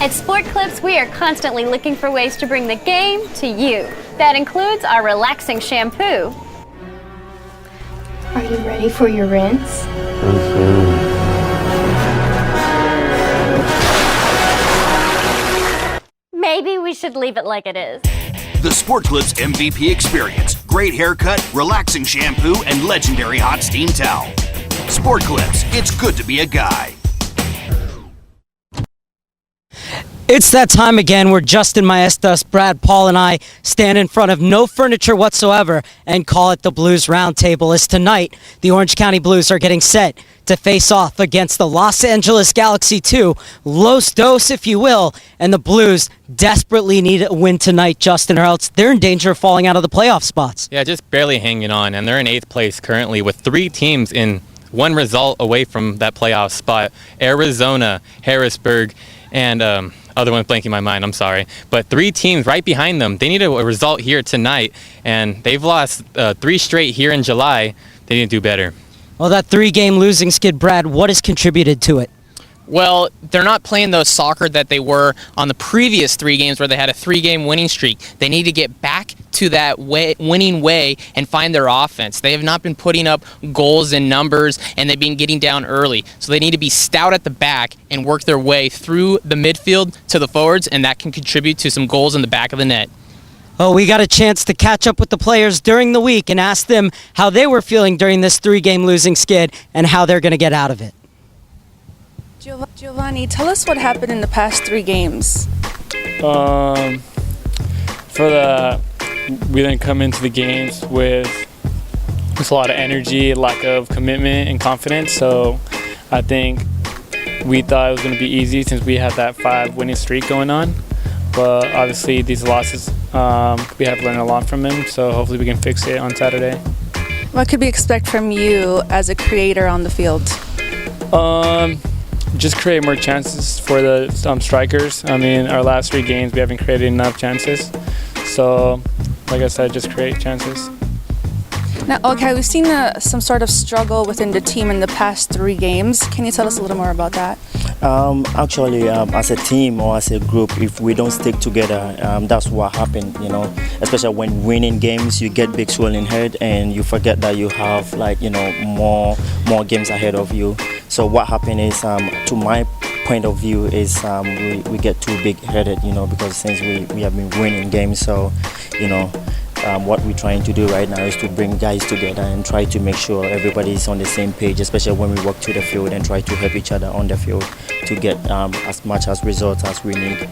At Sport Clips, we are constantly looking for ways to bring the game to you. That includes our relaxing shampoo. Are you ready for your rinse? Maybe we should leave it like it is. The Sport Clips MVP experience. Great haircut, relaxing shampoo, and legendary hot steam towel. Sport Clips, it's good to be a guy. It's that time again where Justin Maestas, Brad, Paul, and I stand in front of no furniture whatsoever and call it the Blues Roundtable. As tonight, the Orange County Blues are getting set to face off against the Los Angeles Galaxy 2, Los Dos, if you will, and the Blues desperately need a win tonight, Justin, or else they're in danger of falling out of the playoff spots. Yeah, just barely hanging on, and they're in 8th place currently with 3 teams in one result away from that playoff spot. Arizona, Harrisburg, and other one's blanking my mind, I'm sorry. But 3 teams right behind them. They need a result here tonight, and they've lost 3 straight here in July. They need to do better. Well, that 3-game losing skid, Brad, what has contributed to it? Well, they're not playing the soccer that they were on the previous 3 games where they had a 3-game winning streak. They need to get back to that winning way and find their offense. They have not been putting up goals and numbers, and they've been getting down early. So they need to be stout at the back and work their way through the midfield to the forwards, and that can contribute to some goals in the back of the net. Oh, we got a chance to catch up with the players during the week and ask them how they were feeling during this 3-game losing skid and how they're going to get out of it. Giovanni, tell us what happened in the past 3 games. We didn't come into the games with a lot of energy, lack of commitment and confidence. So I think we thought it was going to be easy since we had that 5 winning streak going on. But obviously these losses, we have learned a lot from them. So hopefully we can fix it on Saturday. What could we expect from you as a creator on the field? Just create more chances for the strikers. I mean, our last 3 games, we haven't created enough chances. So, like I said, just create chances. Now, okay, we've seen some sort of struggle within the team in the past 3 games. Can you tell us a little more about that? Actually, as a team or as a group, if we don't stick together, that's what happened, you know. Especially when winning games, you get big swelling head and you forget that you have, like, you know, more games ahead of you. So what happened is, to my point of view, is we get too big-headed, you know, because since we have been winning games, so, you know, what we're trying to do right now is to bring guys together and try to make sure everybody is on the same page, especially when we walk to the field and try to help each other on the field to get as much as results as we need.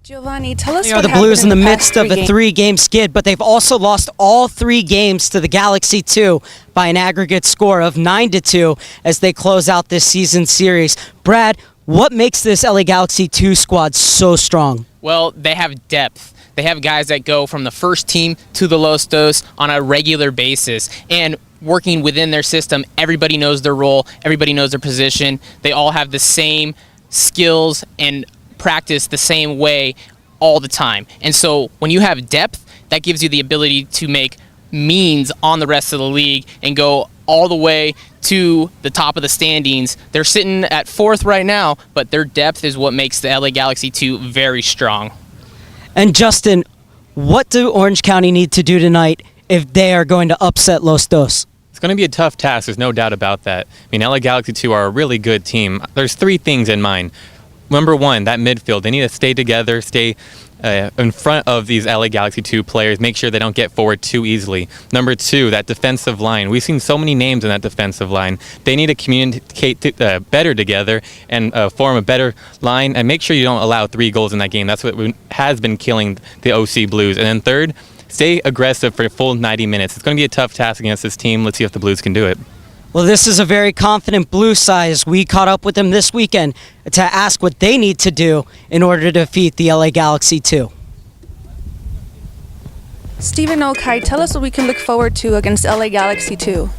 Giovanni, tell us They are the Blues in the midst of a 3-game skid, but they've also lost all 3 games to the Galaxy 2 by an aggregate score of 9-2 as they close out this season series. Brad, what makes this LA Galaxy 2 squad so strong? Well, they have depth. They have guys that go from the first team to the Los Dos on a regular basis. And working within their system, everybody knows their role, everybody knows their position. They all have the same skills and practice the same way all the time. And so when you have depth, that gives you the ability to make means on the rest of the league and go all the way to the top of the standings. They're sitting at 4th right now, but their depth is what makes the LA Galaxy 2 very strong. And Justin, what do Orange County need to do tonight if they are going to upset Los Dos? It's going to be a tough task, there's no doubt about that. I mean, LA Galaxy 2 are a really good team. There's 3 things in mind. Number 1, that midfield. They need to stay together, stay in front of these LA Galaxy 2 players, make sure they don't get forward too easily. Number 2, that defensive line. We've seen so many names in that defensive line. They need to communicate better together and form a better line and make sure you don't allow 3 goals in that game. That's what has been killing the OC Blues. And then 3rd, stay aggressive for a full 90 minutes. It's going to be a tough task against this team. Let's see if the Blues can do it. Well, this is a very confident Blue side. We caught up with them this weekend to ask what they need to do in order to defeat the LA Galaxy 2. Stephen Okai, tell us what we can look forward to against LA Galaxy 2.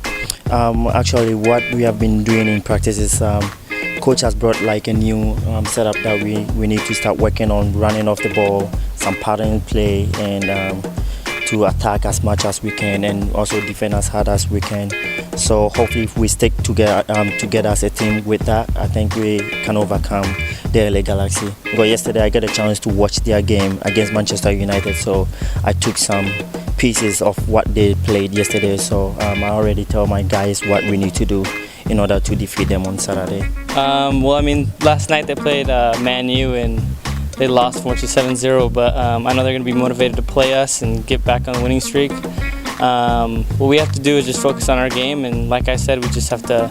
Actually, what we have been doing in practice is coach has brought like a new setup that we need to start working on, running off the ball, some pattern play, and to attack as much as we can and also defend as hard as we can. So hopefully if we stick together as a team with that, I think we can overcome the LA Galaxy. But yesterday I got a chance to watch their game against Manchester United, so I took some pieces of what they played yesterday. So I already tell my guys what we need to do in order to defeat them on Saturday. Well, I mean, last night they played Man U and they lost fortunately 7-0, but I know they're going to be motivated to play us and get back on the winning streak. What we have to do is just focus on our game, and like I said, we just have to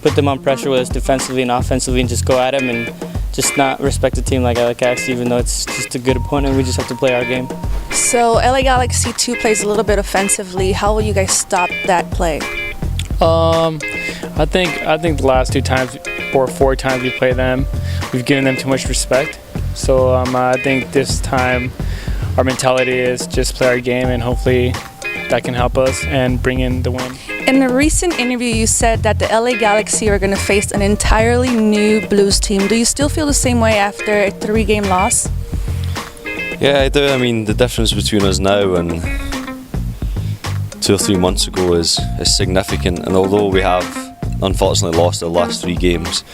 put them on pressure, whether it's defensively and offensively, and just go at them and just not respect a team like LA Galaxy, even though it's just a good opponent. We just have to play our game. So LA Galaxy 2 plays a little bit offensively. How will you guys stop that play? I think the last 2 times or 4 times we play them, we've given them too much respect. So I think this time our mentality is just play our game, and hopefully that can help us and bring in the win. In a recent interview, you said that the LA Galaxy are going to face an entirely new Blues team. Do you still feel the same way after a 3-game loss? Yeah, I do. I mean, the difference between us now and 2 or 3 months ago is significant. And although we have unfortunately lost the last 3 games,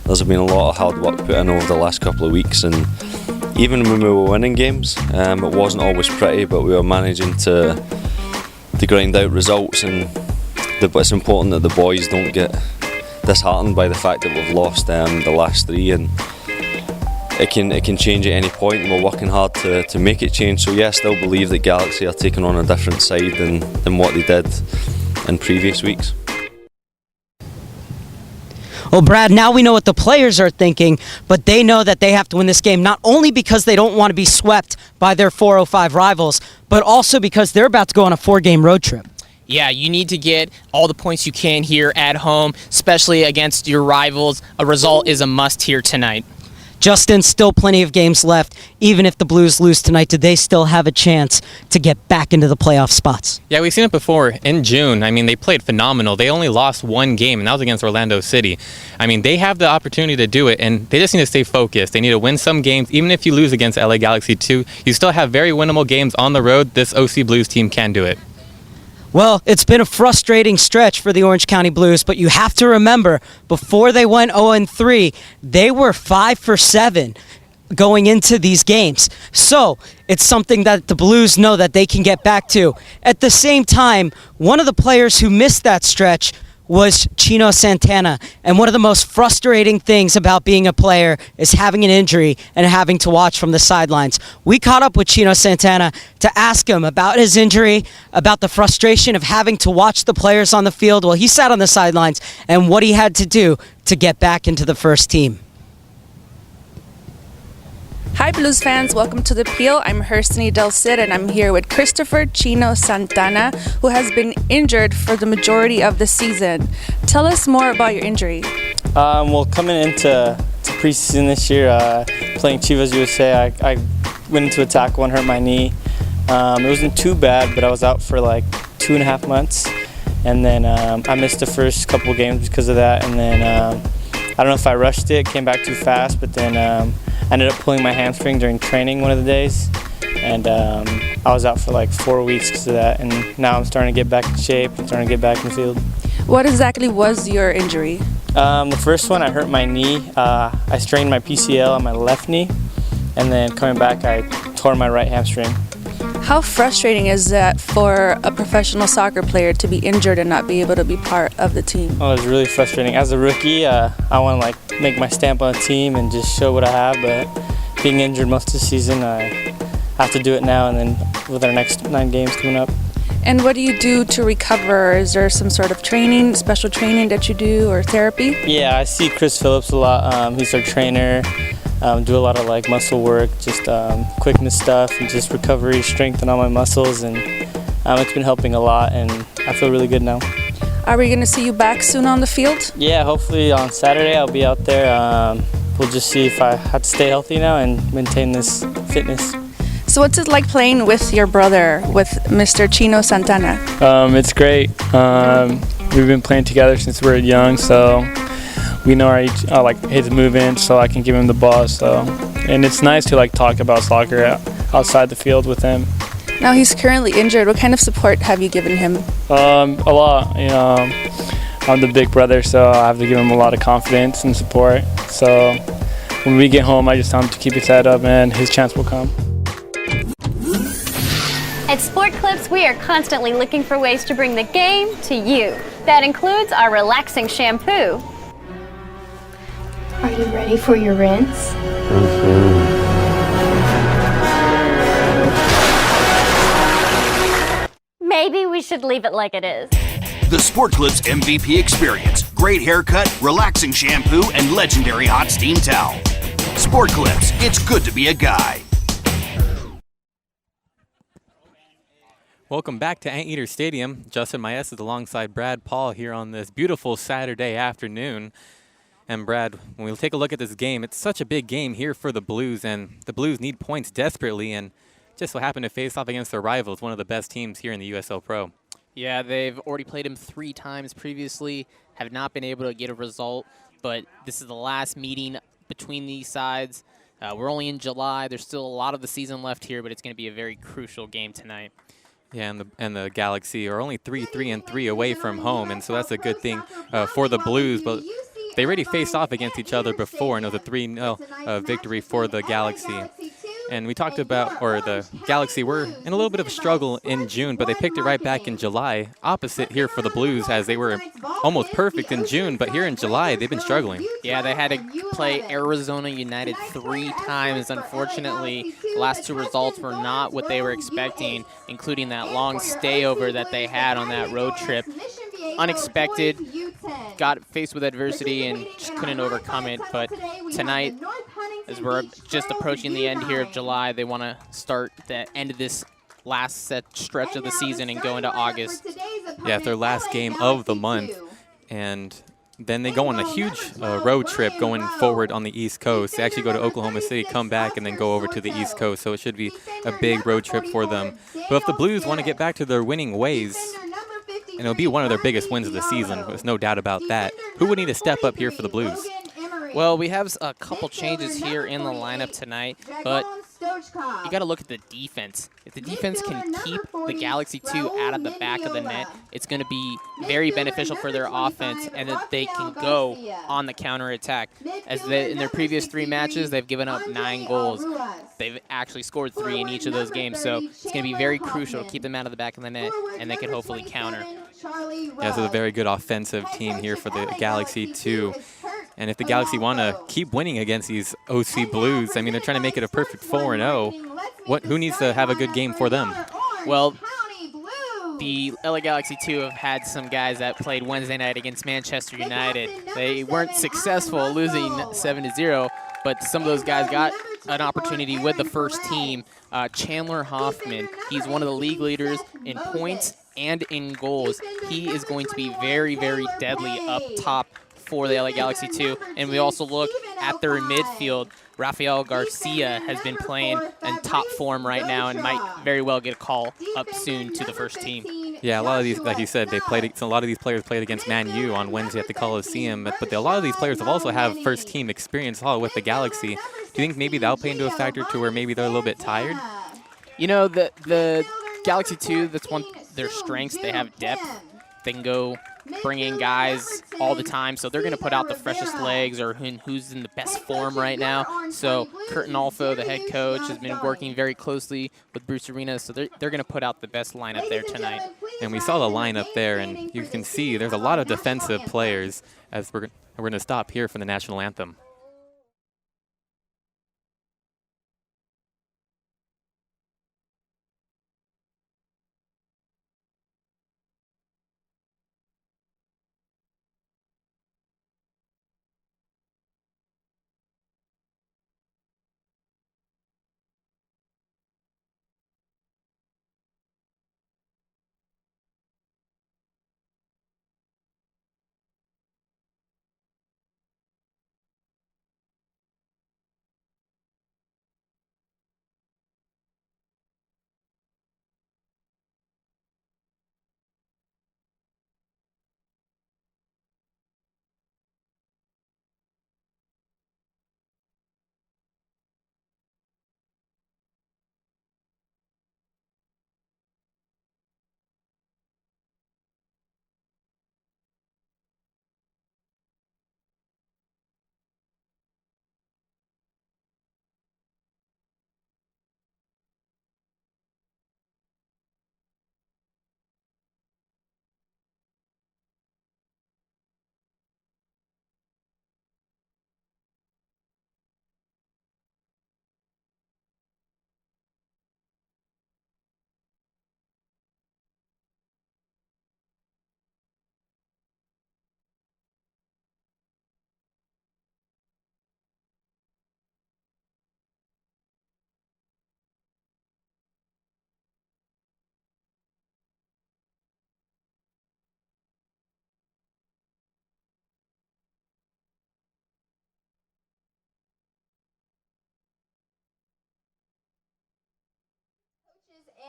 there's been a lot of hard work put in over the last couple of weeks. And even when we were winning games, it wasn't always pretty, but we were managing to grind out results. And it's important that the boys don't get disheartened by the fact that we've lost the last 3, and it can change at any point, and we're working hard to make it change. So yeah, I still believe that Galaxy are taking on a different side than what they did in previous weeks. Well, Brad, now we know what the players are thinking, but they know that they have to win this game, not only because they don't want to be swept by their 405 rivals, but also because they're about to go on a 4-game road trip. Yeah, you need to get all the points you can here at home, especially against your rivals. A result is a must here tonight. Justin, still plenty of games left. Even if the Blues lose tonight, do they still have a chance to get back into the playoff spots? Yeah, we've seen it before in June. I mean, they played phenomenal. They only lost 1 game, and that was against Orlando City. I mean, they have the opportunity to do it, and they just need to stay focused. They need to win some games. Even if you lose against LA Galaxy 2, you still have very winnable games on the road. This OC Blues team can do it. Well, it's been a frustrating stretch for the Orange County Blues, but you have to remember, before they went 0-3, they were 5 for 7 going into these games. So it's something that the Blues know that they can get back to. At the same time, one of the players who missed that stretch was Chino Santana. And one of the most frustrating things about being a player is having an injury and having to watch from the sidelines. We caught up with Chino Santana to ask him about his injury, about the frustration of having to watch the players on the field while he sat on the sidelines, and what he had to do to get back into the first team. Hi Blues fans, welcome to The Peel. I'm Herstiny Del Cid, and I'm here with Christopher Chino Santana, who has been injured for the majority of the season. Tell us more about your injury. Well, coming into preseason this year, playing Chivas USA, I went into a tackle and hurt my knee. It wasn't too bad, but I was out for like 2.5 months, and then I missed the first couple games because of that, and then I don't know if I rushed it, came back too fast, but then I ended up pulling my hamstring during training one of the days, and I was out for like 4 weeks because of that, and now I'm starting to get back in shape and starting to get back in the field. What exactly was your injury? The first one, I hurt my knee. I strained my PCL on my left knee, and then coming back, I tore my right hamstring. How frustrating is that for a professional soccer player to be injured and not be able to be part of the team? Oh, it was really frustrating. As a rookie, I want to like make my stamp on a team and just show what I have, but being injured most of the season, I have to do it now, and then with our next 9 games coming up. And what do you do to recover? Is there some sort of training, special training that you do, or therapy? Yeah, I see Chris Phillips a lot. He's our trainer. Do a lot of like muscle work, just quickness stuff, and just recovery, strengthen all my muscles, and it's been helping a lot, and I feel really good now. Are we going to see you back soon on the field? Yeah, hopefully on Saturday I'll be out there. We'll just see if I have to stay healthy now and maintain this fitness. So what's it like playing with your brother, with Mr. Chino Santana? It's great. We've been playing together since we were young, so we know like his movements, so I can give him the ball. So, and it's nice to like talk about soccer outside the field with him. Now he's currently injured. What kind of support have you given him? A lot. You know, I'm the big brother, so I have to give him a lot of confidence and support. So when we get home, I just tell him to keep his head up and his chance will come. At Sport Clips, we are constantly looking for ways to bring the game to you. That includes our relaxing shampoo. Are you ready for your rinse? Maybe we should leave it like it is. The Sport Clips MVP experience. Great haircut, relaxing shampoo, and legendary hot steam towel. Sport Clips, it's good to be a guy. Welcome back to Anteater Stadium. Justin Maes is alongside Brad Paul here on this beautiful Saturday afternoon. And Brad, when we take a look at this game, it's such a big game here for the Blues, and the Blues need points desperately, and just so happened to face off against their rivals, one of the best teams here in the USL Pro. Yeah, they've already played him 3 times previously, have not been able to get a result, but this is the last meeting between these sides. We're only in July. There's still a lot of the season left here, but it's going to be a very crucial game tonight. Yeah, and the Galaxy are only 3-3 away from home, and so that's a good thing for the Blues. But they already faced off against each other before, and it was a 3-0 victory for the Galaxy. And we talked about, or the Galaxy were in a little bit of a struggle in June, but they picked it right back in July. Opposite here for the Blues, as they were almost perfect in June, but here in July, they've been struggling. Yeah, they had to play Arizona United 3 times. Unfortunately, the last 2 results were not what they were expecting, including that long stayover that they had on that road trip. Unexpected, got faced with adversity and just couldn't overcome it. But tonight, as we're just approaching the end here of July, they want to start the end of this last set stretch of the season and go into August. Yeah, it's their last game of the month, and then they go on a huge road trip going forward on the East Coast. They actually go to Oklahoma City, come back, and then go over to the East Coast, so it should be a big road trip for them. But if the Blues want to get back to their winning ways, and it'll be one of their biggest wins of the season, there's no doubt about that, who would need to step up here for the Blues? Well, we have a couple changes here in the lineup tonight, but you got to look at the defense. If the defense can keep the Galaxy 2 out of the back of the net, it's going to be very beneficial for their offense, and that they can go on the counterattack. As in their previous 3 matches, they've given up 9 goals. They've actually scored 3 in each of those games, so it's going to be very crucial to keep them out of the back of the net, and they can hopefully counter. Yeah, so a very good offensive team here for the Galaxy 2. And if the Galaxy want to keep winning against these OC Blues, I mean, they're trying to make it a perfect 4-0. Who needs to have a good game for them? Well, the LA Galaxy 2 have had some guys that played Wednesday night against Manchester United. They weren't successful, losing 7-0, but some of those guys got an opportunity with the first team. Chandler Hoffman, he's one of the league leaders in points and in goals. He is going to be very, very deadly up top for the LA Galaxy 2. And we also look at their midfield. Rafael Garcia has been playing in top form right now and might very well get a call up soon to the first team. Yeah, a lot of these, like you said, a lot of these players played against Man U on Wednesday at the Coliseum, but a lot of these players have also have first team experience with the Galaxy. Do you think maybe that'll play into a factor to where maybe they're a little bit tired? You know, the Galaxy 2, that's one of their strengths. They have depth. They can go bring in guys all the time, so they're going to put out the freshest legs or who's in the best form right now. So Curtin Alfo, the head coach, has been working very closely with Bruce Arena, so they're going to put out the best lineup there tonight. And we saw the lineup there, and you can see there's a lot of defensive players as we're going to stop here for the national anthem.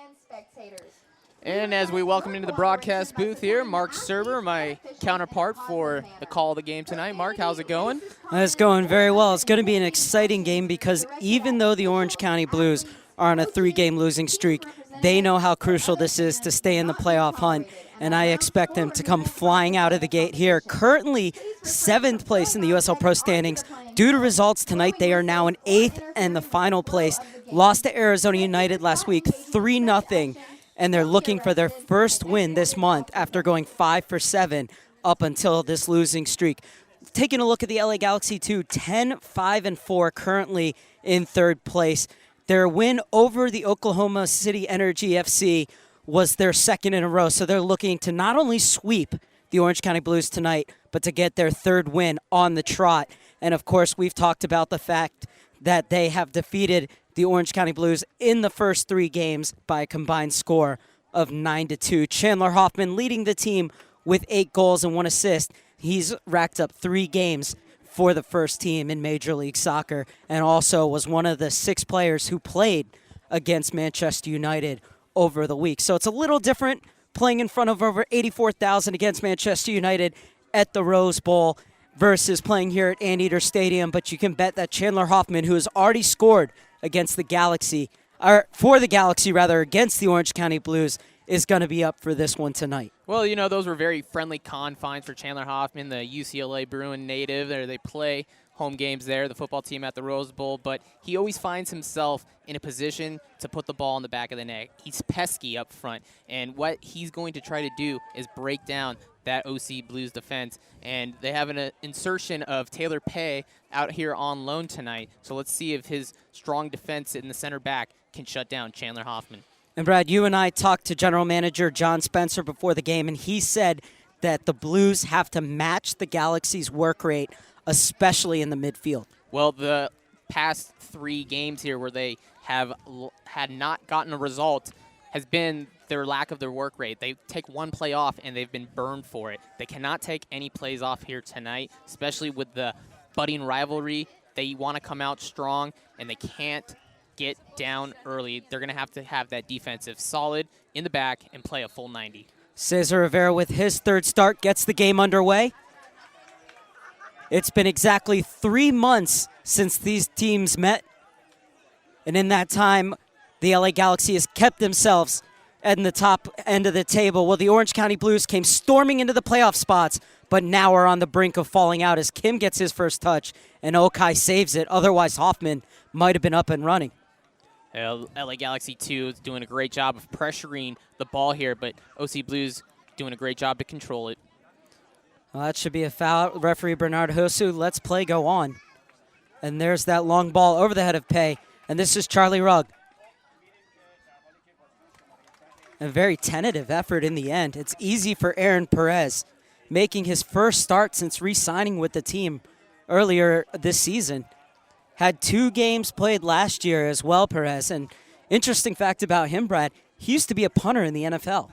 and spectators. And as we welcome into the broadcast booth here, Mark Serber, my counterpart for the call of the game tonight. Mark, how's it going? It's going very well. It's going to be an exciting game because even though the Orange County Blues are on a 3-game losing streak, they know how crucial this is to stay in the playoff hunt, and I expect them to come flying out of the gate here. Currently 7th place in the USL Pro standings. Due to results tonight, they are now in 8th and the final place. Lost to Arizona United last week, 3-0. And they're looking for their first win this month after going 5 for 7 up until this losing streak. Taking a look at the LA Galaxy 2, 10-5-4 currently in 3rd place. Their win over the Oklahoma City Energy FC was their 2nd in a row, so they're looking to not only sweep the Orange County Blues tonight, but to get their 3rd win on the trot. And of course, we've talked about the fact that they have defeated the Orange County Blues in the first 3 games by a combined score of 9-2. Chandler Hoffman leading the team with 8 goals and 1 assist. He's racked up 3 games for the first team in Major League Soccer and also was one of the 6 players who played against Manchester United over the week. So it's a little different playing in front of over 84,000 against Manchester United at the Rose Bowl versus playing here at Anteater Stadium, but you can bet that Chandler Hoffman, who has already scored against the Galaxy, or for the Galaxy rather, against the Orange County Blues, is going to be up for this one tonight. Well, you know, those were very friendly confines for Chandler Hoffman, the UCLA Bruin native. They play home games there, the football team at the Rose Bowl, but he always finds himself in a position to put the ball in the back of the net. He's pesky up front, and what he's going to try to do is break down that OC Blues defense, and they have an insertion of Taylor Pay out here on loan tonight, so let's see if his strong defense in the center back can shut down Chandler Hoffman. And Brad, you and I talked to General Manager John Spencer before the game, and he said that the Blues have to match the Galaxy's work rate, especially in the midfield. Well, the past 3 games here where they have had not gotten a result has been their lack of their work rate. They take 1 play off, and they've been burned for it. They cannot take any plays off here tonight, especially with the budding rivalry. They want to come out strong, and they can't get down early. They're going to have that defensive solid in the back and play a full 90. Cesar Rivera with his 3rd start gets the game underway. It's been exactly 3 months since these teams met, and in that time, the LA Galaxy has kept themselves in the top end of the table. Well, the Orange County Blues came storming into the playoff spots, but now are on the brink of falling out as Kim gets his first touch and Okai saves it. Otherwise, Hoffman might have been up and running. LA Galaxy 2 is doing a great job of pressuring the ball here, but OC Blues doing a great job to control it. Well, that should be a foul. Referee Bernard Hosu lets play go on. And there's that long ball over the head of Pay. And this is Charlie Rugg. A very tentative effort in the end. It's easy for Aaron Perez, making his first start since re-signing with the team earlier this season. Had 2 games played last year as well, Perez. And interesting fact about him, Brad, he used to be a punter in the NFL.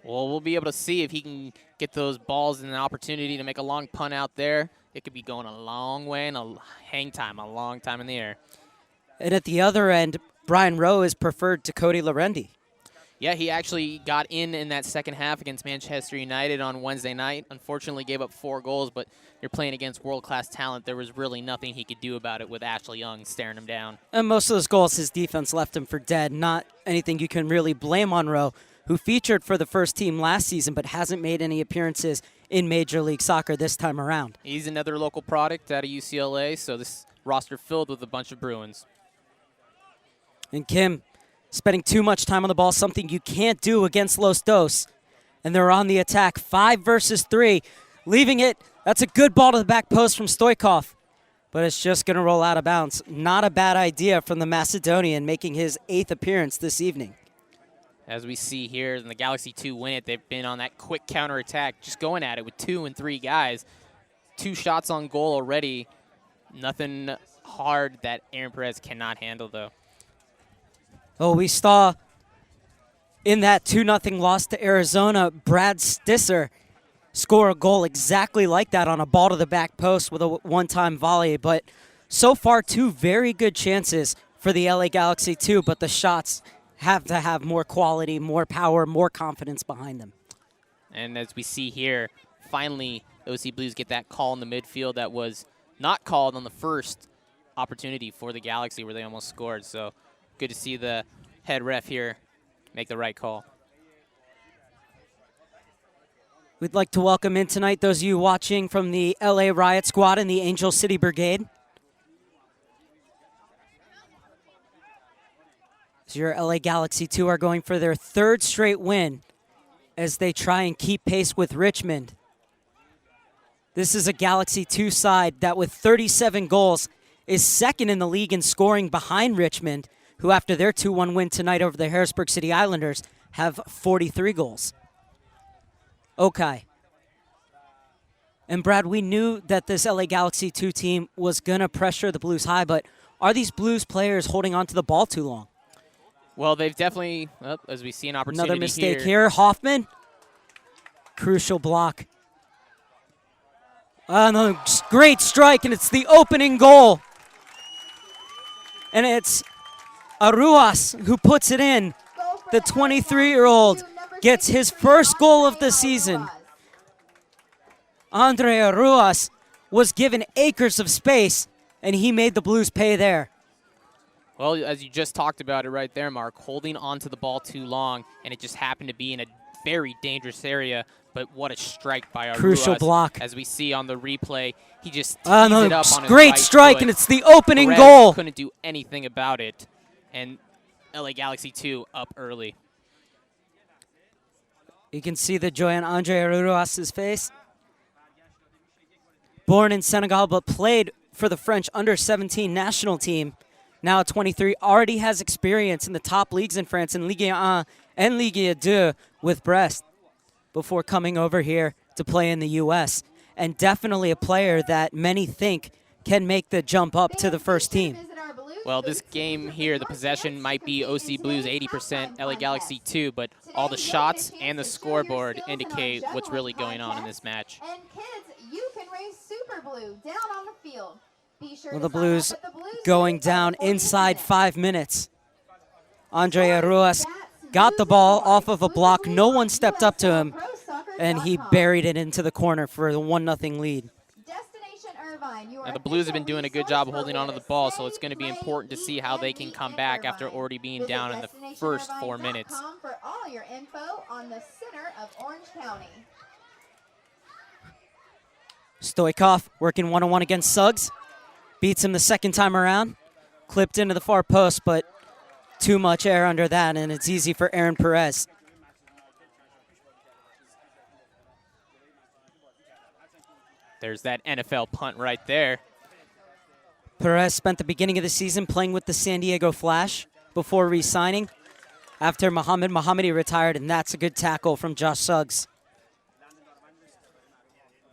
Well, we'll be able to see if he can get those balls and an opportunity to make a long punt out there. It could be going a long way and a hang time, a long time in the air. And at the other end, Brian Rowe is preferred to Cody Lorendi. Yeah, he actually got in that second half against Manchester United on Wednesday night. Unfortunately, gave up 4 goals, but you're playing against world-class talent. There was really nothing he could do about it with Ashley Young staring him down. And most of those goals, his defense left him for dead. Not anything you can really blame on Rowe, who featured for the first team last season but hasn't made any appearances in Major League Soccer this time around. He's another local product out of UCLA, so this roster filled with a bunch of Bruins. And Kim spending too much time on the ball, something you can't do against Los Dos. And they're on the attack, 5 versus 3, leaving it. That's a good ball to the back post from Stoikov, but it's just going to roll out of bounds. Not a bad idea from the Macedonian, making his 8th appearance this evening. As we see here, and the Galaxy 2 win it. They've been on that quick counterattack, just going at it with 2 and 3 guys. 2 shots on goal already. Nothing hard that Aaron Perez cannot handle, though. Oh, we saw in that 2-0 loss to Arizona, Brad Stisser score a goal exactly like that on a ball to the back post with a one-time volley. But so far, 2 very good chances for the LA Galaxy 2, but the shots have to have more quality, more power, more confidence behind them. And as we see here, finally, the OC Blues get that call in the midfield that was not called on the first opportunity for the Galaxy where they almost scored. So good to see the head ref here make the right call. We'd like to welcome in tonight those of you watching from the LA Riot Squad and the Angel City Brigade. So your LA Galaxy 2 are going for their third straight win as they try and keep pace with Richmond. This is a Galaxy 2 side that with 37 goals is second in the league in scoring behind Richmond, who after their 2-1 win tonight over the Harrisburg City Islanders have 43 goals. Okay. And Brad, we knew that this LA Galaxy 2 team was going to pressure the Blues high, but are these Blues players holding on to the ball too long? Well, they've definitely, as we see an opportunity Another mistake here. Hoffman. Crucial block. Another great strike, and it's the opening goal. And it's Aruas who puts it in. The 23-year-old gets his first goal of the season. Andre Aruas was given acres of space, and he made the Blues pay there. Well, as you just talked about it right there, Mark, holding onto the ball too long, and it just happened to be in a very dangerous area, but what a strike by Aruas. Crucial block. As we see on the replay, he just tees it up on his great right strike, foot. and it's the opening Perez goal. Couldn't do anything about it, and LA Galaxy 2 up early. You can see the joy on Andre Aruas' face. Born in Senegal, but played for the French under-17 national team. Now at 23, already has experience in the top leagues in France in Ligue 1 and Ligue 2 with Brest before coming over here to play in the U.S. And definitely a player that many think can make the jump up to the first team. Well, this game here, the possession might be OC Blues 80%, LA Galaxy 2, but all the shots and the scoreboard indicate what's really going on in this match. And kids, you can race Super Blue down on the field. Be sure Well, to the sign Blues up at the going down inside 5 minutes. Andre Aruas got the ball off of a block. No one stepped up to him, and he buried it into the corner for the 1-0 lead. Now, the Blues have been doing a good job of holding onto the ball, so it's going to be important to see how they can come back after already being down in the first 4 minutes. For all your info on the center of Orange County. Stoikov working one-on-one against Suggs. Beats him the second time around. Clipped into the far post, but too much air under that, and it's easy for Aaron Perez. There's that NFL punt right there. Perez spent the beginning of the season playing with the San Diego Flash before re-signing after Mohamed Mohammadi retired, and that's a good tackle from Josh Suggs.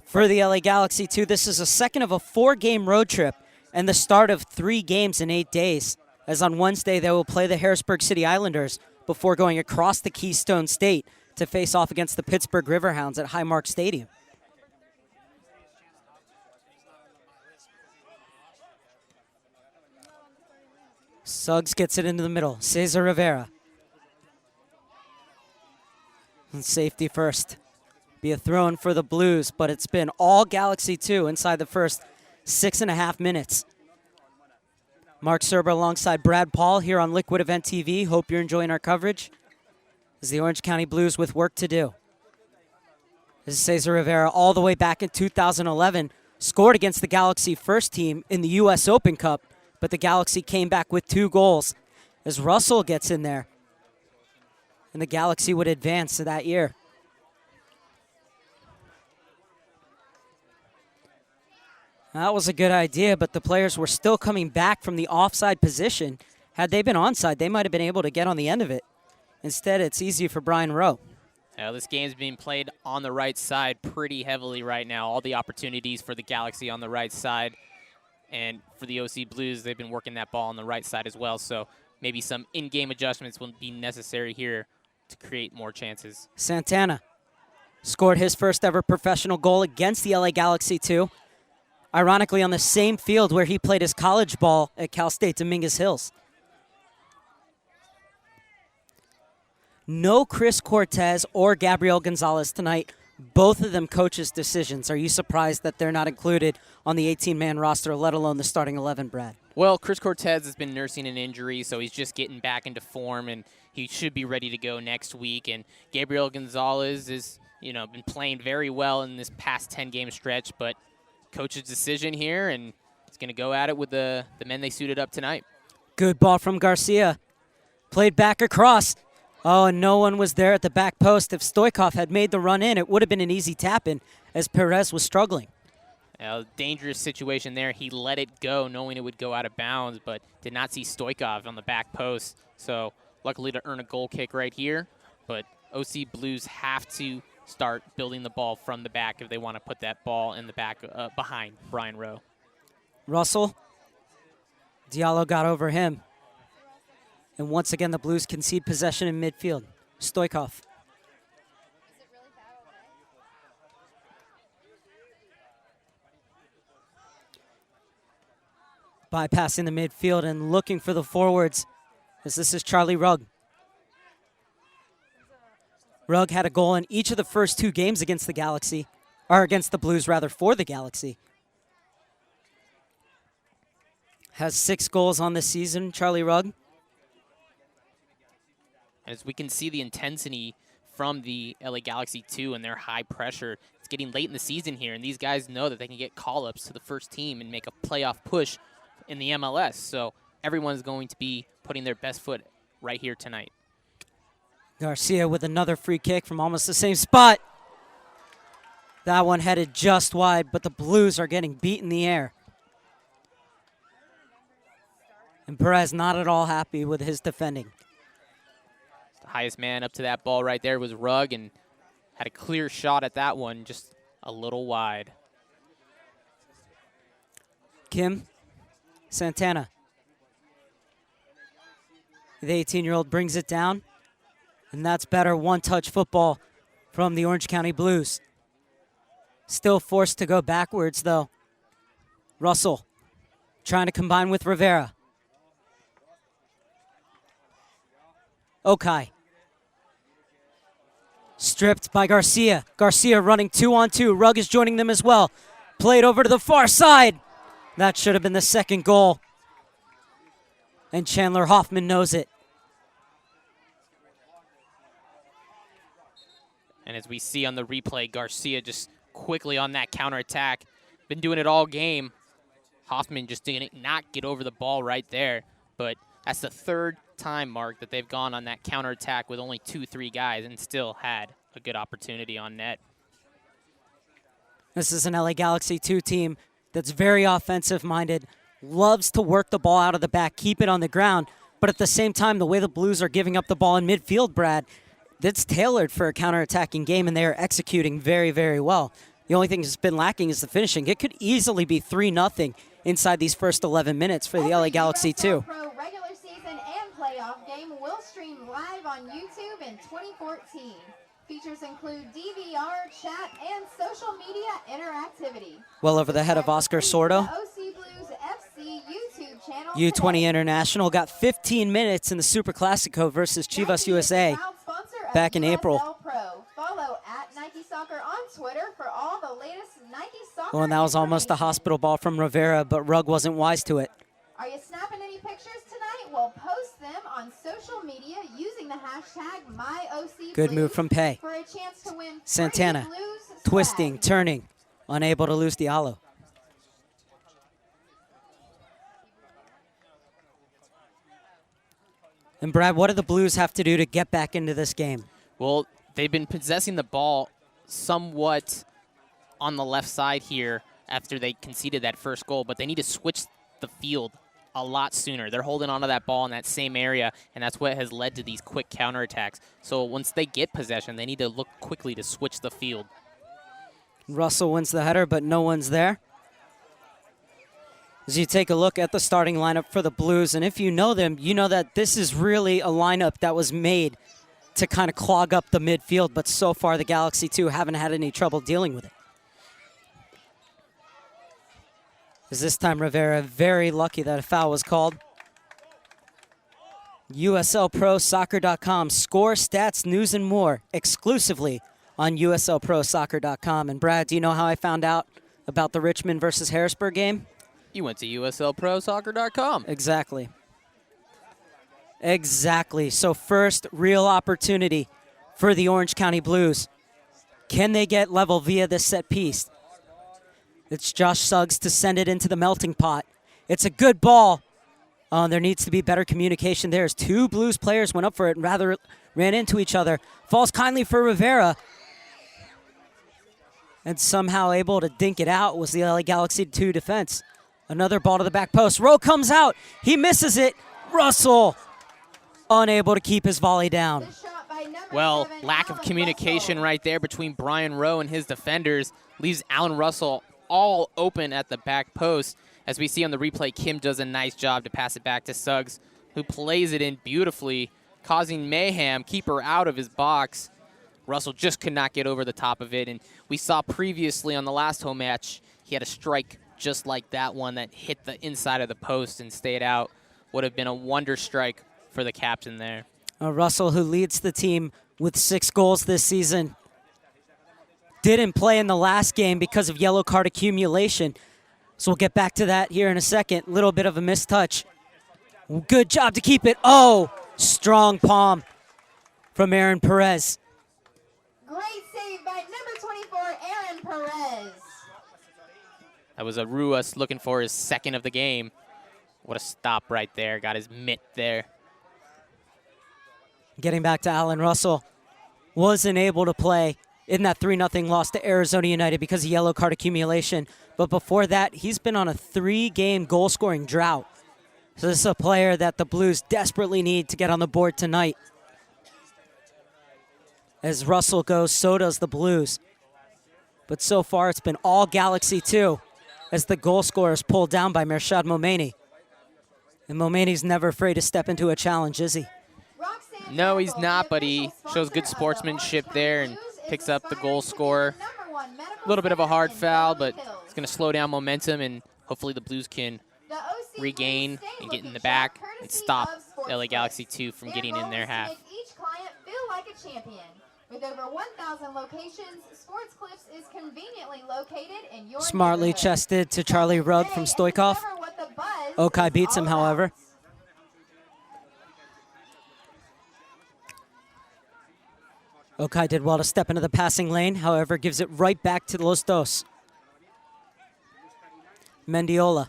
For the LA Galaxy, too, this is a second of a 4-game road trip and the start of 3 games in 8 days, as on Wednesday they will play the Harrisburg City Islanders before going across the Keystone State to face off against the Pittsburgh Riverhounds at Highmark Stadium. Suggs gets it into the middle. Cesar Rivera. And safety first. Be a throw-in for the Blues, but it's been all Galaxy 2 inside the first 6.5 minutes. Mark Serber alongside Brad Paul here on Liquid Event TV. Hope you're enjoying our coverage. As the Orange County Blues with work to do. This is Cesar Rivera all the way back in 2011. Scored against the Galaxy first team in the U.S. Open Cup, but the Galaxy came back with 2 goals as Russell gets in there. And the Galaxy would advance to that year. That was a good idea, but the players were still coming back from the offside position. Had they been onside, they might have been able to get on the end of it. Instead, it's easy for Brian Rowe. This game's being played on the right side pretty heavily right now. All the opportunities for the Galaxy on the right side. And for the OC Blues, they've been working that ball on the right side as well. So maybe some in-game adjustments will be necessary here to create more chances. Santana scored his first ever professional goal against the LA Galaxy 2. Ironically, on the same field where he played his college ball at Cal State Dominguez Hills. No Chris Cortez or Gabriel Gonzalez tonight. Both of them coaches' decisions. Are you surprised that they're not included on the 18-man roster, let alone the starting 11, Brad? Well, Chris Cortez has been nursing an injury, so he's just getting back into form, and he should be ready to go next week. And Gabriel Gonzalez is, been playing very well in this past 10-game stretch, but coach's decision here, and he's going to go at it with the men they suited up tonight. Good ball from Garcia. Played back across. Oh, and no one was there at the back post. If Stoikov had made the run in, it would have been an easy tap-in as Perez was struggling. Dangerous situation there. He let it go knowing it would go out of bounds, but did not see Stoikov on the back post. So luckily to earn a goal kick right here. But OC Blues have to start building the ball from the back if they want to put that ball in the back behind Brian Rowe. Russell. Diallo got over him. And once again, the Blues concede possession in midfield. Stoikov. Bypassing the midfield and looking for the forwards, as this is Charlie Rugg. Rugg had a goal in each of the first 2 games against the Galaxy, or against the Blues rather, for the Galaxy. Has 6 goals on this season, Charlie Rugg. As we can see the intensity from the LA Galaxy 2 and their high pressure. It's getting late in the season here, and these guys know that they can get call-ups to the first team and make a playoff push in the MLS. So everyone's going to be putting their best foot right here tonight. Garcia with another free kick from almost the same spot. That one headed just wide, but the Blues are getting beat in the air. And Perez not at all happy with his defending. The highest man up to that ball right there was Rugg, and had a clear shot at that one, just a little wide. Kim Santana. The 18-year-old brings it down, and that's better one-touch football from the Orange County Blues. Still forced to go backwards, though. Russell trying to combine with Rivera. Okai. Stripped by Garcia. Garcia running 2-on-2. Rugg is joining them as well. Played over to the far side. That should have been the second goal. And Chandler Hoffman knows it. And as we see on the replay, Garcia just quickly on that counterattack. Been doing it all game. Hoffman just did not get over the ball right there. But that's the third time, Mark, that they've gone on that counterattack with only 2-3 guys and still had a good opportunity on net. This is an LA Galaxy 2 team that's very offensive-minded, loves to work the ball out of the back, keep it on the ground, but at the same time, the way the Blues are giving up the ball in midfield, Brad, that's tailored for a counterattacking game, and they are executing very, very well. The only thing that's been lacking is the finishing. It could easily be 3-0 inside these first 11 minutes for the LA Galaxy 2. Pro regular season and playoff game will stream live on YouTube in 2014. Features include DVR, chat, and social media interactivity. Well over the head of Oscar Sordo. The OC Blues FC YouTube channel U20 today. International got 15 minutes in the Super Classico versus Chivas USA back in April. Pro. Follow at Nike Soccer on Twitter for all the latest Nike Soccer. Well, and that was almost a hospital ball from Rivera, but Rugg wasn't wise to it. Are you snapping any pictures tonight? Well, post them on social media using the hashtag MyOCBlues. Good move from Pei. For a chance to win Santana free Blues swag. twisting, turning, unable to lose Diallo. And Brad, what do the Blues have to do to get back into this game? Well, they've been possessing the ball somewhat on the left side here after they conceded that first goal, but they need to switch the field a lot sooner. They're holding onto that ball in that same area, and that's what has led to these quick counterattacks. So once they get possession, they need to look quickly to switch the field. Russell wins the header, but no one's there. As you take a look at the starting lineup for the Blues, and if you know them, you know that this is really a lineup that was made to kind of clog up the midfield, but so far the Galaxy 2 haven't had any trouble dealing with it. As this time Rivera very lucky that a foul was called. USLProSoccer.com. Score, stats, news, and more exclusively on USLProSoccer.com. And Brad, do you know how I found out about the Richmond versus Harrisburg game? You went to USLProSoccer.com. Exactly. Exactly. So first real opportunity for the Orange County Blues. Can they get level via this set piece? It's Josh Suggs to send it into the melting pot. It's a good ball. There needs to be better communication there as two Blues players went up for it and rather ran into each other. Falls kindly for Rivera. And somehow able to dink it out was the LA Galaxy 2 defense. Another ball to the back post. Rowe comes out. He misses it. Russell unable to keep his volley down. Well, lack of communication right there between Brian Rowe and his defenders leaves Alan Russell all open at the back post. As we see on the replay, Kim does a nice job to pass it back to Suggs, who plays it in beautifully, causing mayhem, keeper out of his box. Russell just could not get over the top of it, and we saw previously on the last home match, he had a strike just like that one that hit the inside of the post and stayed out. Would have been a wonder strike for the captain there. Russell, who leads the team with 6 goals this season, didn't play in the last game because of yellow card accumulation. So we'll get back to that here in a second. Little bit of a mistouch. Good job to keep it. Oh, strong palm from Aaron Perez. Great save by number 24, Aaron Perez. That was Ruas looking for his second of the game. What a stop right there. Got his mitt there. Getting back to Alan Russell. Wasn't able to play in that 3-0 loss to Arizona United because of yellow card accumulation. But before that, he's been on a 3-game goal-scoring drought. So this is a player that the Blues desperately need to get on the board tonight. As Russell goes, so does the Blues. But so far, it's been all Galaxy 2 as the goal scorer is pulled down by Mershad Momeni. And Momeni's never afraid to step into a challenge, is he? No, he's not, but he shows good sportsmanship there and picks up the goal scorer. A little bit of a hard foul, but it's going to slow down momentum, and hopefully the Blues can regain and get in the back and stop LA Galaxy 2 from getting in their half. Each client feel like a champion. With over 1,000 locations, Sports Clips is conveniently located in your Smartly chested to Charlie Rugg from Stoikov. Okai beats him, however. Okai did well to step into the passing lane, however, gives it right back to Los Dos. Mendiola.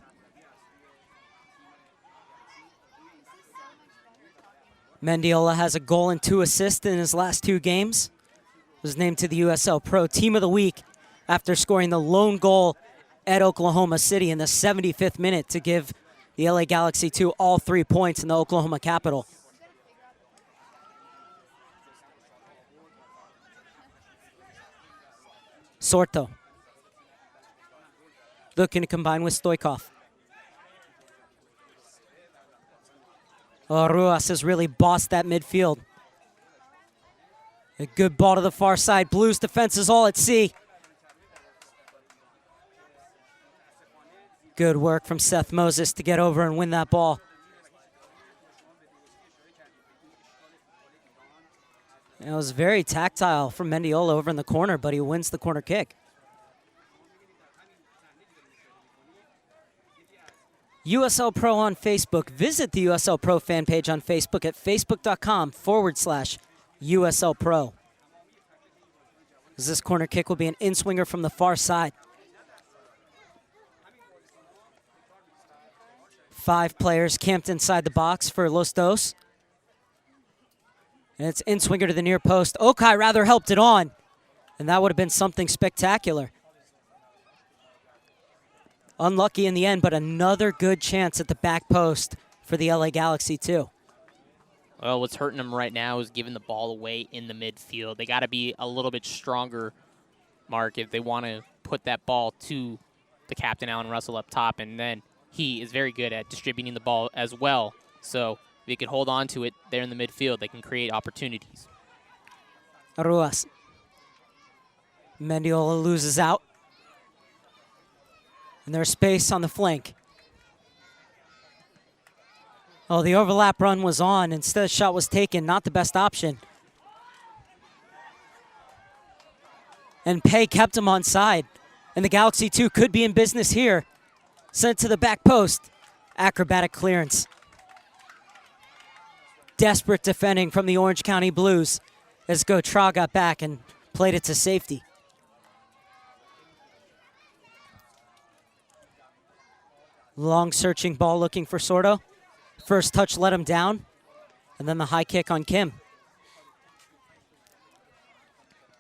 Mendiola has a goal and 2 assists in his last 2 games. Was named to the USL Pro Team of the Week after scoring the lone goal at Oklahoma City in the 75th minute to give the LA Galaxy 2 all 3 points in the Oklahoma Capital. Sorto. Looking to combine with Stoikov. Oh, Ruas has really bossed that midfield. A good ball to the far side. Blues defense is all at sea. Good work from Seth Moses to get over and win that ball. It was very tactile from Mendiola over in the corner, but he wins the corner kick. USL Pro on Facebook. Visit the USL Pro fan page on Facebook at facebook.com/USL Pro. As this corner kick will be an in-swinger from the far side. 5 players camped inside the box for Los Dos. And it's in-swinger to the near post. Okai rather helped it on. And that would have been something spectacular. Unlucky in the end, but another good chance at the back post for the LA Galaxy too. Well, what's hurting them right now is giving the ball away in the midfield. They got to be a little bit stronger, Mark, if they want to put that ball to the captain, Alan Russell, up top. And then he is very good at distributing the ball as well. So if they could hold on to it there in the midfield, they can create opportunities. Ruas. Mendiola loses out. And there's space on the flank. Oh, the overlap run was on. Instead, the shot was taken. Not the best option. And Pei kept him on side. And the Galaxy 2 could be in business here. Sent to the back post. Acrobatic clearance. Desperate defending from the Orange County Blues as Gotra got back and played it to safety. Long searching ball looking for Sordo. First touch let him down, and then the high kick on Kim.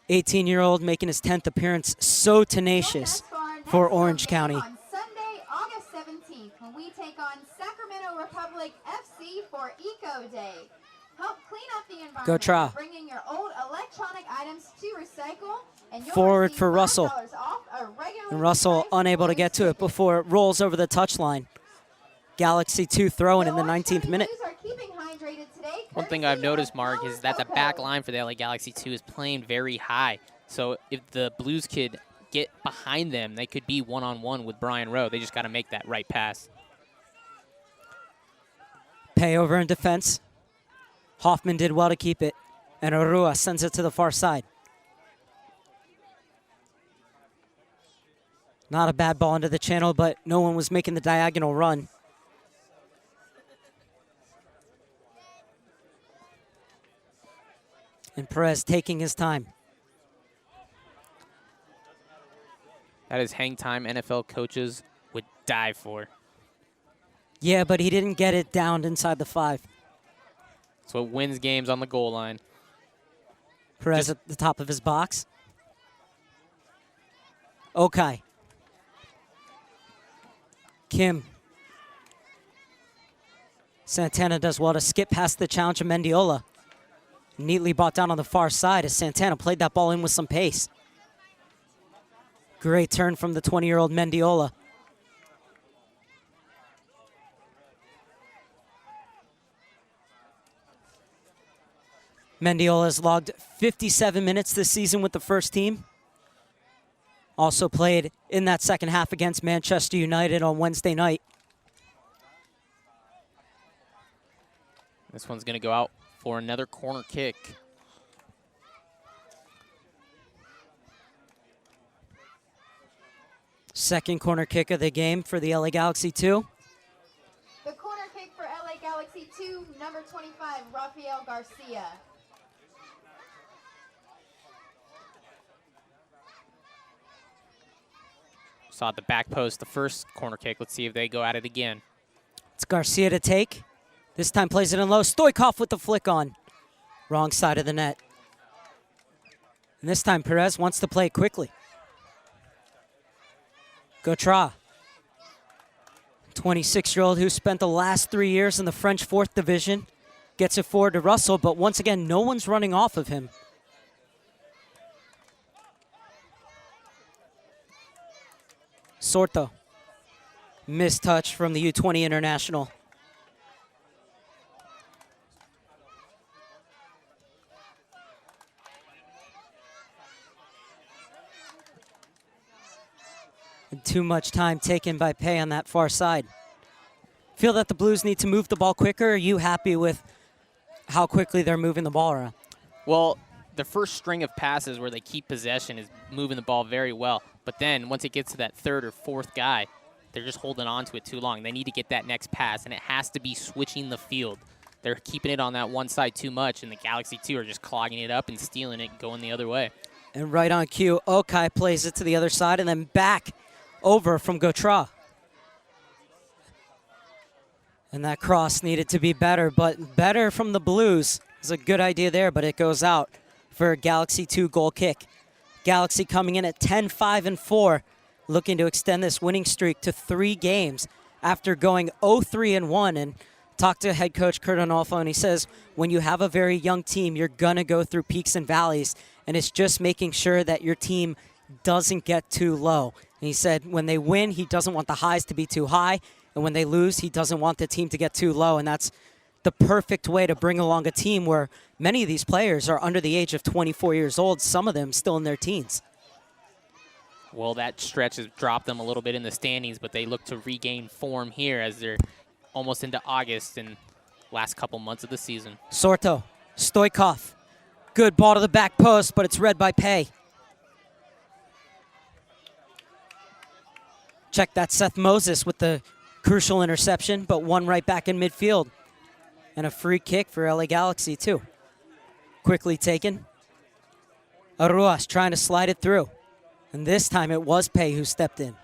18-year-old making his 10th appearance, so tenacious for Orange County. On Sunday, August 17th, when we take on Sacramento Republic FC for Eco Day. Help clean up the environment. Go try. By bringing your old electronic items to recycle, and you'll Forward receive for Russell. $5 off a regularly And Russell priced unable to get to it ticket. before it rolls over the touchline. Galaxy 2 throwing in the Orange 19th County minute. Blues are keeping hydrated today, One thing courtesy I've noticed, of Mark, is that the Coco. back line for the LA Galaxy 2 is playing very high. So if the Blues could get behind them, they could be one-on-one with Brian Rowe. They just got to make that right pass. Pei over in defense. Hoffman did well to keep it. And Orua sends it to the far side. Not a bad ball into the channel, but no one was making the diagonal run. And Perez taking his time. That is hang time NFL coaches would die for. Yeah, but he didn't get it down inside the 5. That's what wins games on the goal line. Perez at the top of his box. Okay. Kim. Santana does well to skip past the challenge of Mendiola. Neatly brought down on the far side as Santana played that ball in with some pace. Great turn from the 20-year-old Mendiola. Mendiola has logged 57 minutes this season with the first team. Also played in that second half against Manchester United on Wednesday night. This one's going to go out for another corner kick. Second corner kick of the game for the LA Galaxy 2. The corner kick for LA Galaxy 2, number 25, Rafael Garcia. Saw at the back post the first corner kick. Let's see if they go at it again. It's Garcia to take. This time plays it in low. Stoikov with the flick on. Wrong side of the net. And this time Perez wants to play it quickly. Gotra. 26-year-old who spent the last 3 years in the French 4th Division. Gets it forward to Russell, but once again, no one's running off of him. Sorto. Missed touch from the U20 international. And too much time taken by Pei on that far side. Feel that the Blues need to move the ball quicker? Or are you happy with how quickly they're moving the ball around? Well, the first string of passes where they keep possession is moving the ball very well. But then once it gets to that third or fourth guy, they're just holding on to it too long. They need to get that next pass, and it has to be switching the field. They're keeping it on that one side too much, and the Galaxy 2 are just clogging it up and stealing it and going the other way. And right on cue, Okai plays it to the other side and then back over from Gotra. And that cross needed to be better, but better from the Blues. It's a good idea there, but it goes out for a Galaxy 2 goal kick. Galaxy coming in at 10-5-4, looking to extend this winning streak to 3 games after going 0-3-1. And talked to head coach Kurt Onalfo, and he says when you have a very young team, you're going to go through peaks and valleys, and it's just making sure that your team doesn't get too low. And he said when they win, he doesn't want the highs to be too high, and when they lose, he doesn't want the team to get too low, and that's the perfect way to bring along a team where many of these players are under the age of 24 years old, some of them still in their teens. Well, that stretch has dropped them a little bit in the standings, but they look to regain form here as they're almost into August, and last couple months of the season. Sorto, Stoikov. Good ball to the back post, but it's read by Pay. Check that, Seth Moses with the crucial interception, but one right back in midfield. And a free kick for LA Galaxy, too. Quickly taken. Aruas trying to slide it through. And this time it was Pay who stepped in.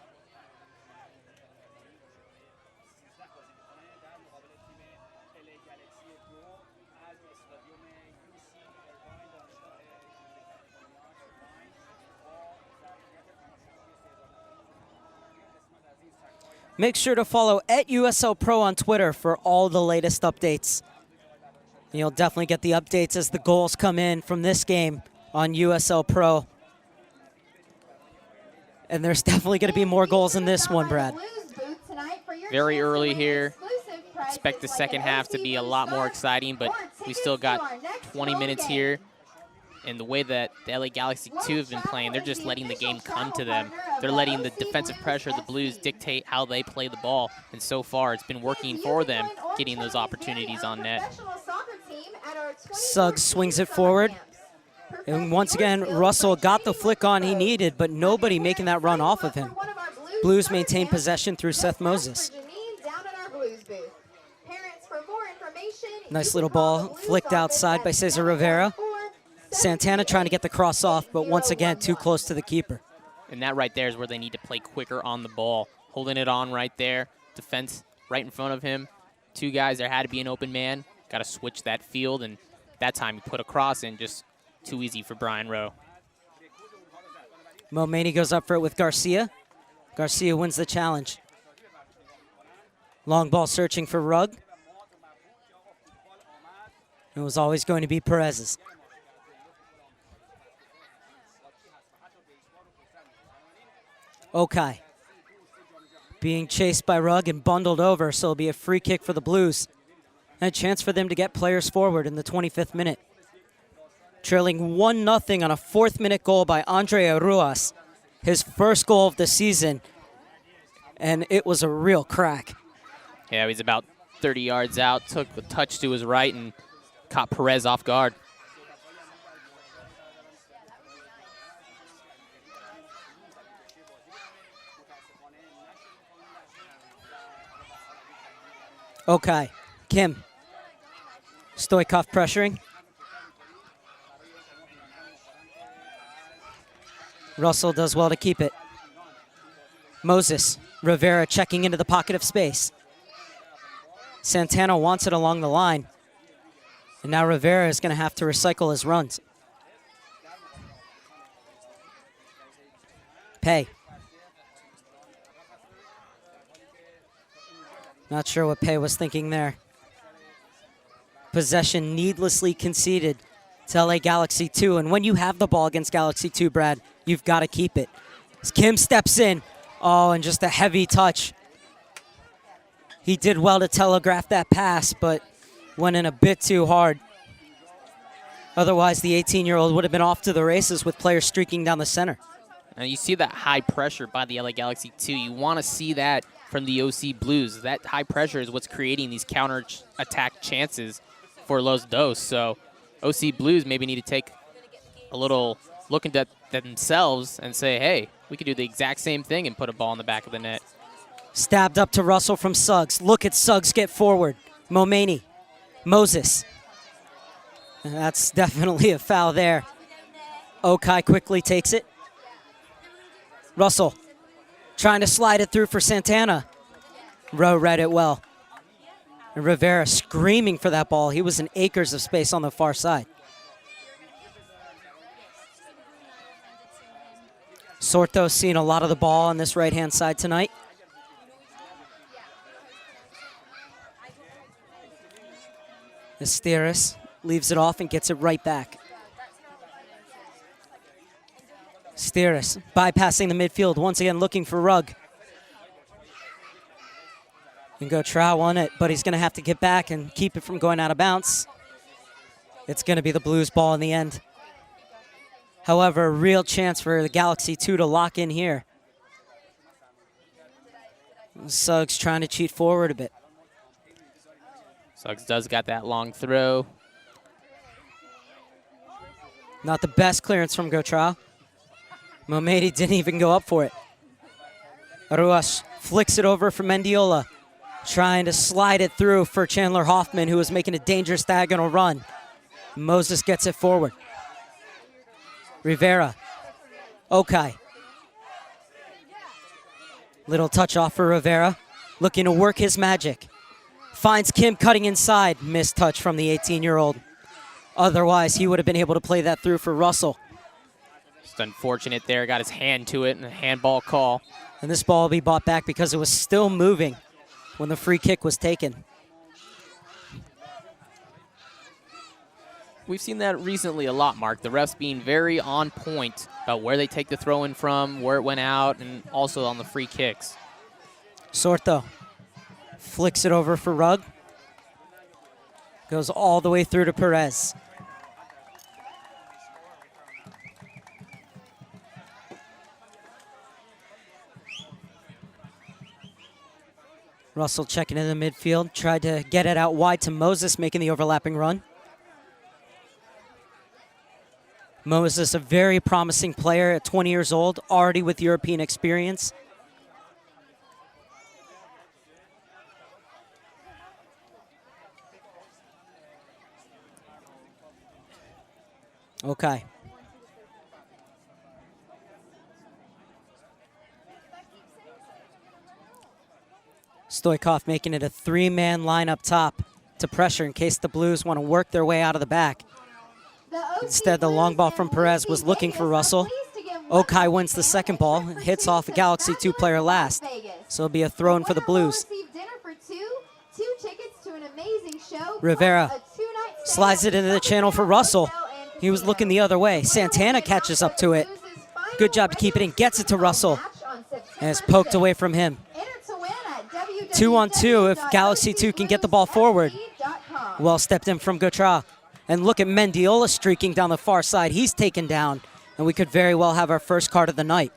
Make sure to follow @USL Pro on Twitter for all the latest updates. You'll definitely get the updates as the goals come in from this game on USL Pro. And there's definitely going to be more goals in this one, Brad. Very early here. Expect the second half to be a lot more exciting, but we still got 20 minutes here. And the way that the LA Galaxy 2 have been playing, they're just letting the game come to them. They're letting the defensive pressure of the Blues dictate how they play the ball. And so far, it's been working for them, getting those opportunities on net. Suggs swings it forward. And once again, Russell got the flick on he needed, but nobody making that run off of him. Blues maintain possession through Seth Moses. Nice little ball flicked outside by Cesar Rivera. Santana trying to get the cross off, but once again, too close to the keeper. And that right there is where they need to play quicker on the ball. Holding it on right there. Defense right in front of him. Two guys, there had to be an open man. Got to switch that field, and that time he put a cross in, just too easy for Brian Rowe. Momeni goes up for it with Garcia. Garcia wins the challenge. Long ball searching for Rugg. It was always going to be Perez's. Okai being chased by Rugg and bundled over, so it'll be a free kick for the Blues. And a chance for them to get players forward in the 25th minute. Trailing 1-0 on a 4th-minute goal by Andre Aruas. His first goal of the season, and it was a real crack. Yeah, he's about 30 yards out, took a touch to his right and caught Perez off guard. Okay, Kim. Stoikov pressuring. Russell does well to keep it. Moses, Rivera checking into the pocket of space. Santana wants it along the line. And now Rivera is going to have to recycle his runs. Pay. Not sure what Pay was thinking there. Possession needlessly conceded to LA Galaxy 2. And when you have the ball against Galaxy 2, Brad, you've got to keep it. As Kim steps in. Oh, and just a heavy touch. He did well to telegraph that pass, but went in a bit too hard. Otherwise, the 18-year-old would have been off to the races with players streaking down the center. Now you see that high pressure by the LA Galaxy 2. You want to see that from the OC Blues. That high pressure is what's creating these counter-attack chances for Los Dos. So OC Blues maybe need to take a little look at themselves and say, hey, we could do the exact same thing and put a ball in the back of the net. Stabbed up to Russell from Suggs. Look at Suggs get forward. Momeni. Moses. That's definitely a foul there. Okai quickly takes it. Russell trying to slide it through for Santana. Rowe read it well. And Rivera screaming for that ball. He was in acres of space on the far side. Sorto seeing a lot of the ball on this right-hand side tonight. Esteras leaves it off and gets it right back. Esteras bypassing the midfield, once again looking for Rugg. And go Trow on it, but he's going to have to get back and keep it from going out of bounds. It's going to be the Blues ball in the end. However, a real chance for the Galaxy 2 to lock in here. Suggs trying to cheat forward a bit. Suggs does got that long throw. Not the best clearance from Gautrao. Momedi didn't even go up for it. Ruas flicks it over for Mendiola, trying to slide it through for Chandler Hoffman, who was making a dangerous diagonal run. Moses gets it forward. Rivera. Okai. Little touch off for Rivera, looking to work his magic. Finds Kim cutting inside. Missed touch from the 18-year-old. Otherwise, he would have been able to play that through for Russell. Just unfortunate there. Got his hand to it and a handball call. And this ball will be bought back because it was still moving when the free kick was taken. We've seen that recently a lot, Mark. The refs being very on point about where they take the throw in from, where it went out, and also on the free kicks. Sorto flicks it over for Rugg. Goes all the way through to Perez. Russell checking in the midfield, tried to get it out wide to Moses, making the overlapping run. Moses, a very promising player at 20 years old, already with European experience. Okay. Stoikov making it a three-man line up top to pressure in case the Blues want to work their way out of the back. Instead, the long ball from Perez was looking for Russell. Okai wins the second ball and hits off a Galaxy 2 player last. So it'll be a throw-in for the Blues. Rivera slides it into the channel for Russell. He was looking the other way. Santana catches up to it. Good job to keep it in. Gets it to Russell. And it's poked away from him. 2-on-2 if Galaxy 2 can get the ball forward. Well stepped in from Gautrao. And look at Mendiola streaking down the far side. He's taken down. And we could very well have our first card of the night.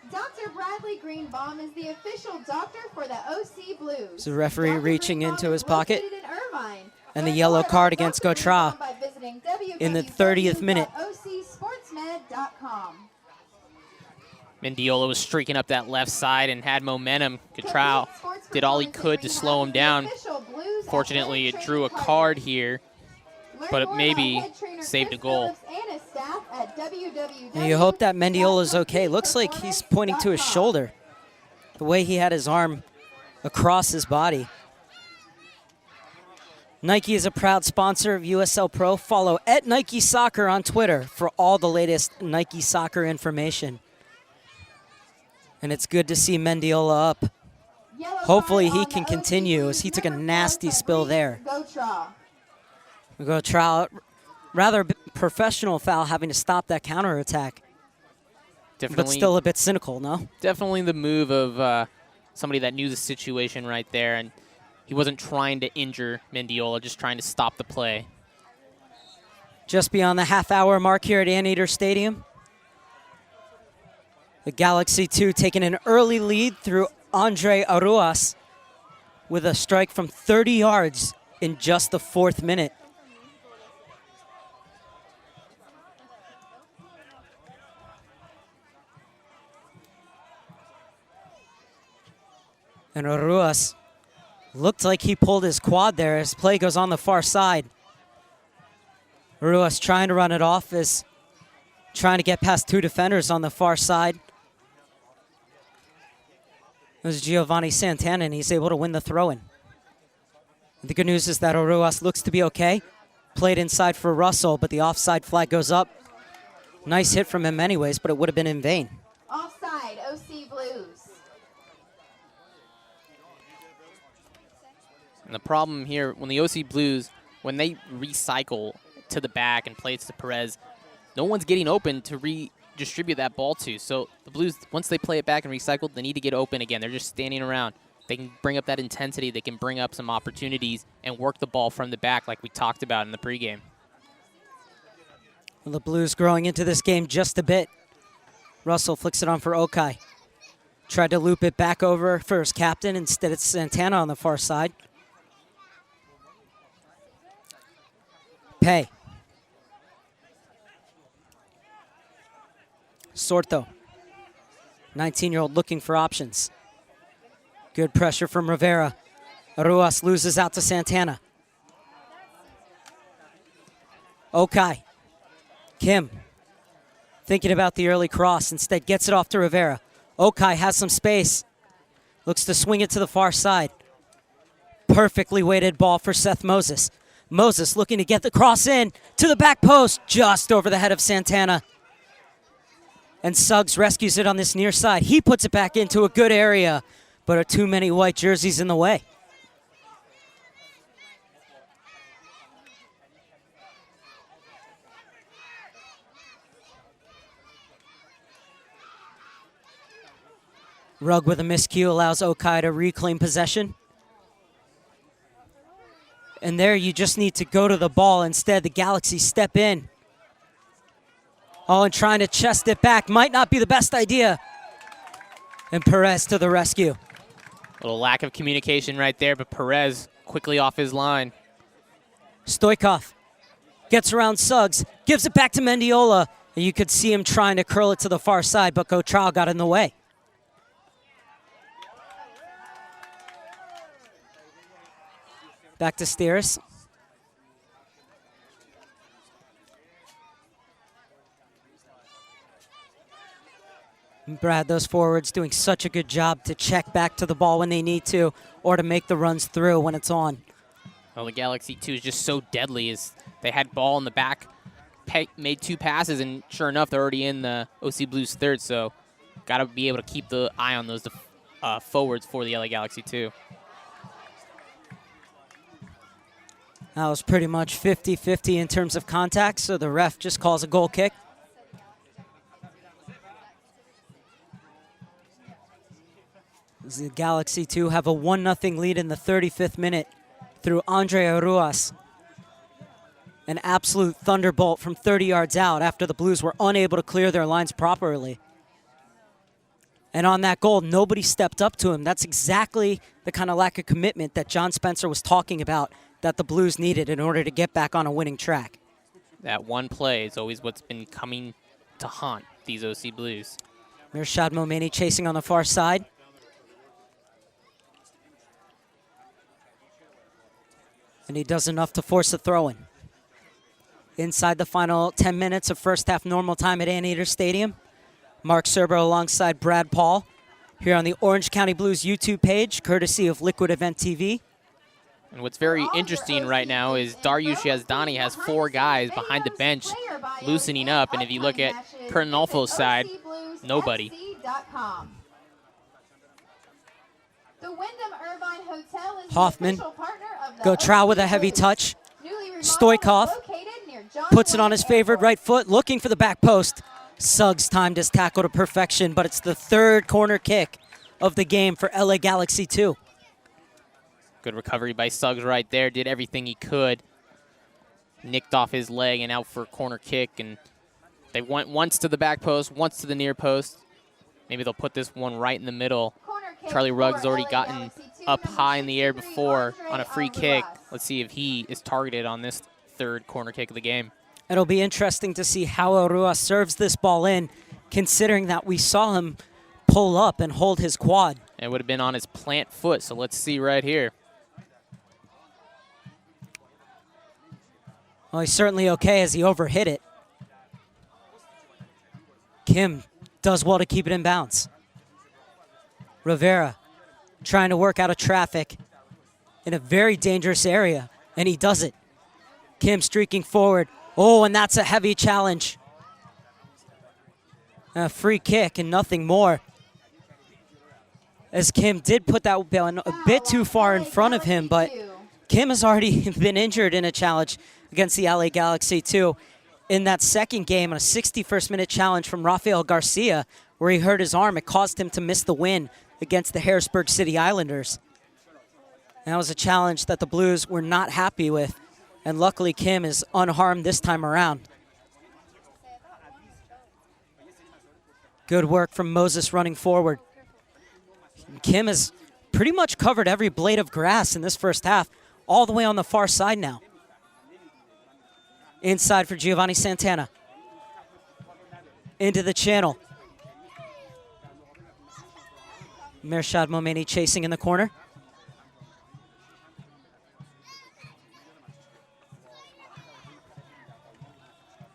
Dr. Bradley Greenbaum is the official doctor for the OC Blues. So the referee reaching into his pocket. And the yellow card against Gautrao in the 30th minute. Mendiola was streaking up that left side and had momentum. Gautrao did all he could to slow him down. Fortunately, it drew a card here, but it maybe saved a goal. And you hope that Mendiola is okay. Looks like he's pointing to his shoulder. The way he had his arm across his body. Nike is a proud sponsor of USL Pro. Follow @Nike Soccer on Twitter for all the latest Nike soccer information. And it's good to see Mendiola up. Hopefully he can continue as he took a nasty spill there. Gautrao, rather professional foul, having to stop that counterattack. But still a bit cynical, no? Definitely the move of somebody that knew the situation right there, and he wasn't trying to injure Mendiola, just trying to stop the play. Just beyond the half-hour mark here at Anteater Stadium. The Galaxy 2 taking an early lead through Andre Aruas with a strike from 30 yards in just the 4th minute. And Aruas looked like he pulled his quad there as play goes on the far side. Aruas trying to run it off, is trying to get past two defenders on the far side. It was Giovanni Santana, and he's able to win the throw-in. The good news is that Aruas looks to be okay. Played inside for Russell, but the offside flag goes up. Nice hit from him anyways, but it would have been in vain. Offside, OC Blues. And the problem here, when the OC Blues, when they recycle to the back and play it to Perez, no one's getting open to redistribute that ball to. So the Blues, once they play it back and recycle, they need to get open again. They're just standing around. They can bring up that intensity. They can bring up some opportunities and work the ball from the back like we talked about in the pregame. Well, the Blues growing into this game just a bit. Russell flicks it on for Okai. Tried to loop it back over for his captain. Instead, it's Santana on the far side. Pay. Sorto. 19-year-old looking for options. Good pressure from Rivera. Ruas loses out to Santana. Okai. Kim. Thinking about the early cross. Instead gets it off to Rivera. Okai has some space. Looks to swing it to the far side. Perfectly weighted ball for Seth Moses. Moses looking to get the cross in to the back post. Just over the head of Santana. And Suggs rescues it on this near side. He puts it back into a good area, but are too many white jerseys in the way. Rugg with a miscue allows Okai to reclaim possession. And there you just need to go to the ball. Instead, the Galaxy step in. Oh, and trying to chest it back might not be the best idea. And Perez to the rescue. A little lack of communication right there, but Perez quickly off his line. Stoikov gets around Suggs, gives it back to Mendiola. And you could see him trying to curl it to the far side, but Cotral got in the way. Back to Steeris. Brad, those forwards doing such a good job to check back to the ball when they need to, or to make the runs through when it's on. Well, the Galaxy 2 is just so deadly. As they had ball in the back, made 2 passes, and sure enough, they're already in the OC Blues third. So, got to be able to keep the eye on those forwards for the LA Galaxy 2. That was pretty much 50-50 in terms of contact, so the ref just calls a goal kick. The Galaxy 2 have a 1-0 lead in the 35th minute through Andre Ruas. An absolute thunderbolt from 30 yards out after the Blues were unable to clear their lines properly. And on that goal, nobody stepped up to him. That's exactly the kind of lack of commitment that John Spencer was talking about that the Blues needed in order to get back on a winning track. That one play is always what's been coming to haunt these OC Blues. Mirshad Momeni chasing on the far side. And he does enough to force a throw-in. Inside the final 10 minutes of first half normal time at Anteater Stadium. Mark Serbo alongside Brad Paul here on the Orange County Blues YouTube page, courtesy of Liquid Event TV. And what's very interesting right now is Dariush Yazdani has 4 guys behind the bench loosening up. And if you look at Pernolfo's side, nobody. The Wyndham Irvine Hotel is Hoffman, the official partner of the Cotral with a heavy touch. Stoikov puts it on his favored right foot, looking for the back post. Suggs timed his tackle to perfection, but it's the 3rd corner kick of the game for LA Galaxy 2. Good recovery by Suggs right there. Did everything he could. Nicked off his leg and out for a corner kick. And they went once to the back post, once to the near post. Maybe they'll put this one right in the middle. Charlie Rugg's already gotten up high in the air before on a free kick. Let's see if he is targeted on this 3rd corner kick of the game. It'll be interesting to see how Arua serves this ball in, considering that we saw him pull up and hold his quad. It would have been on his plant foot, so let's see right here. Well, he's certainly okay as he overhit it. Kim does well to keep it in bounds. Rivera trying to work out of traffic in a very dangerous area, and he does it. Kim streaking forward. Oh, and that's a heavy challenge. A free kick and nothing more. As Kim did put that one a bit too far in front of him, but Kim has already been injured in a challenge against the LA Galaxy 2 in that second game on a 61st minute challenge from Rafael Garcia where he hurt his arm. It caused him to miss the win against the Harrisburg City Islanders. And that was a challenge that the Blues were not happy with. And luckily, Kim is unharmed this time around. Good work from Moses running forward. Kim has pretty much covered every blade of grass in this first half, all the way on the far side now. Inside for Giovanni Santana. Into the channel. Mirshad Momeni chasing in the corner.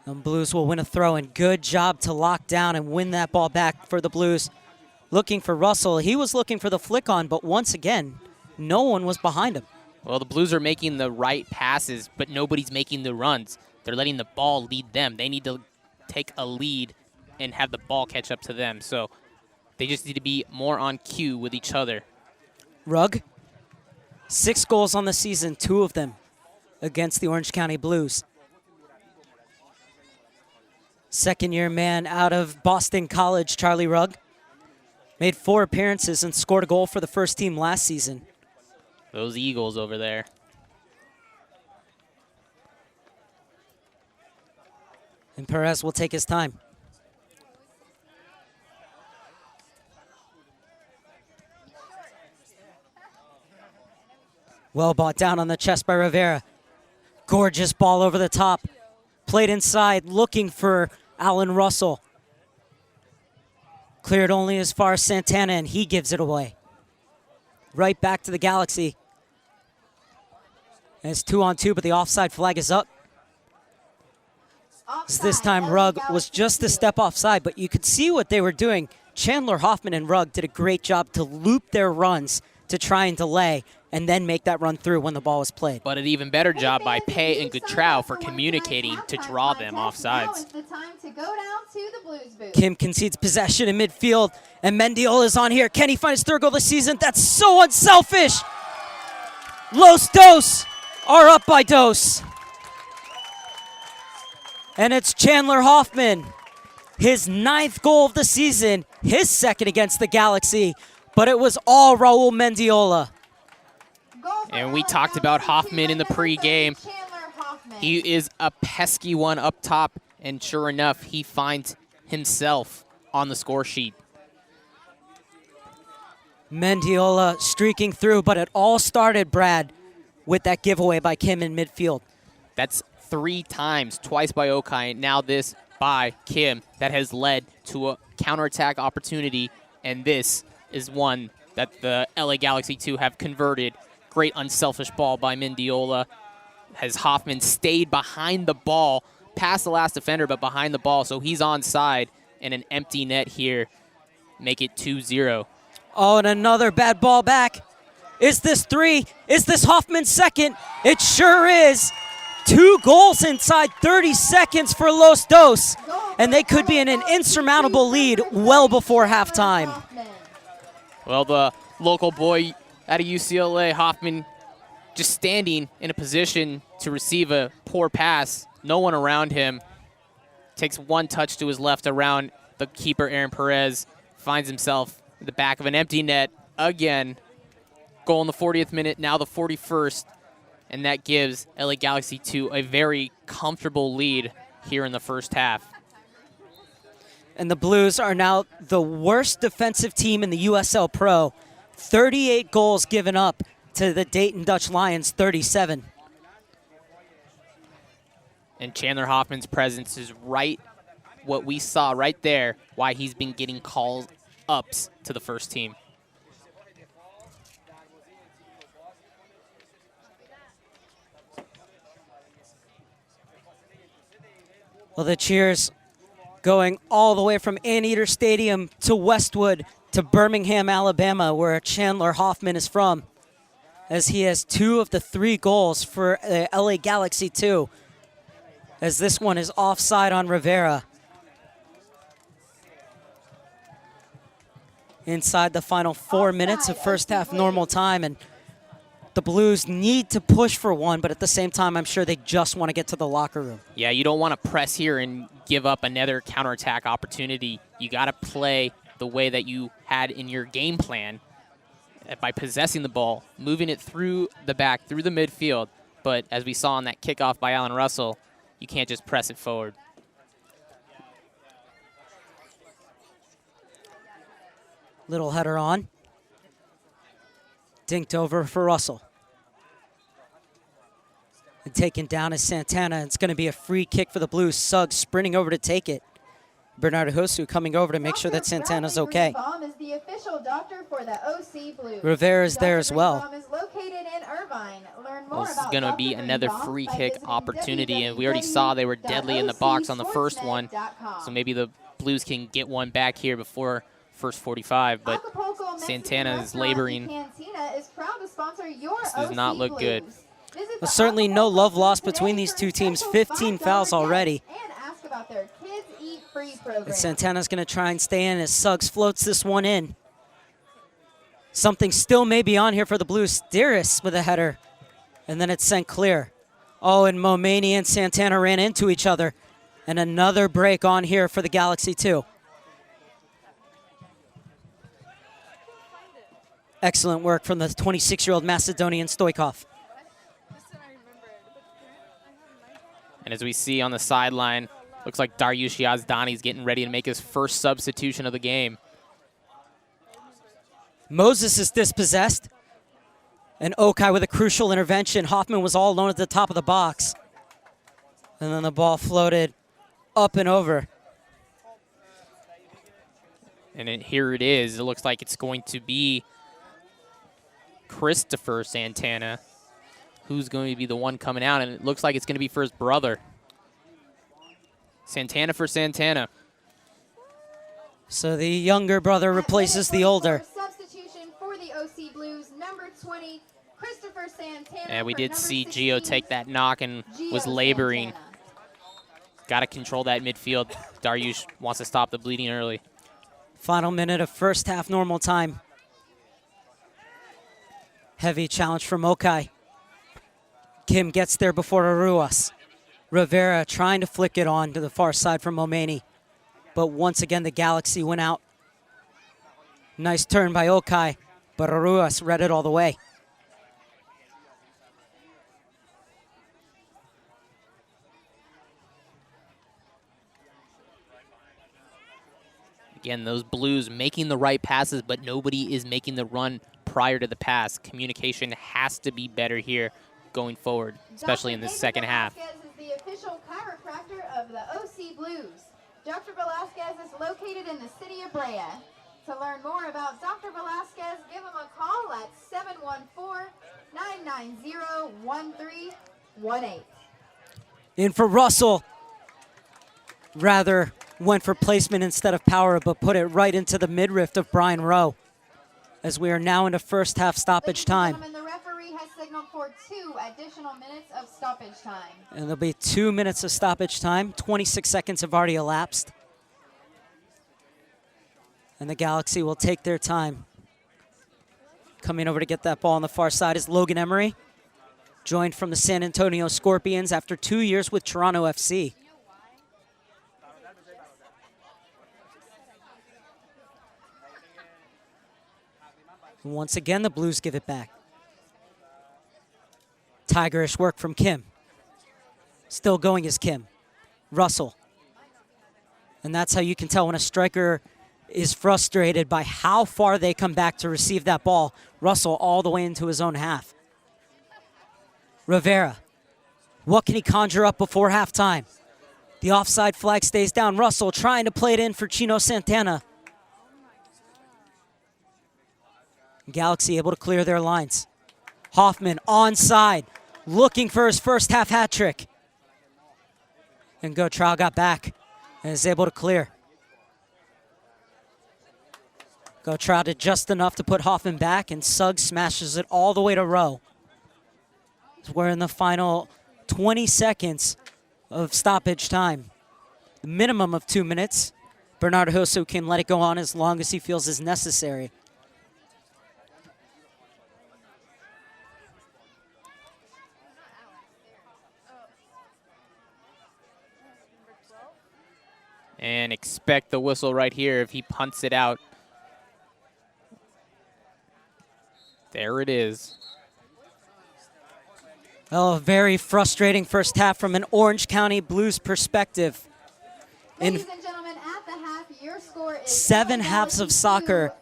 The Blues will win a throw, and good job to lock down and win that ball back for the Blues. Looking for Russell. He was looking for the flick on, but once again, no one was behind him. Well, the Blues are making the right passes, but nobody's making the runs. They're letting the ball lead them. They need to take a lead and have the ball catch up to them. So they just need to be more on cue with each other. Rugg, 6 goals on the season, 2 of them against the Orange County Blues. Second-year man out of Boston College, Charlie Rugg. Made 4 appearances and scored a goal for the first team last season. Those Eagles over there. And Perez will take his time. Well bought down on the chest by Rivera. Gorgeous ball over the top. Played inside, looking for Alan Russell. Cleared only as far as Santana, and he gives it away. Right back to the Galaxy. And it's 2-on-2, but the offside flag is up. This time, Rugg was just a step offside, but you could see what they were doing. Chandler Hoffman and Rugg did a great job to loop their runs to try and delay and then make that run through when the ball was played. But an even better job by Pei and Gutrao for communicating to draw them offsides. Kim concedes possession in midfield, and Mendiola is on here. Can he find his 3rd goal of the season? That's so unselfish! Los Dos are up by Dos. And it's Chandler Hoffman. His 9th goal of the season, his 2nd against the Galaxy, but it was all Raul Mendiola. And we talked about Hoffman in the pregame. He is a pesky one up top, and sure enough, he finds himself on the score sheet. Mendiola streaking through, but it all started, Brad, with that giveaway by Kim in midfield. That's 3 times, twice by Okai, and now this by Kim, that has led to a counterattack opportunity, and this is one that the LA Galaxy 2 have converted. Great unselfish ball by Mendiola. Has Hoffman stayed behind the ball, past the last defender, but behind the ball, so he's onside, and an empty net here. Make it 2-0. Oh, and another bad ball back. Is this 3? Is this Hoffman's 2nd? It sure is. 2 goals inside 30 seconds for Los Dos, and they could be in an insurmountable lead well before halftime. Well, the local boy out of UCLA, Hoffman, just standing in a position to receive a poor pass. No one around him. Takes 1 touch to his left around the keeper, Aaron Perez. Finds himself in the back of an empty net again. Goal in the 40th minute, now the 41st. And that gives LA Galaxy 2 a very comfortable lead here in the first half. And the Blues are now the worst defensive team in the USL Pro. 38 goals given up to the Dayton Dutch Lions, 37. And Chandler Hoffman's presence is right what we saw right there, why he's been getting calls ups to the first team. Well, the cheers going all the way from Anteater Stadium to Westwood to Birmingham, Alabama, where Chandler Hoffman is from, as he has 2 of the 3 goals for the LA Galaxy 2, as this one is offside on Rivera. Inside the final 4 minutes of first half normal time, and the Blues need to push for one, but at the same time, I'm sure they just want to get to the locker room. Yeah, you don't want to press here and give up another counterattack opportunity. You got to play the way that you had in your game plan by possessing the ball, moving it through the back, through the midfield. But as we saw on that kickoff by Alan Russell, you can't just press it forward. Little header on. Dinked over for Russell. taken down as Santana. It's going to be a free kick for the Blues. Suggs sprinting over to take it. Bernardo Hosu coming over to make sure that Santana's okay. Greenbaum is the official doctor for the OC Blues. Rivera's there as well. Greenbaum is located in Irvine. Learn more Well, this is about going to Dr. be another Greenbaum free by kick visiting opportunity, and we already saw they were deadly in the box on the first one. So maybe the Blues can get one back here before first 45, but Acapulco Santana is Mexican laboring. restaurant Cantina is proud to sponsor your This does OC not look Blues. good. Visit Well, the certainly no Acapulco love lost today between these for two teams. special 15 fouls $5 already. And ask about their Kids Eat Free program. And Santana's going to try and stay in as Suggs floats this one in. Something still may be on here for the Blues. Steeris with a header. And then it's sent clear. Oh, and Momani and Santana ran into each other. And another break on here for the Galaxy too. Excellent work from the 26-year-old Macedonian Stoikov. And as we see on the sideline, looks like Dariush Yazdani's getting ready to make his first substitution of the game. Moses is dispossessed. And Okai with a crucial intervention. Hoffman was all alone at the top of the box. And then the ball floated up and over. And here it is. It looks like it's going to be Christopher Santana who's going to be the one coming out, and it looks like it's going to be for his brother. Santana for Santana. So the younger brother replaces the older. Substitution for the OC Blues, number 20, Christopher Santana. And we for did number see 16, Gio take that knock and was Gio laboring. Santana. Got to control that midfield. Dariush wants to stop the bleeding early. Final minute of first half normal time. Heavy challenge from Okai. Kim gets there before Aruas. Rivera trying to flick it on to the far side from Momani. But once again, the Galaxy went out. Nice turn by Okai, but Aruas read it all the way. Again, those Blues making the right passes, but nobody is making the run prior to the pass. Communication has to be better here going forward, especially in the second half. Velasquez is the official chiropractor of the OC Blues. Dr. Velasquez is located in the city of Brea. To learn more about Dr. Velasquez, give him a call at 714-990-1318. In for Russell. Rather went for placement instead of power, but put it right into the midriff of Brian Rowe. As we are now into first half stoppage time. The referee has signaled for 2 additional minutes of stoppage time. And there'll be 2 minutes of stoppage time. 26 seconds have already elapsed. And the Galaxy will take their time. Coming over to get that ball on the far side is Logan Emery, joined from the San Antonio Scorpions after 2 years with Toronto FC. Once again, the Blues give it back. Tigerish work from Kim. Still going is Kim. Russell. And that's how you can tell when a striker is frustrated by how far they come back to receive that ball. Russell all the way into his own half. Rivera. What can he conjure up before halftime? The offside flag stays down. Russell trying to play it in for Chino Santana. Galaxy able to clear their lines. Hoffman onside, looking for his first half hat trick. And Gautral got back and is able to clear. Gautral did just enough to put Hoffman back, and Suggs smashes it all the way to Rowe. We're in the final 20 seconds of stoppage time. The minimum of 2 minutes. Bernardo Hosu can let it go on as long as he feels is necessary. And expect the whistle right here if he punts it out. There it is. Oh, very frustrating first half from an Orange County Blues perspective. Ladies and gentlemen, at the half, your score is 7 halves of soccer,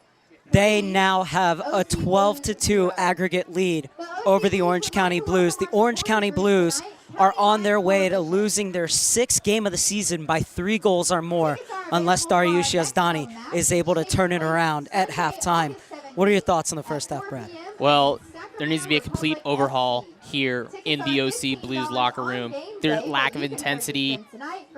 they now have a 12-2 aggregate lead over the Orange County Blues. The Orange County Blues are on their way to losing their 6th game of the season by 3 goals or more unless Dariush Yazdani is able to turn it around at halftime. What are your thoughts on the first half, Brad? Well, there needs to be a complete overhaul here in the OC Blues locker room. Their lack of intensity,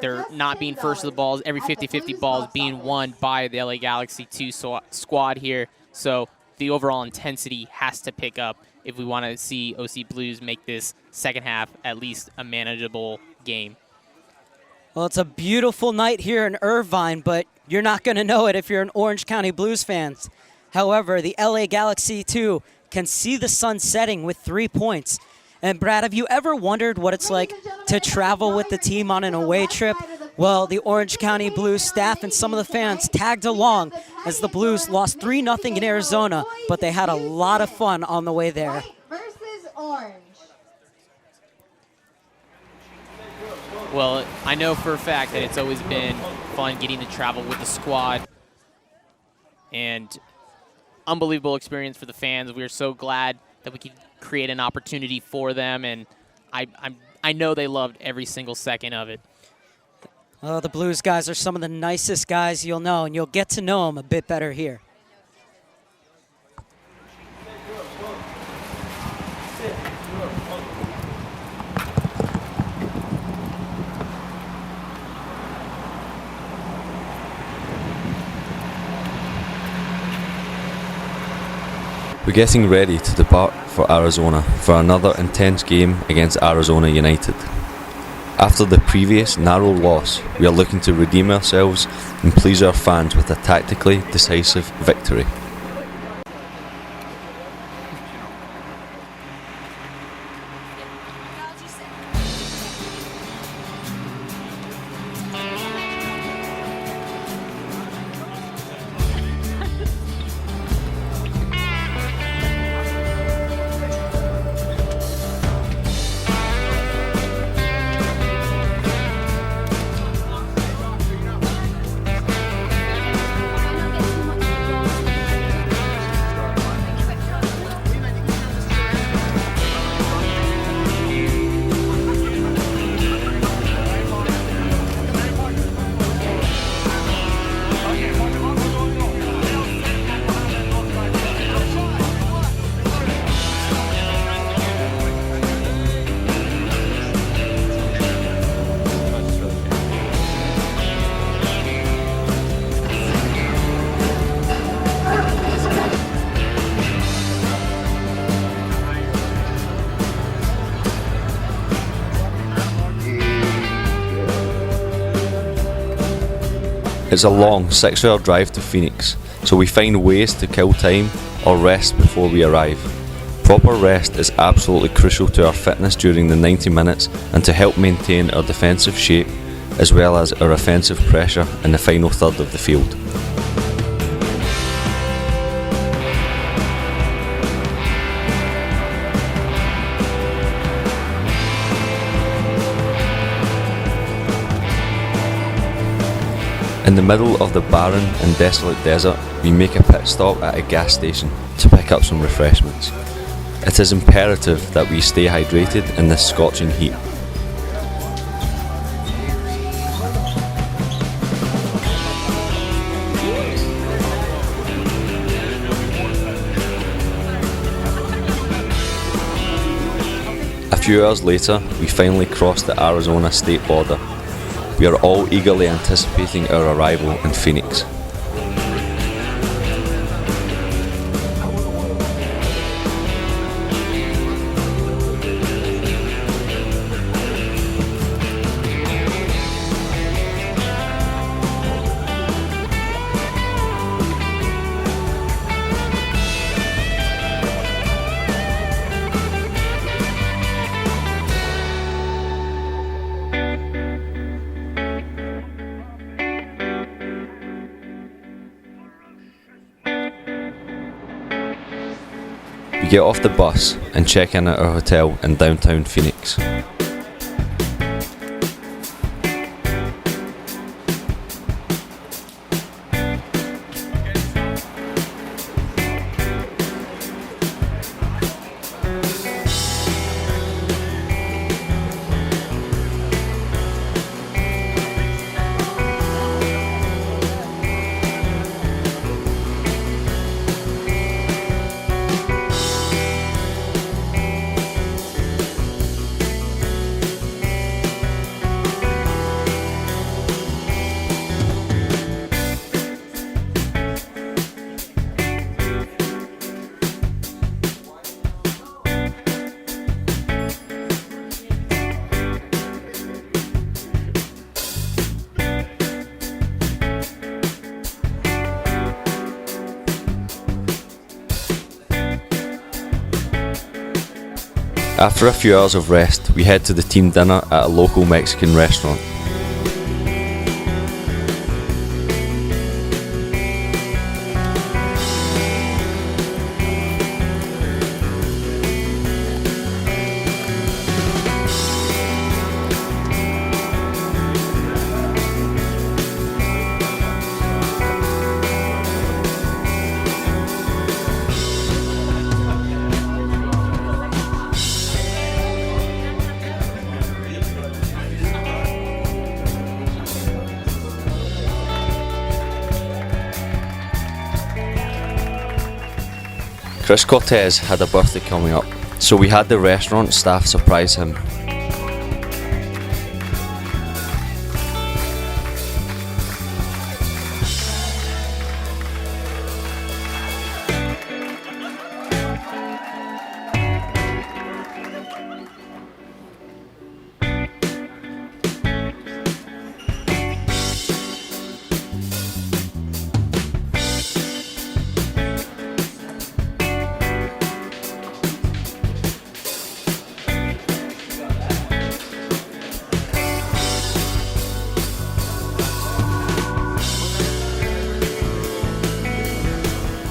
they're not being first to the balls. Every 50-50 ball is being won by the LA Galaxy 2 squad here. So the overall intensity has to pick up if we want to see OC Blues make this second half at least a manageable game. Well, it's a beautiful night here in Irvine, but you're not going to know it if you're an Orange County Blues fan. However, the LA Galaxy 2 can see the sun setting with 3 points. And Brad, have you ever wondered what it's like to travel with the team on an away trip? Well, the Orange County Blues staff and some of the fans tagged along as the Blues lost 3-0 in Arizona, but they had a lot of fun on the way there. Versus Orange. Well, I know for a fact that it's always been fun getting to travel with the squad. And unbelievable experience for the fans. We are so glad that we could create an opportunity for them, and I know they loved every single second of it. Oh, the Blues guys are some of the nicest guys you'll know, and you'll get to know them a bit better here. We're getting ready to depart for Arizona for another intense game against Arizona United. After the previous narrow loss, we are looking to redeem ourselves and please our fans with a tactically decisive victory. It's a long 6-hour drive to Phoenix, so we find ways to kill time or rest before we arrive. Proper rest is absolutely crucial to our fitness during the 90 minutes and to help maintain our defensive shape as well as our offensive pressure in the final third of the field. In the middle of the barren and desolate desert, we make a pit stop at a gas station to pick up some refreshments. It is imperative that we stay hydrated in this scorching heat. A few hours later, we finally cross the Arizona state border. We are all eagerly anticipating our arrival in Phoenix. We get off the bus and check in at our hotel in downtown Phoenix. After a few hours of rest, we head to the team dinner at a local Mexican restaurant. Chris Cortez had a birthday coming up, so we had the restaurant staff surprise him.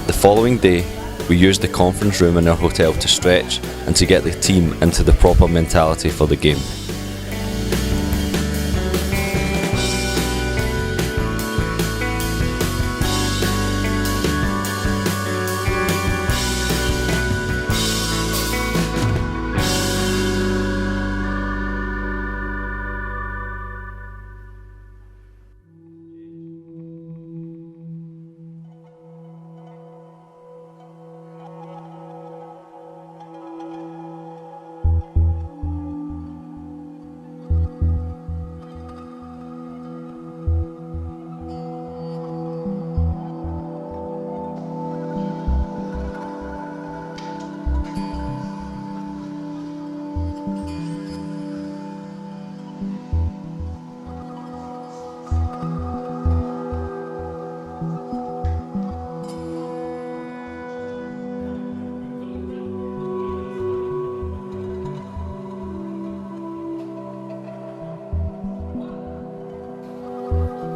The following day, we used the conference room in our hotel to stretch and to get the team into the proper mentality for the game.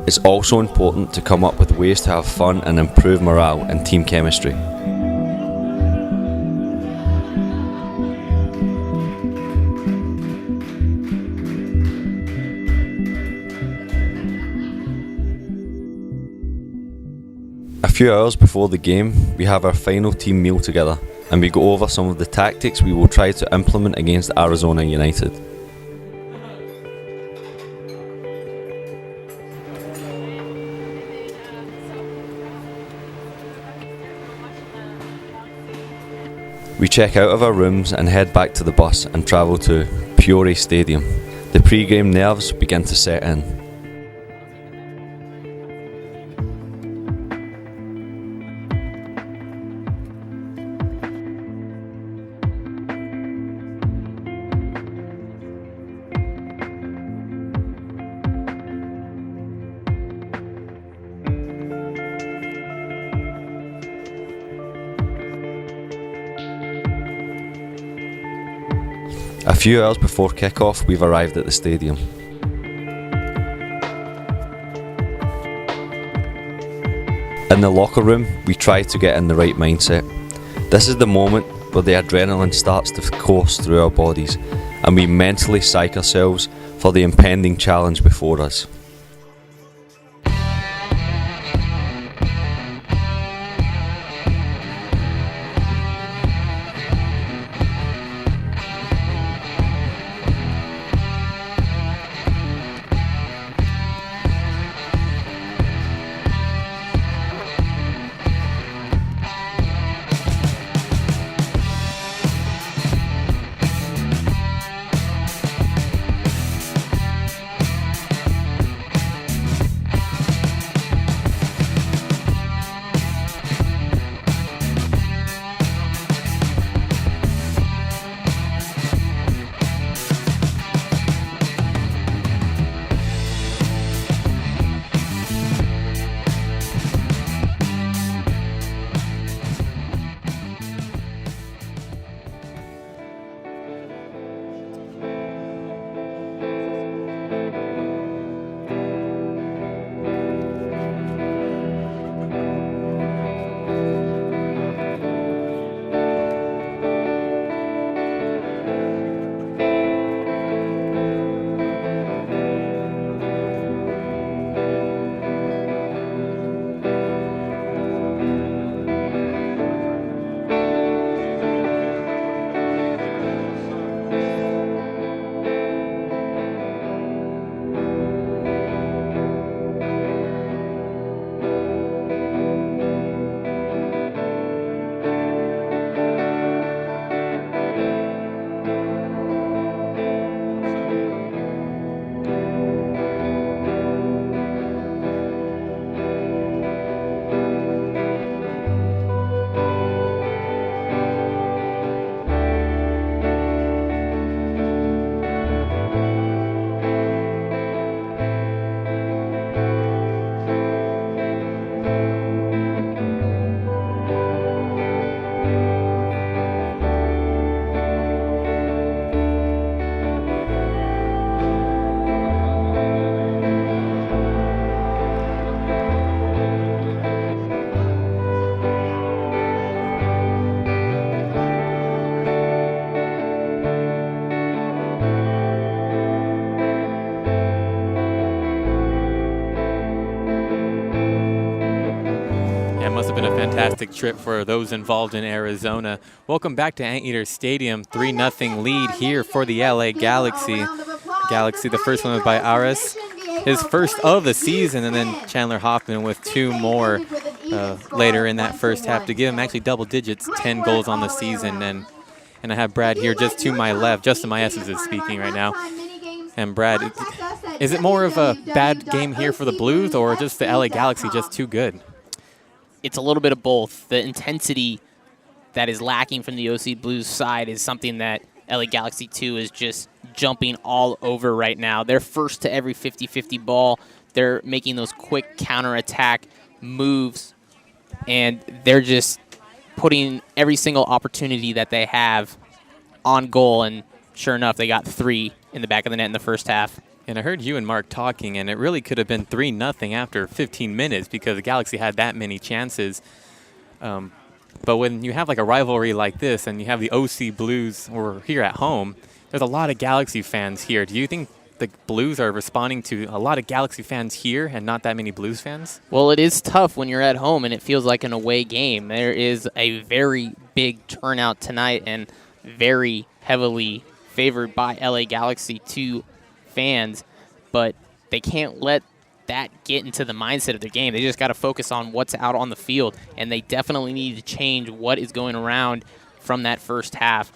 It's also important to come up with ways to have fun and improve morale and team chemistry. A few hours before the game, we have our final team meal together, and we go over some of the tactics we will try to implement against Arizona United. We check out of our rooms and head back to the bus and travel to Peoria Stadium. The pre-game nerves begin to set in. A few hours before kick-off, we've arrived at the stadium. In the locker room, we try to get in the right mindset. This is the moment where the adrenaline starts to course through our bodies, and we mentally psych ourselves for the impending challenge before us. it must have been a fantastic trip for those involved in Arizona. Welcome back to Anteater Stadium. 3-0 lead here for the LA Galaxy. Galaxy, the first one was by Aras, his first of the season, and then Chandler Hoffman with 2 more later in that first half to give him actually double digits, 10 goals on the season. And I have Brad here just to my left. Justin Maestas is speaking right now. And Brad, is it more of a bad game here for the Blues, or just the LA Galaxy just too good? It's a little bit of both. The intensity that is lacking from the OC Blues side is something that LA Galaxy 2 is just jumping all over right now. They're first to every 50-50 ball. They're making those quick counterattack moves, and they're just putting every single opportunity that they have on goal, and sure enough, they got 3 in the back of the net in the first half. And I heard you and Mark talking, and it really could have been 3-0 after 15 minutes because the Galaxy had that many chances. But when you have like a rivalry like this and you have the OC Blues or here at home, there's a lot of Galaxy fans here. Do you think the Blues are responding to a lot of Galaxy fans here and not that many Blues fans? Well, it is tough when you're at home and it feels like an away game. There is a very big turnout tonight and very heavily favored by LA Galaxy 2 fans, but they can't let that get into the mindset of their game. They just got to focus on what's out on the field, and they definitely need to change what is going around from that first half.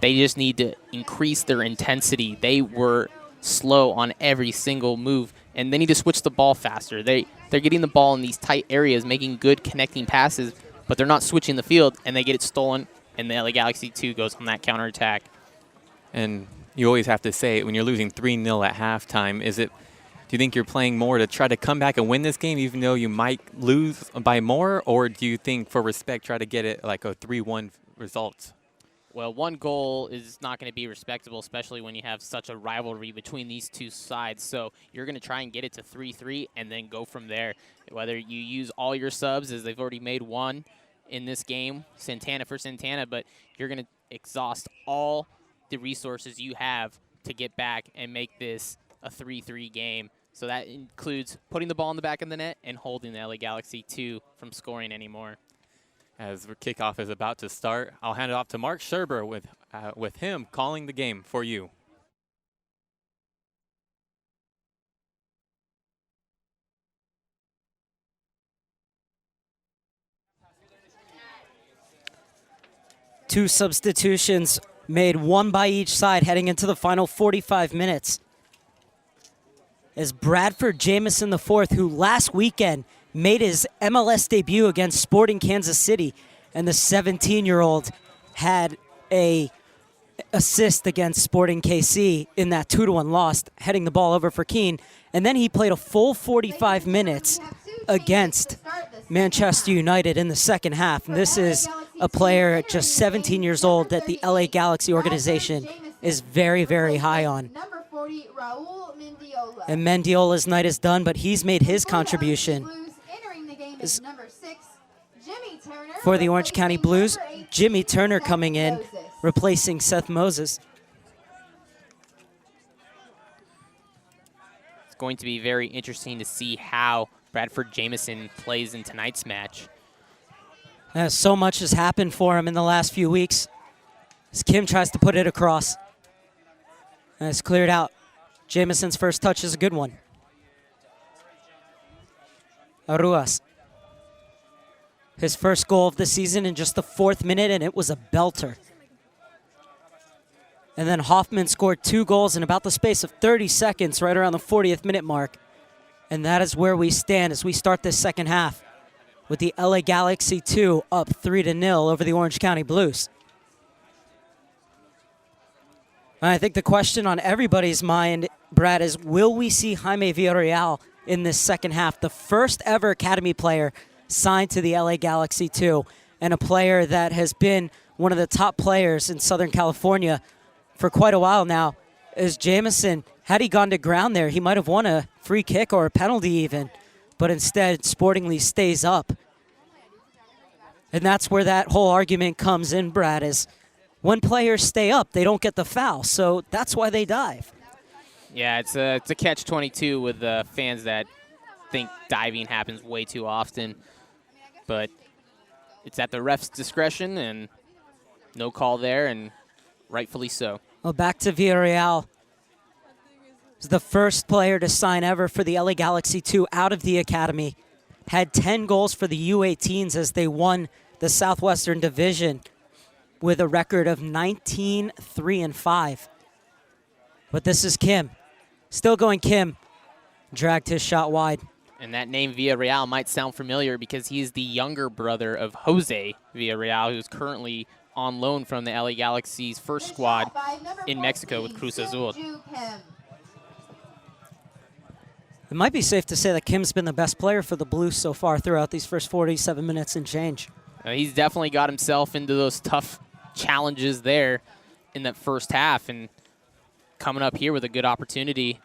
They just need to increase their intensity. They were slow on every single move, and they need to switch the ball faster. They're getting the ball in these tight areas, making good connecting passes, but they're not switching the field, and they get it stolen, and the LA Galaxy 2 goes on that counterattack. And you always have to say it when you're losing 3-0 at halftime. Do you think you're playing more to try to come back and win this game even though you might lose by more, or do you think for respect try to get it like a 3-1 result? Well, 1 goal is not going to be respectable, especially when you have such a rivalry between these two sides. So you're going to try and get it to 3-3 and then go from there. Whether you use all your subs, as they've already made 1 in this game, Santana for Santana, but you're going to exhaust all the resources you have to get back and make this a 3-3 game. So that includes putting the ball in the back of the net and holding the LA Galaxy 2 from scoring anymore. As the kickoff is about to start, I'll hand it off to Mark Scherber with him calling the game for you. Two substitutions made, 1 by each side, heading into the final 45 minutes. As Bradford Jamison IV, who last weekend made his MLS debut against Sporting Kansas City, and the 17-year-old had a assist against Sporting KC in that 2-1 loss, heading the ball over for Keane. And then he played a full 45 minutes against Manchester United in the second half. And this is a player at just 17 years old that the LA Galaxy organization is very, very high on. And Mendiola's night is done, but he's made his contribution. For the Orange County Blues, Jimmy Turner coming in, replacing Seth Moses. It's going to be very interesting to see how Bradford Jamison plays in tonight's match. So much has happened for him in the last few weeks. As Kim tries to put it across. And it's cleared out. Jamison's first touch is a good one. Aruas. His first goal of the season in just the 4th minute, and it was a belter. And then Hoffman scored 2 goals in about the space of 30 seconds, right around the 40th minute mark. And that is where we stand as we start this second half, with the LA Galaxy 2 up 3-0 over the Orange County Blues. And I think the question on everybody's mind, Brad, is will we see Jaime Villarreal in this second half? The first ever Academy player signed to the LA Galaxy 2, and a player that has been one of the top players in Southern California for quite a while now. Is Jamison, had he gone to ground there, he might have won a free kick or a penalty even, but instead Sportingly stays up. And that's where that whole argument comes in, Brad, is when players stay up, they don't get the foul, so that's why they dive. Yeah, it's a catch-22 with the fans that think diving happens way too often. but it's at the ref's discretion, and no call there, and rightfully so. Well, back to Villarreal. Was the first player to sign ever for the LA Galaxy 2 out of the academy. Had 10 goals for the U18s as they won the Southwestern Division with a record of 19-3-5. But this is Kim. Still going Kim. Dragged his shot wide. And that name Villarreal might sound familiar because he's the younger brother of Jose Villarreal, who's currently on loan from the LA Galaxy's first squad in Mexico with Cruz Azul. It might be safe to say that Kim's been the best player for the Blues so far throughout these first 47 minutes and change. He's definitely got himself into those tough challenges there in that first half, and coming up here with a good opportunity.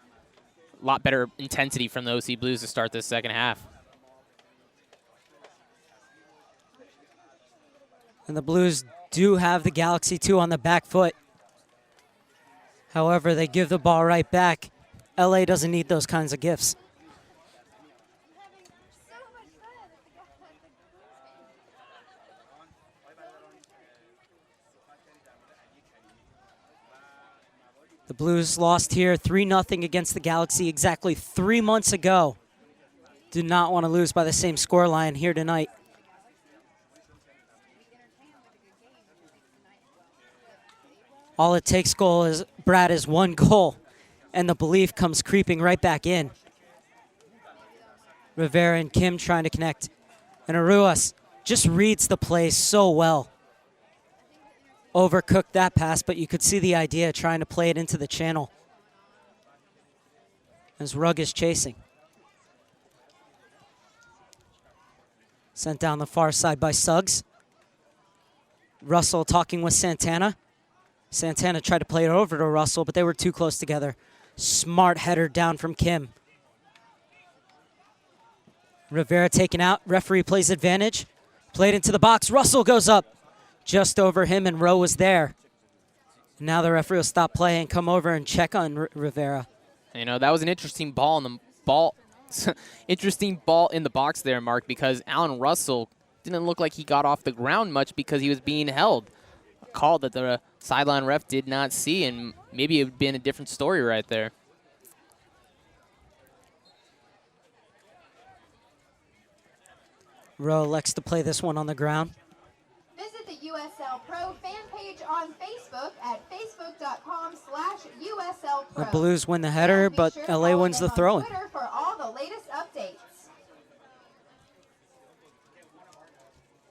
A lot better intensity from the OC Blues to start this second half. And the Blues do have the Galaxy 2 on the back foot. However, they give the ball right back. LA doesn't need those kinds of gifts. The Blues lost here 3-0 against the Galaxy exactly 3 months ago. Do not want to lose by the same scoreline here tonight. All it takes, Brad, is one goal, and the belief comes creeping right back in. Rivera and Kim trying to connect. And Aruas just reads the play so well. Overcooked that pass, but you could see the idea trying to play it into the channel. As Rugg is chasing. Sent down the far side by Suggs. Russell talking with Santana. Santana tried to play it over to Russell, but they were too close together. Smart header down from Kim. Rivera taken out. Referee plays advantage. Played into the box. Russell goes up. Just over him, and Rowe was there. Now the referee will stop play and come over and check on Rivera. You know, that was an interesting ball in the ball. Interesting ball in the box there, Mark, because Alan Russell didn't look like he got off the ground much because he was being held. A call that the sideline ref did not see, and maybe it would have been a different story right there. Rowe elects to play this one on the ground. Visit the USL Pro fan page on Facebook at facebook.com/USL Pro. The Blues win the header, but LA wins the throw-in. Twitter for all the latest updates.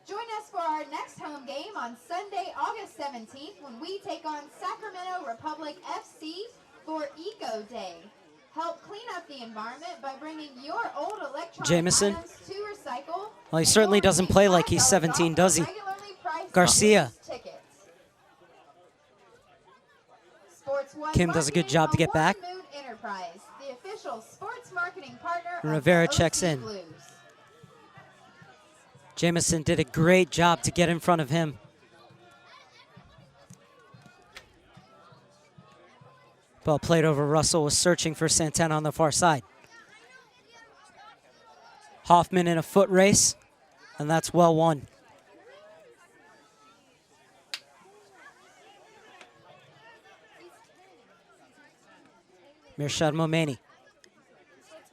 Join us for our next home game on Sunday, August 17th, when we take on Sacramento Republic FC for Eco Day. Help clean up the environment by bringing your old electronic Jamison. items to recycle. Well, he certainly doesn't play like he's 17, does he? Garcia. Kim does a good job to get back. The official sports marketing partner of Rivera the checks OC in. Blues. Jamison did a great job to get in front of him. Ball played over. Russell was searching for Santana on the far side. Hoffman in a foot race, and that's well won. Mirshad Momeni.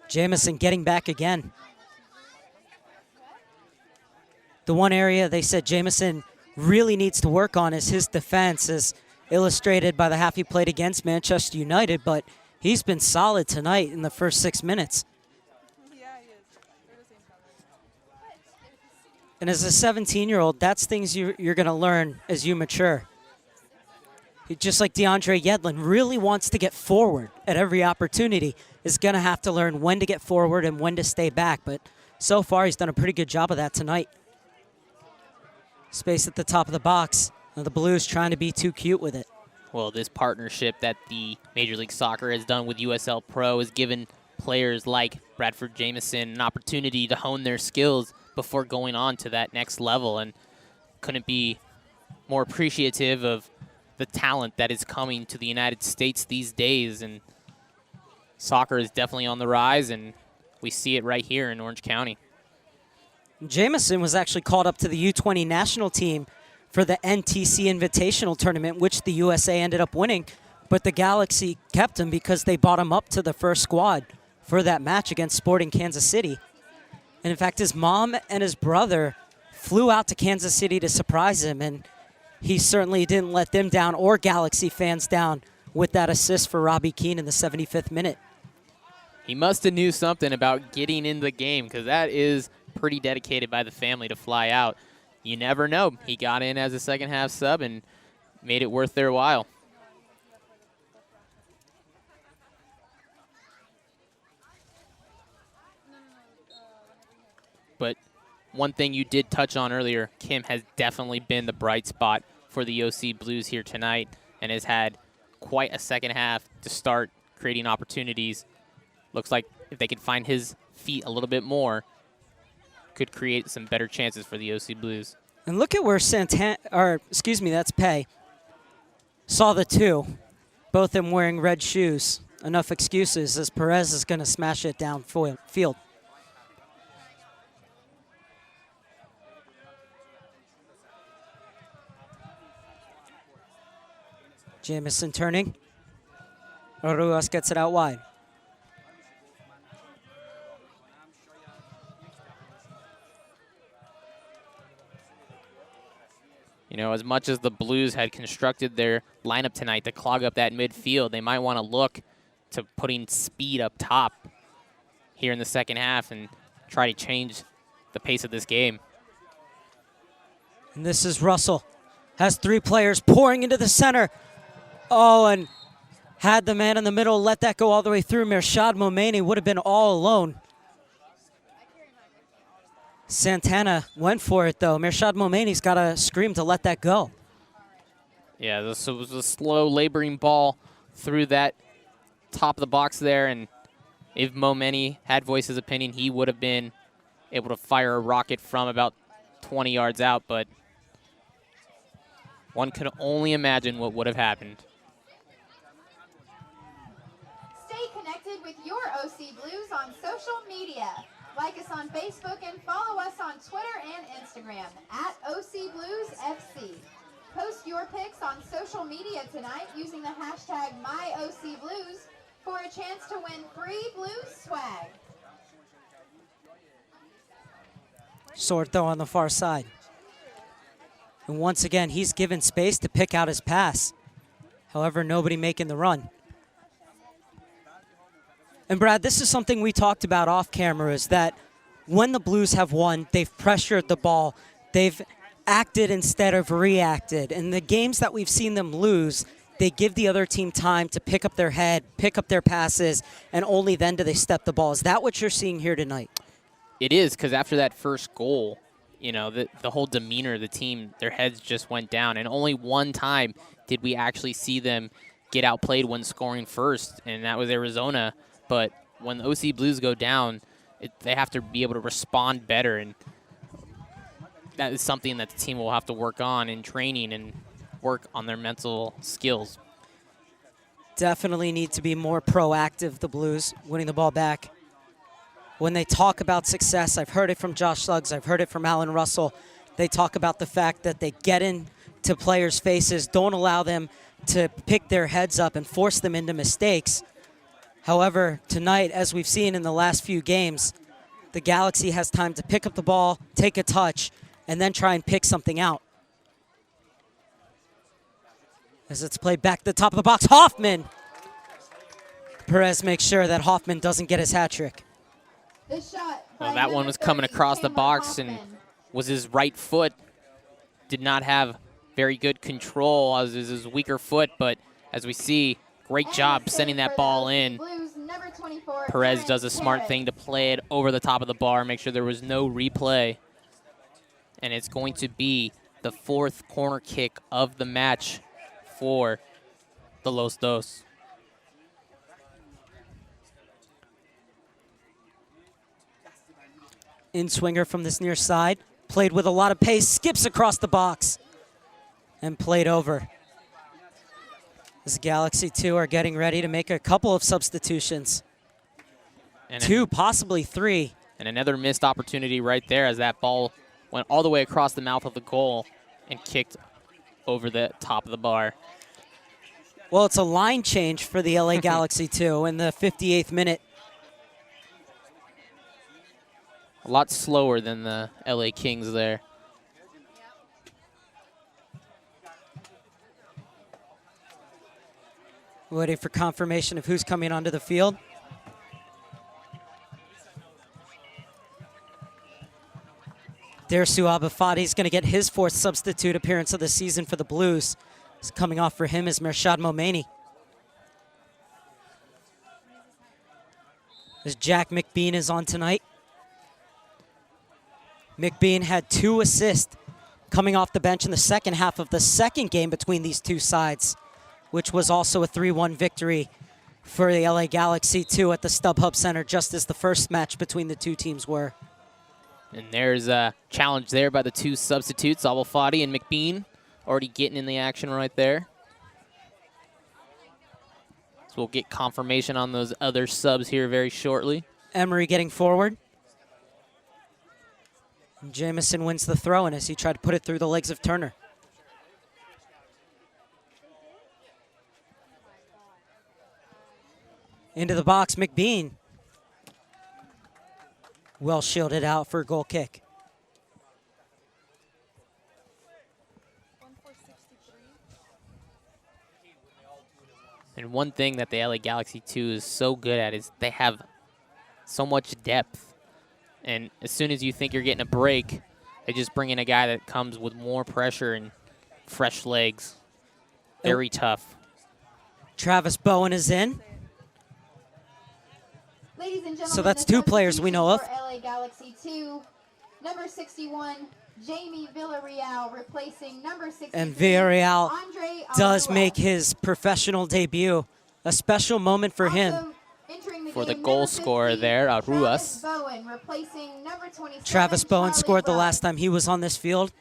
Jamison getting back again. The one area they said Jamison really needs to work on is his defense, as illustrated by the half he played against Manchester United, but he's been solid tonight in the first 6 minutes. And as a 17-year-old, that's things you're going to learn as you mature. Just like DeAndre Yedlin really wants to get forward at every opportunity, is going to have to learn when to get forward and when to stay back. But so far, he's done a pretty good job of that tonight. Space at the top of the box. And the Blues trying to be too cute with it. Well, this partnership that the Major League Soccer has done with USL Pro has given players like Bradford Jamison an opportunity to hone their skills before going on to that next level, and couldn't be more appreciative of the talent that is coming to the United States these days. And soccer is definitely on the rise, and we see it right here in Orange County. Jamison was actually called up to the U20 national team for the NTC Invitational Tournament, which the USA ended up winning, but the Galaxy kept him because they brought him up to the first squad for that match against Sporting Kansas City. And in fact, his mom and his brother flew out to Kansas City to surprise him, and he certainly didn't let them down or Galaxy fans down with that assist for Robbie Keane in the 75th minute. He must have knew something about getting in the game, because that is pretty dedicated by the family to fly out. You never know. He got in as a second half sub and made it worth their while. But one thing you did touch on earlier, Kim has definitely been the bright spot for the OC Blues here tonight and has had quite a second half to start creating opportunities. Looks like if they could find his feet a little bit more, could create some better chances for the OC Blues. And look at where that's Pay, saw the two, both of them wearing red shoes. Enough excuses as Perez is going to smash it down field. Jamison turning. Ruas gets it out wide. You know, as much as the Blues had constructed their lineup tonight to clog up that midfield, they might want to look to putting speed up top here in the second half and try to change the pace of this game. And this is Russell. Has three players pouring into the center. Oh, and had the man in the middle let that go all the way through. Mirshad Momeni would have been all alone. Santana went for it, though. Mirshad Momeni's got to scream to let that go. Yeah, this was a slow, laboring ball through that top of the box there, and if Momeni had voiced his opinion, he would have been able to fire a rocket from about 20 yards out, but one could only imagine what would have happened. Stay connected with your OC Blues on social media. Like us on Facebook and follow us on Twitter and Instagram at OC Blues FC. Post your pics on social media tonight using the hashtag MyOCBlues for a chance to win free Blues swag. Sorto on the far side. And once again, he's given space to pick out his pass. However, nobody making the run. And Brad, this is something we talked about off camera, is that when the Blues have won, they've pressured the ball. They've acted instead of reacted. And the games that we've seen them lose, they give the other team time to pick up their head, pick up their passes, and only then do they step the ball. Is that what you're seeing here tonight? It is, because after that first goal, you know, the whole demeanor of the team, their heads just went down. And only one time did we actually see them get outplayed when scoring first, and that was Arizona. But when the OC Blues go down, they have to be able to respond better, and that is something that the team will have to work on in training and work on their mental skills. Definitely need to be more proactive, the Blues, winning the ball back. When they talk about success, I've heard it from Josh Suggs, I've heard it from Alan Russell, they talk about the fact that they get into players' faces, don't allow them to pick their heads up and force them into mistakes. However, tonight, as we've seen in the last few games, the Galaxy has time to pick up the ball, take a touch, and then try and pick something out. As it's played back to the top of the box, Hoffman! Perez makes sure that Hoffman doesn't get his hat trick. Well, that one was coming across the box and was his right foot. Did not have very good control as his weaker foot, but as we see, great job sending that ball in. Perez does a smart thing to play it over the top of the bar, make sure there was no replay. And it's going to be the fourth corner kick of the match for the Los Dos. In-swinger from this near side, played with a lot of pace, skips across the box, and played over. As Galaxy 2 are getting ready to make a couple of substitutions. And two, possibly three. And another missed opportunity right there as that ball went all the way across the mouth of the goal and kicked over the top of the bar. Well, it's a line change for the LA Galaxy, too, in the 58th minute. A lot slower than the LA Kings there. Waiting for confirmation of who's coming onto the field. Dersu Abafadi is going to get his 4th substitute appearance of the season for the Blues. Coming off for him is Mershad Momeni. As Jack McBean is on tonight. McBean had 2 assists coming off the bench in the second half of the second game between these two sides, which was also a 3-1 victory for the LA Galaxy 2 at the StubHub Center, just as the first match between the two teams were. And there's a challenge there by the 2 substitutes, Abafadi and McBean, already getting in the action right there. So we'll get confirmation on those other subs here very shortly. Emery getting forward. And Jamison wins the throw-in as he tried to put it through the legs of Turner. Into the box, McBean. Well shielded out for a goal kick. And one thing that the LA Galaxy 2 is so good at is they have so much depth. And as soon as you think you're getting a break, they just bring in a guy that comes with more pressure and fresh legs. Very tough. Travis Bowen is in. Ladies and gentlemen, So that's the 2 players we know of. for LA Galaxy 2, number 61, Jamie Villarreal, replacing number 63, And Villarreal Andre does Alvarez. make his professional debut. A special moment for him. Entering For the game, goal number scorer 50, there, Travis Ruas. Bowen, replacing number 27, Travis Bowen Charlie scored the Rugg. last time he was on this field.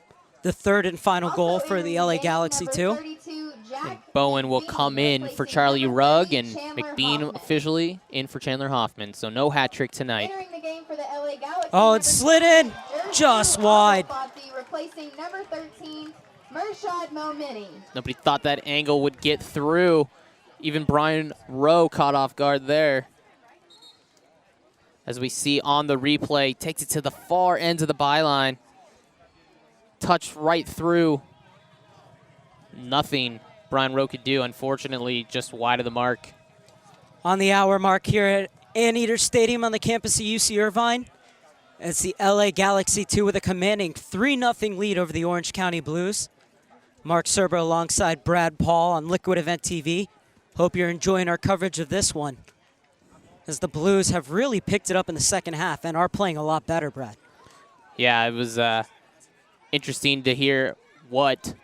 The 3rd and final goal Also for the entering LA game, Galaxy number 2. 32, Jack Bowen will McBean, come in for replacing Charlie number Rugg, 30, and Chandler McBean Hoffman. officially in for Chandler Hoffman. So no hat trick tonight. Entering the game for the LA Galaxy, Oh, number it slid in 12, just Dersu wide. Abafadi, replacing number 13, Mershad Momeni. Nobody thought that angle would get through. Even Brian Rowe caught off guard there. As we see on the replay, takes it to the far end of the byline. Touched right through. Nothing Brian Rowe could do, unfortunately, just wide of the mark. On the hour mark here at Anteater Stadium on the campus of UC Irvine. It's the LA Galaxy 2 with a commanding 3-0 lead over the Orange County Blues. Mark Serbo alongside Brad Paul on Liquid Event TV. Hope you're enjoying our coverage of this one, as the Blues have really picked it up in the second half and are playing a lot better, Brad. Yeah, it was interesting to hear what,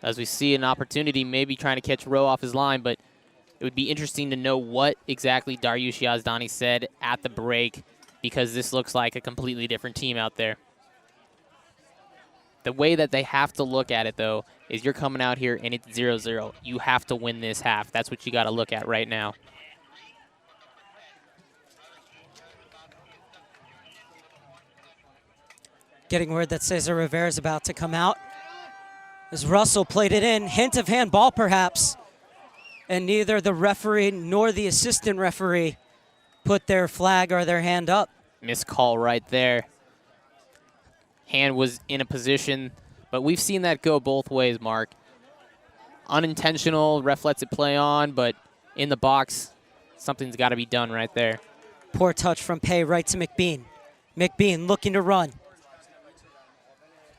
as we see an opportunity, maybe trying to catch Rowe off his line, but it would be interesting to know what exactly Dariush Yazdani said at the break, because this looks like a completely different team out there. The way that they have to look at it, though, is you're coming out here and it's 0-0. You have to win this half. That's what you got to look at right now. Getting word that Cesar Rivera is about to come out. As Russell played it in, hint of handball perhaps. And neither the referee nor the assistant referee put their flag or their hand up. Missed call right there. Hand was in a position, but we've seen that go both ways, Mark. Unintentional, ref lets it play on, but in the box, something's got to be done right there. Poor touch from Pay right to McBean. McBean looking to run.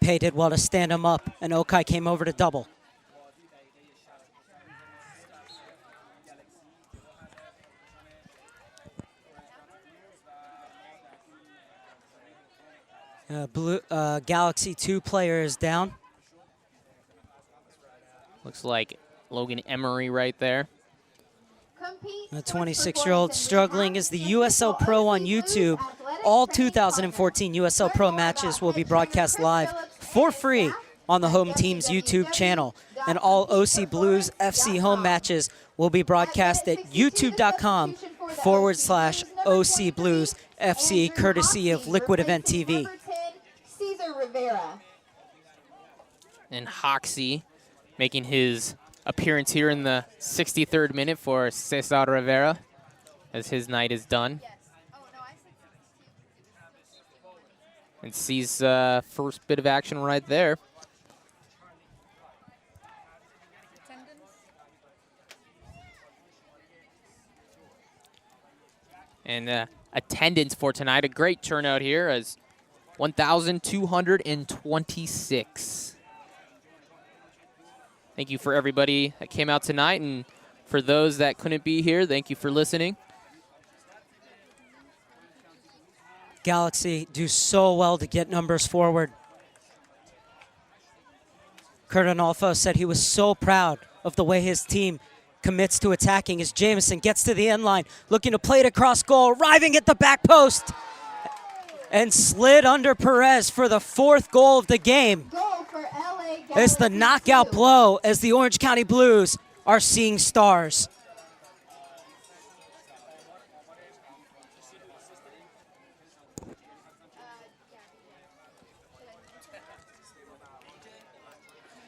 Pay did well to stand him up, and Okai came over to double. Galaxy 2 player is down. Looks like Logan Emery right there. The 26-year-old struggling is the USL Pro on YouTube. All 2014 USL Pro matches will be broadcast live for free on the home team's YouTube channel. And all OC Blues FC home matches will be broadcast at youtube.com /OC Blues FC, courtesy of Liquid Event TV. Cesar Rivera. And Hoxie making his appearance here in the 63rd minute for Cesar Rivera as his night is done. And sees first bit of action right there. And attendance for tonight, a great turnout here as 1,226. Thank you for everybody that came out tonight, and for those that couldn't be here, thank you for listening. Galaxy do so well to get numbers forward. Kurt Arnolfo said he was so proud of the way his team commits to attacking as Jamison gets to the end line, looking to play it across goal, arriving at the back post, and slid under Perez for the 4th goal of the game. Goal for LA Galaxy. It's the knockout blow as the Orange County Blues are seeing stars.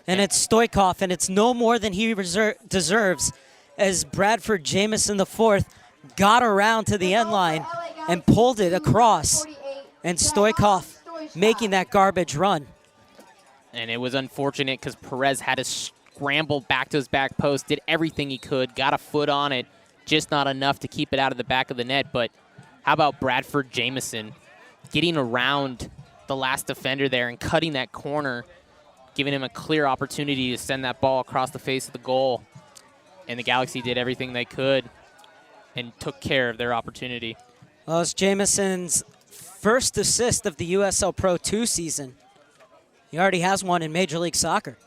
And it's Stoikov, and it's no more than he deserves, as Bradford Jamison IV got around to the end line and pulled it across, and Stoikov making that garbage run. And it was unfortunate because Perez had to scramble back to his back post, did everything he could, got a foot on it, just not enough to keep it out of the back of the net. But how about Bradford Jamison getting around the last defender there and cutting that corner, giving him a clear opportunity to send that ball across the face of the goal. And the Galaxy did everything they could and took care of their opportunity. Well, it's Jamison's first assist of the USL Pro 2 season. He already has one in Major League Soccer.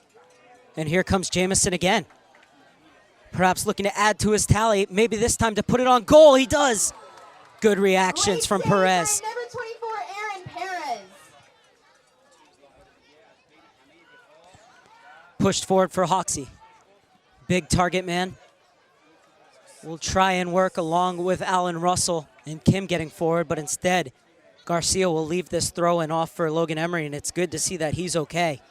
And here comes Jamison again. Perhaps looking to add to his tally, maybe this time to put it on goal. He does. Good reactions from Perez. Number 24, Aaron Perez. Pushed forward for Hoxie. Big target man. Will try and work along with Alan Russell and Kim getting forward, but instead Garcia will leave this throw-in off for Logan Emery, and it's good to see that he's okay.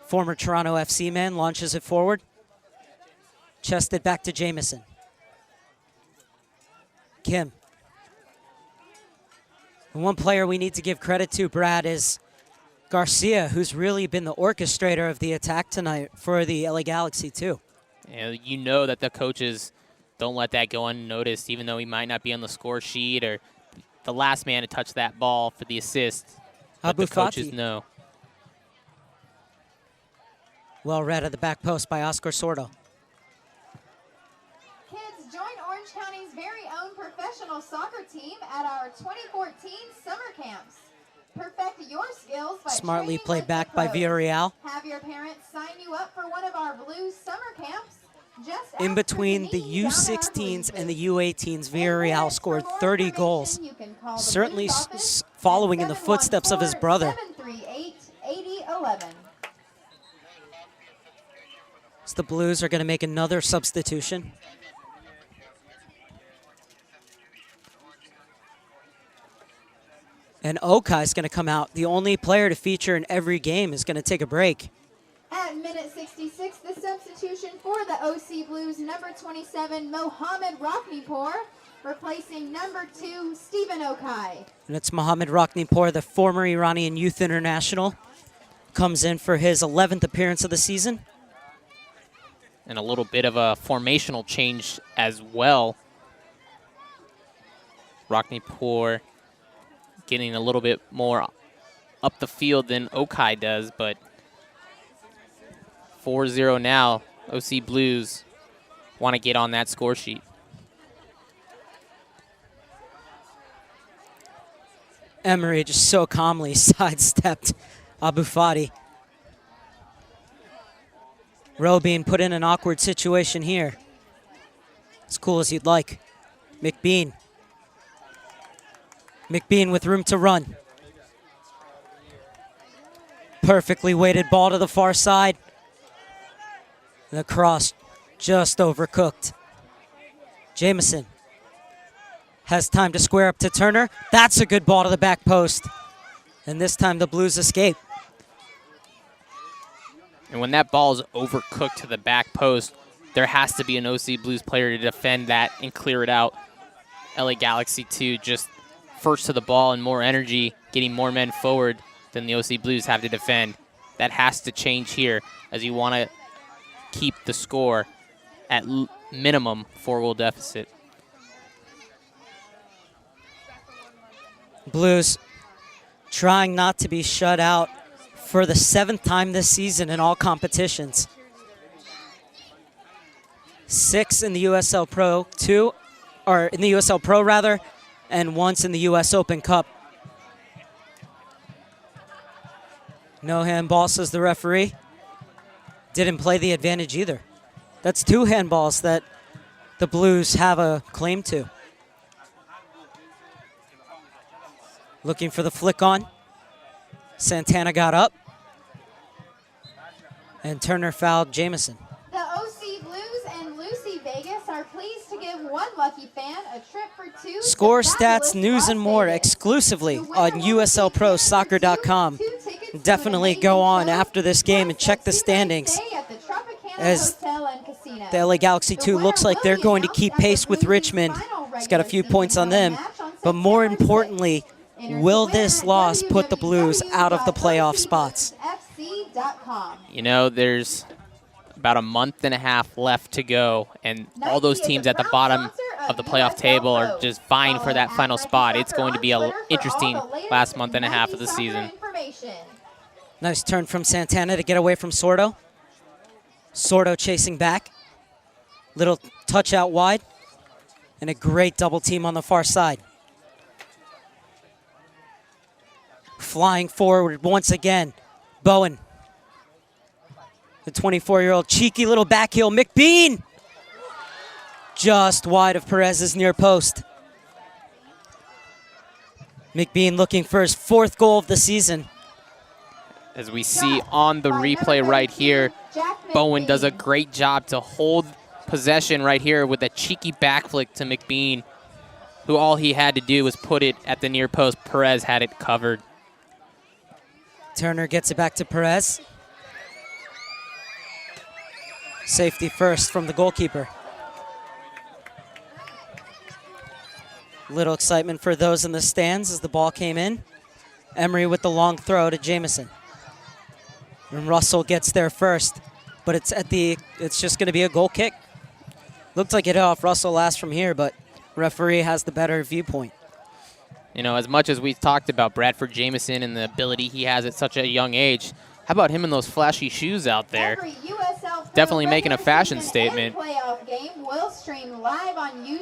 Former Toronto FC man launches it forward. Chested back to Jamison. Kim. And one player we need to give credit to, Brad, is Garcia, who's really been the orchestrator of the attack tonight for the LA Galaxy too. You know that the coaches don't let that go unnoticed, even though he might not be on the score sheet or the last man to touch that ball for the assist. But the coaches know. Well read at the back post by Oscar Sordo. Kids, join Orange County's very own professional soccer team at our 2014 summer camps. Perfect your skills by Smartly training played with back the by pros. Villarreal. Have your parents sign you up for one of our Blues summer camps. Just In ask between for the Denise down at our U16s Blues and the booth. U18s, Villarreal scored 30 goals. You can call the Certainly Blues office following in at the footsteps of his brother. 714-738-8011. So the Blues are going to make another substitution. And Okai is going to come out. The only player to feature in every game is going to take a break. At minute 66, the substitution for the OC Blues, number 27, Mohamed Rockneypour, replacing number 2, Stephen Okai. And it's Mohamed Rockneypour, the former Iranian youth international, comes in for his 11th appearance of the season. And a little bit of a formational change as well. Rockneypour getting a little bit more up the field than Okai does, but 4-0 now. OC Blues want to get on that score sheet. Emery just so calmly sidestepped Abu Fadi. Rowe being put in an awkward situation here. As cool as you'd like. McBean. McBean with room to run. Perfectly weighted ball to the far side. The cross just overcooked. Jamison has time to square up to Turner. That's a good ball to the back post. And this time the Blues escape. And when that ball is overcooked to the back post, there has to be an OC Blues player to defend that and clear it out. LA Galaxy 2 just first to the ball and more energy, getting more men forward than the OC Blues have to defend. That has to change here as you want to keep the score at minimum 4-goal deficit. Blues trying not to be shut out for the 7th time this season in all competitions. 6 in the USL Pro, 2, or in the USL Pro rather, and once in the US Open Cup. No handball, says the referee. Didn't play the advantage either. That's 2 handballs that the Blues have a claim to. Looking for the flick on. Santana got up. And Turner fouled Jamison. The OC Blues and Lucy Vegas are pleased to give one lucky fan a trip for 2. Score, to stats, fabulous news, and Las more Vegas. exclusively The winner on will receive USLProSoccer.com. 2 tickets to Definitely an go amazing on show, after this game and plus check a the 2-night standings, stay at the Tropicana as Hotel and Casino. the LA Galaxy The 2 looks winner like they're will be going to announced keep at the pace with Blues' Richmond. final It's got a few regular points on season them, match on but more September 6th. importantly, Enter will to win this at loss put the Blues out of the playoff spots? www.ocfc.com. You know, there's about a month and a half left to go, and all those teams at the bottom of the playoff table are just vying for that final spot. It's going to be an interesting last month and a half of the season. Nice turn from Santana to get away from Sordo. Sordo chasing back. Little touch out wide. And a great double team on the far side. Flying forward once again. Bowen. The 24-year-old cheeky little back heel. McBean. Just wide of Perez's near post. McBean looking for his 4th goal of the season. As we see on the replay right here, Bowen does a great job to hold possession right here with a cheeky back flick to McBean, who all he had to do was put it at the near post. Perez had it covered. Turner gets it back to Perez. Safety first from the goalkeeper. Little excitement for those in the stands as the ball came in. Emery with the long throw to Jamison. And Russell gets there first, but it's just going to be a goal kick. Looked like it hit off Russell last from here, but referee has the better viewpoint. You know, as much as we've talked about Bradford Jamison and the ability he has at such a young age, how about him in those flashy shoes out there? Definitely making a fashion statement.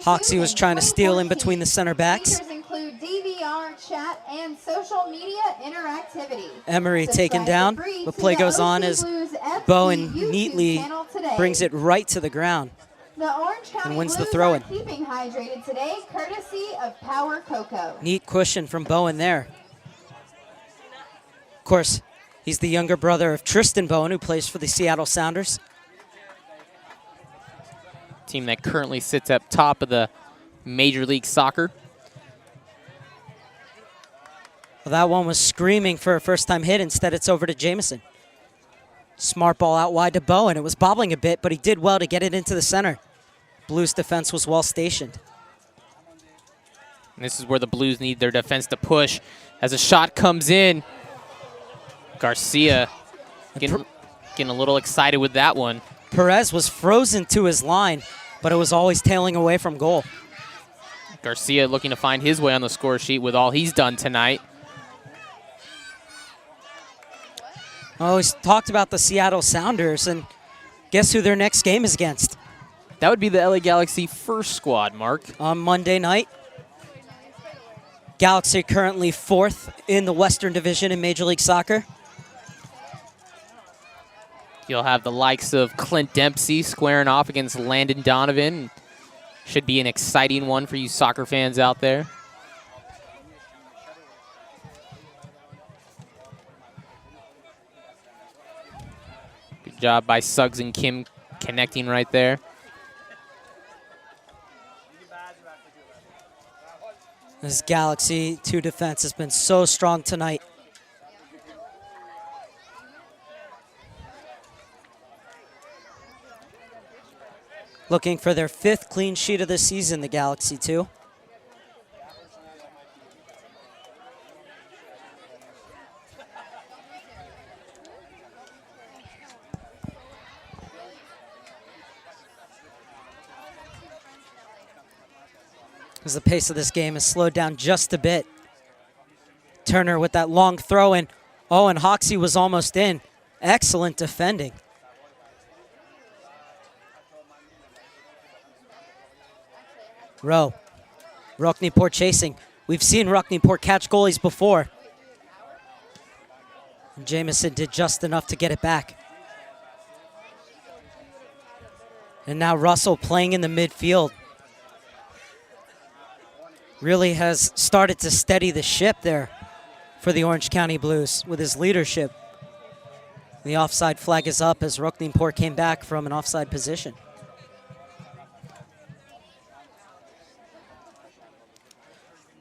Hoxie was trying to steal in between the center backs. Features include DVR, chat, and social media interactivity. Emery taken Subscribe down. for free The to play the goes on OC as Blues FC Bowen YouTube neatly channel today. brings it right to the ground. The Orange County and wins the Blues throw-in. are keeping hydrated today, courtesy of Power Cocoa. Neat cushion from Bowen there. Of course, he's the younger brother of Tristan Bowen, who plays for the Seattle Sounders. Team that currently sits up top of the Major League Soccer. Well, that one was screaming for a first-time hit. Instead, it's over to Jamison. Smart ball out wide to Bowen. It was bobbling a bit, but he did well to get it into the center. Blues defense was well stationed. And this is where the Blues need their defense to push. As a shot comes in, Garcia getting a little excited with that one. Perez was frozen to his line, but it was always tailing away from goal. Garcia looking to find his way on the score sheet with all he's done tonight. Oh, he's talked about the Seattle Sounders, and guess who their next game is against? That would be the LA Galaxy first squad, Mark. On Monday night. Galaxy currently 4th in the Western Division in Major League Soccer. You'll have the likes of Clint Dempsey squaring off against Landon Donovan. Should be an exciting one for you soccer fans out there. Good job by Suggs and Kim connecting right there. This Galaxy 2 defense has been so strong tonight. Looking for their 5th clean sheet of the season, the Galaxy 2. As the pace of this game has slowed down just a bit. Turner with that long throw in. Oh, and Hoxie was almost in. Excellent defending. Rowe. Ruknipor chasing. We've seen Ruknipor catch goalies before. And Jamison did just enough to get it back. And now Russell playing in the midfield. Really has started to steady the ship there for the Orange County Blues with his leadership. The offside flag is up as Ruknipor came back from an offside position.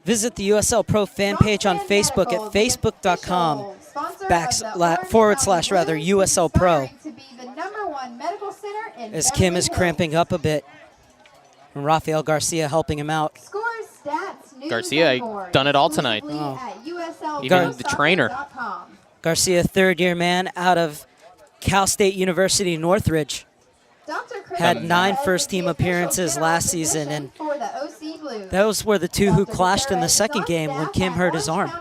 Visit the USL Pro fan page on Facebook at facebook.com/USL Pro. As Kim is cramping up a bit. And Rafael Garcia helping him out. Garcia done it all tonight. Even the trainer. Garcia, third-year man out of Cal State University Northridge. Had 9 first-team appearances last season, and those were the 2 who clashed in the second game when Kim hurt his arm.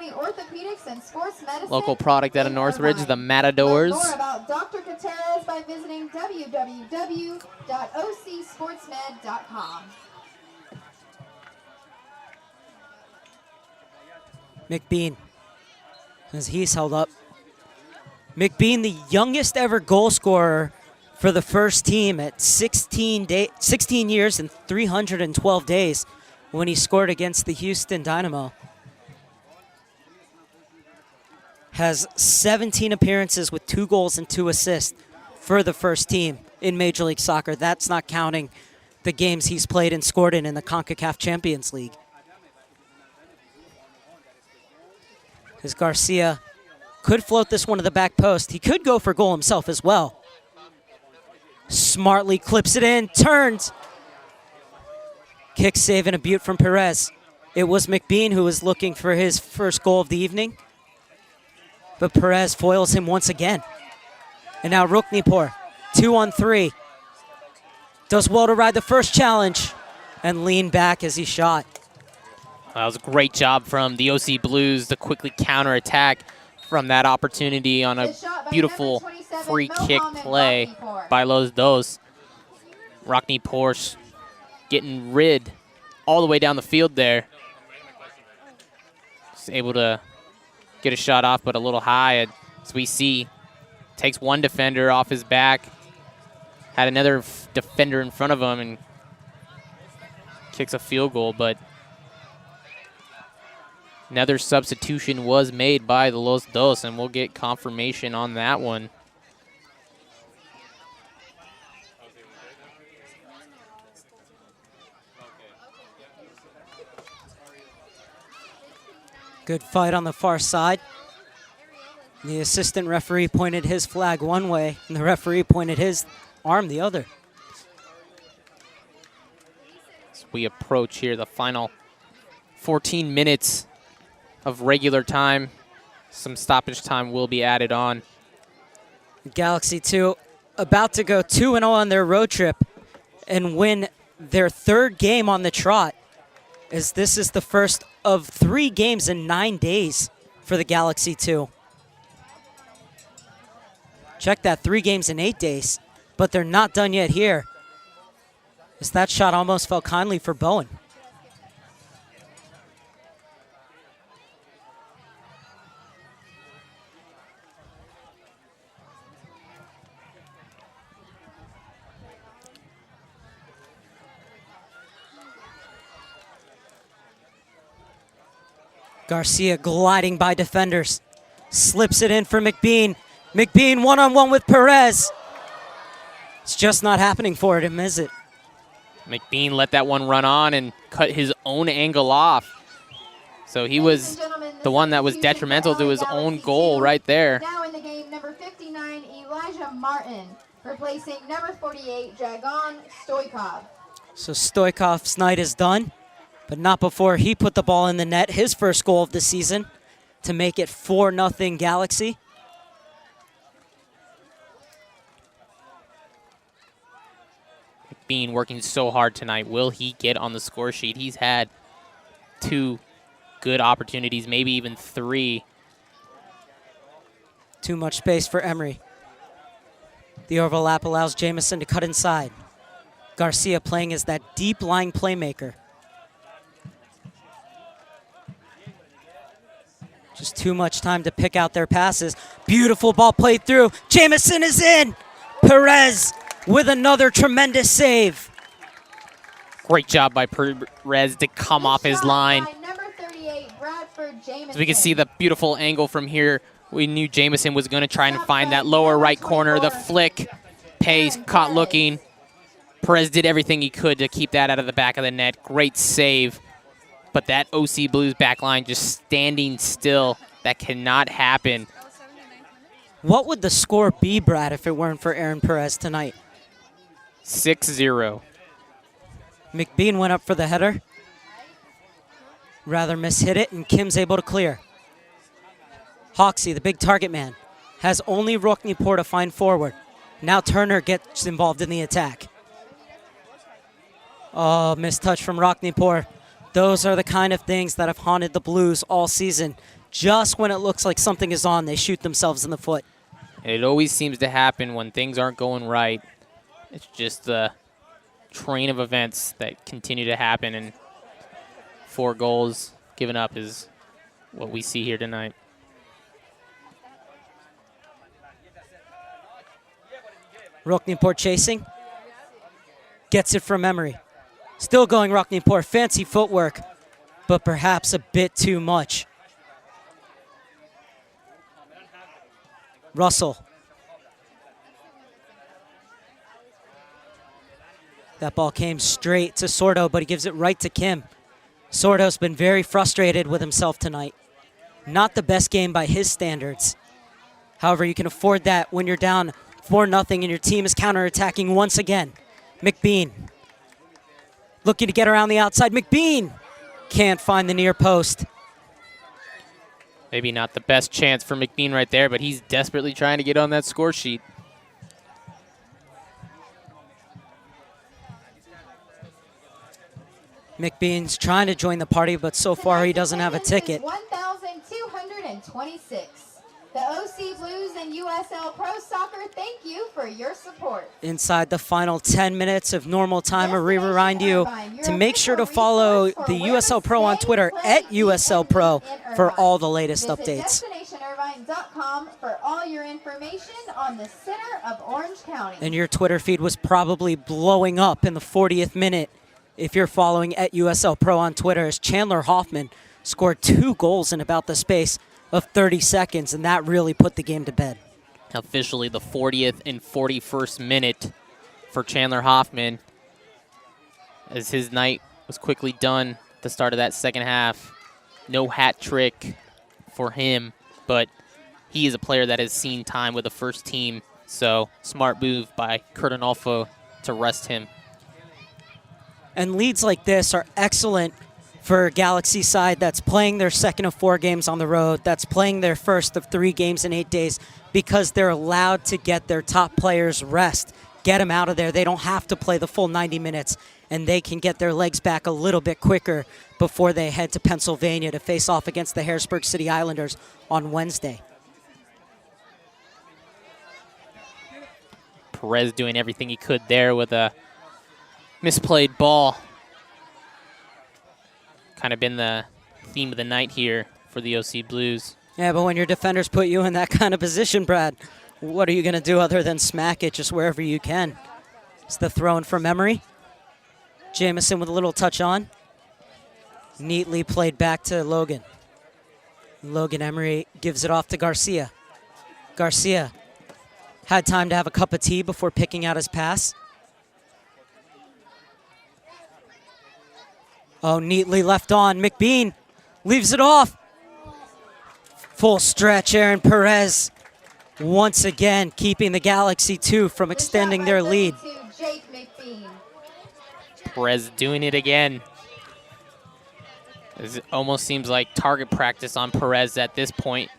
Local product out of Northridge, the Matadors. Learn more about Dr. Gutierrez by visiting www.ocsportsmed.com. McBean, as he's held up. McBean, the youngest ever goal scorer for the first team at 16 years and 312 days when he scored against the Houston Dynamo. Has 17 appearances with 2 goals and 2 assists for the first team in Major League Soccer. That's not counting the games he's played and scored in the CONCACAF Champions League. As Garcia could float this one to the back post. He could go for goal himself as well. Smartly clips it in, turns. Kick save and a beaut from Perez. It was McBean who was looking for his first goal of the evening. But Perez foils him once again. And now Ruknipor, 2-on-3. Does well to ride the first challenge and lean back as he shot. That was a great job from the OC Blues to quickly counterattack from that opportunity on a beautiful free kick play by Los Dos. Ruknipor getting rid all the way down the field there. Just able to get a shot off, but a little high, as we see. Takes one defender off his back. Had another defender in front of him and kicks a field goal, but another substitution was made by the Los Dos, and we'll get confirmation on that one. Good fight on the far side. The assistant referee pointed his flag one way, and the referee pointed his arm the other. As we approach here the final 14 minutes of regular time. Some stoppage time will be added on. Galaxy 2 about to go 2-0 on their road trip and win their 3rd game on the trot, as this is the first of 3 games in 9 days for the Galaxy 2. Check that, 3 games in 8 days, but they're not done yet here, as that shot almost fell kindly for Bowen. Garcia gliding by defenders. Slips it in for McBean. McBean one-on-one with Perez. It's just not happening for him, is it? McBean let that one run on and cut his own angle off. So he was the one that was detrimental to his own goal right there. Now in the game, number 59, Elijah Martin, replacing number 48, Dragon Stoikov. So Stoikov's night is done, but not before he put the ball in the net, his first goal of the season, to make it 4-0 Galaxy. Bean working so hard tonight. Will he get on the score sheet? He's had 2 good opportunities, maybe even 3. Too much space for Emery. The overlap allows Jamison to cut inside. Garcia playing as that deep lying playmaker. Just too much time to pick out their passes. Beautiful ball played through. Jamison is in. Perez with another tremendous save. Great job by Perez to come off his line. Number 38, Bradford Jamison. So we can see the beautiful angle from here. We knew Jamison was going to try and find that lower right corner. The flick, Pace caught looking. Perez did everything he could to keep that out of the back of the net. Great save. But that OC Blues back line just standing still. That cannot happen. What would the score be, Brad, if it weren't for Aaron Perez tonight? 6-0. McBean went up for the header. Rather mishit it, and Kim's able to clear. Hoxie, the big target man, has only Roknipor to find forward. Now Turner gets involved in the attack. Oh, missed touch from Roknipor. Those are the kind of things that have haunted the Blues all season. Just when it looks like something is on, they shoot themselves in the foot. It always seems to happen when things aren't going right. It's just the train of events that continue to happen, and 4 goals given up is what we see here tonight. Roknipor chasing. Gets it from Emery. Still going Roknipor. Fancy footwork, but perhaps a bit too much. Russell. That ball came straight to Sordo, but he gives it right to Kim. Sordo's been very frustrated with himself tonight. Not the best game by his standards. However, you can afford that when you're down 4-0 and your team is counterattacking once again. McBean looking to get around the outside. McBean can't find the near post. Maybe not the best chance for McBean right there, but he's desperately trying to get on that score sheet. McBean's trying to join the party, but so far he doesn't have a ticket. 1,226. The OC Blues and USL Pro Soccer thank you for your support. Inside the final 10 minutes of normal time, we remind you to make sure to follow the USL Pro on Twitter at USL Pro for all the latest updates. DestinationIrvine.com for all your information on the center of Orange County. And your Twitter feed was probably blowing up in the 40th minute if you're following at USL Pro on Twitter, as Chandler Hoffman scored 2 goals in about the space of 30 seconds, and that really put the game to bed. Officially the 40th and 41st minute for Chandler Hoffman, as his night was quickly done at the start of that second half. No hat trick for him, but he is a player that has seen time with the first team, so smart move by Kurt Arnolfo to rest him. And leads like this are excellent for a Galaxy side that's playing their second of 4 games on the road, that's playing their first of 3 games in 8 days, because they're allowed to get their top players rest, get them out of there. They don't have to play the full 90 minutes, and they can get their legs back a little bit quicker before they head to Pennsylvania to face off against the Harrisburg City Islanders on Wednesday. Perez doing everything he could there with a misplayed ball. Kind of been the theme of the night here for the OC Blues. Yeah, but when your defenders put you in that kind of position, Brad, what are you going to do other than smack it just wherever you can? It's the throw in from Emery. Jamison with a little touch on. Neatly played back to Logan. Logan Emery gives it off to Garcia. Garcia had time to have a cup of tea before picking out his pass. Oh, neatly left on. McBean Leaves it off. Full stretch, Aaron Perez. Once again, keeping the Galaxy 2 from extending their lead. Jake McBean. Perez doing it again. It almost seems like target practice on Perez at this point.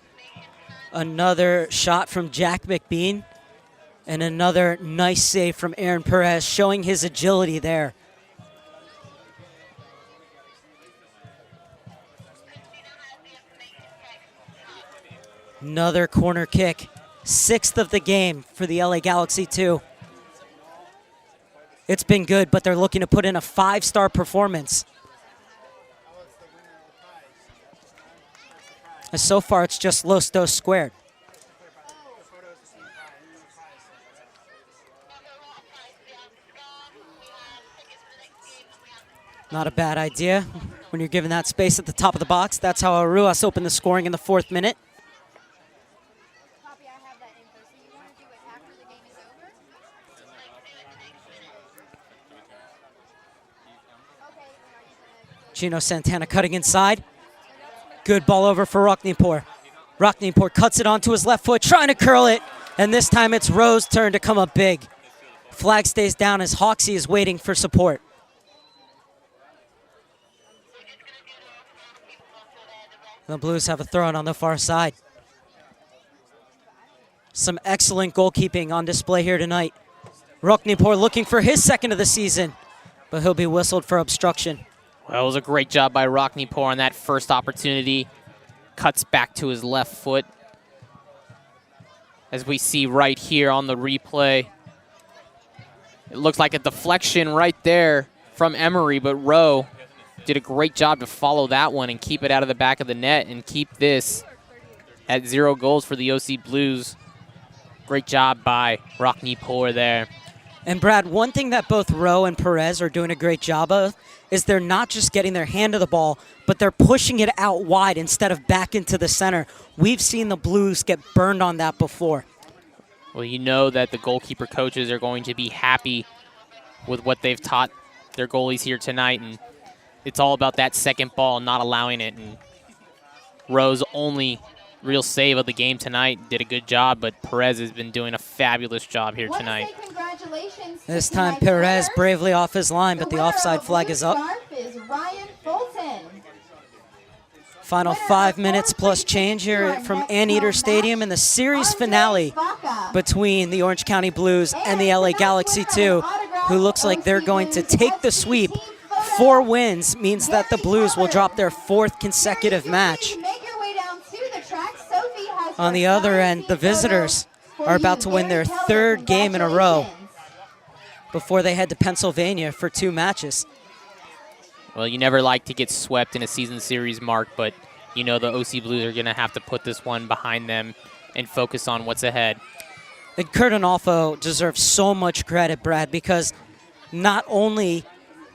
Another shot from Jack McBean. And another nice save from Aaron Perez, showing his agility there. Another corner kick. 6th of the game for the LA Galaxy 2. It's been good, but they're looking to put in a 5-star performance. And so far, it's just Los Dos squared. Not a bad idea when you're given that space at the top of the box. That's how Aruas opened the scoring in the 4th minute. Chino Santana cutting inside. Good ball over for Rokhnipor. Rokhnipor cuts it onto his left foot, trying to curl it. And this time it's Rowe's turn to come up big. Flag stays down as Hoxie is waiting for support. The Blues have a throw in on the far side. Some excellent goalkeeping on display here tonight. Rokhnipor looking for his 2nd of the season, but he'll be whistled for obstruction. Well, it was a great job by Rokhnipor on that first opportunity. Cuts back to his left foot. As we see right here on the replay. It looks like a deflection right there from Emery, but Rowe did a great job to follow that one and keep it out of the back of the net and keep this at 0 goals for the OC Blues. Great job by Rokhnipor there. And Brad, one thing that both Rowe and Perez are doing a great job of is they're not just getting their hand to the ball, but they're pushing it out wide instead of back into the center. We've seen the Blues get burned on that before. Well, you know that the goalkeeper coaches are going to be happy with what they've taught their goalies here tonight, and it's all about that second ball, not allowing it. And Rowe's only real save of the game tonight did a good job, but Perez has been doing a fabulous job here tonight. This time Perez bravely off his line, but the offside flag is up. Final 5 minutes plus change here from Anteater Stadium in the series finale between the Orange County Blues and the LA Galaxy 2, who looks like they're going to take the sweep. 4 wins means that the Blues will drop their 4th consecutive match. On the other end, the visitors are about to win their 3rd game in a row before they head to Pennsylvania for 2 matches. Well, you never like to get swept in a season series, Mark, but you know the OC Blues are going to have to put this one behind them and focus on what's ahead. And Kurt Onalfo deserves so much credit, Brad, because not only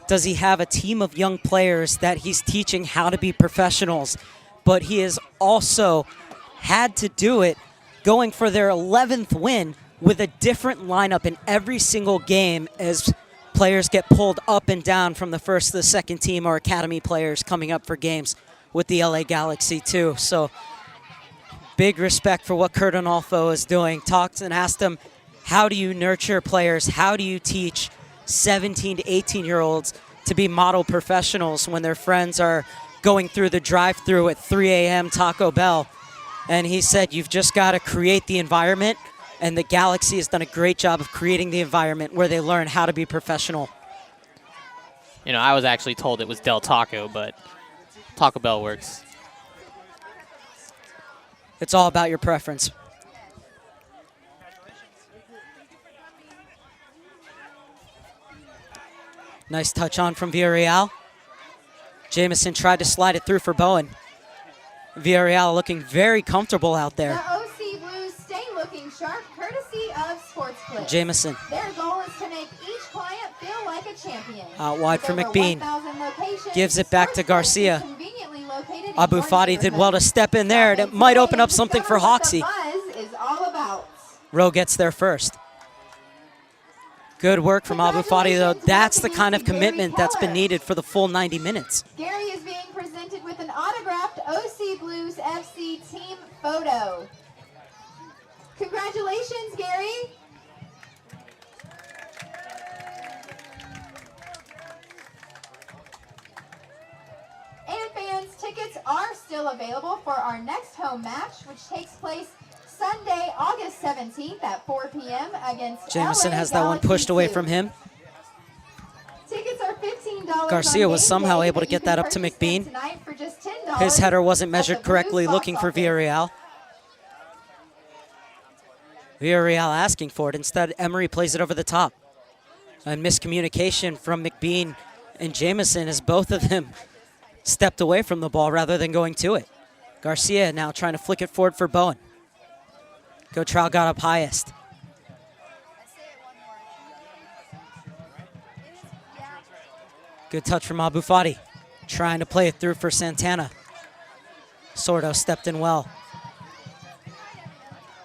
does he have a team of young players that he's teaching how to be professionals, but he has also had to do it going for their 11th win with a different lineup in every single game as players get pulled up and down from the first to the second team or academy players coming up for games with the LA Galaxy too. So big respect for what Kurt Onalfo is doing. Talked and asked him, how do you nurture players? How do you teach 17 to 18-year-olds to be model professionals when their friends are going through the drive-thru at 3 a.m. Taco Bell? And he said, you've just got to create the environment, and the Galaxy has done a great job of creating the environment where they learn how to be professional. You know, I was actually told it was Del Taco, but Taco Bell works. It's all about your preference. Nice touch on from Villarreal. Jamison tried to slide it through for Bowen. Villarreal looking very comfortable out there. The OC Blues stay looking sharp, courtesy of Sports Clips. Jamison. Their goal is to make each client feel like a champion. Out wide for With over McBean. 1,000 locations, Gives it back to Sports Clips is Garcia. conveniently located in Abu your Fadi did neighborhood. well to step in there, and it might open up something for Hoxie. Buzz is all about. Rowe gets there first. Good work from Abu Fadi, though. That's the kind of commitment that's been needed for the full 90 minutes. Gary is being presented presented with an autographed OC Blues FC team photo. Congratulations, Gary. And fans, tickets are still available for our next home match, which takes place Sunday, August 17th at 4 p.m. against Jameson LA has that one Galaxy pushed away 2. from him. Tickets are $15 Garcia on was game somehow day, able to but you get that can up to purchase them McBean. tonight for just $10 His header wasn't at measured the correctly, Blues looking box for office. Villarreal. Villarreal asking for it. Instead, Emery plays it over the top. A miscommunication from McBean and Jameson as both of them stepped away from the ball rather than going to it. Garcia now trying to flick it forward for Bowen. Gotral got up highest. Good touch from Abu Fadi. Trying to play it through for Santana. Sordo stepped in well.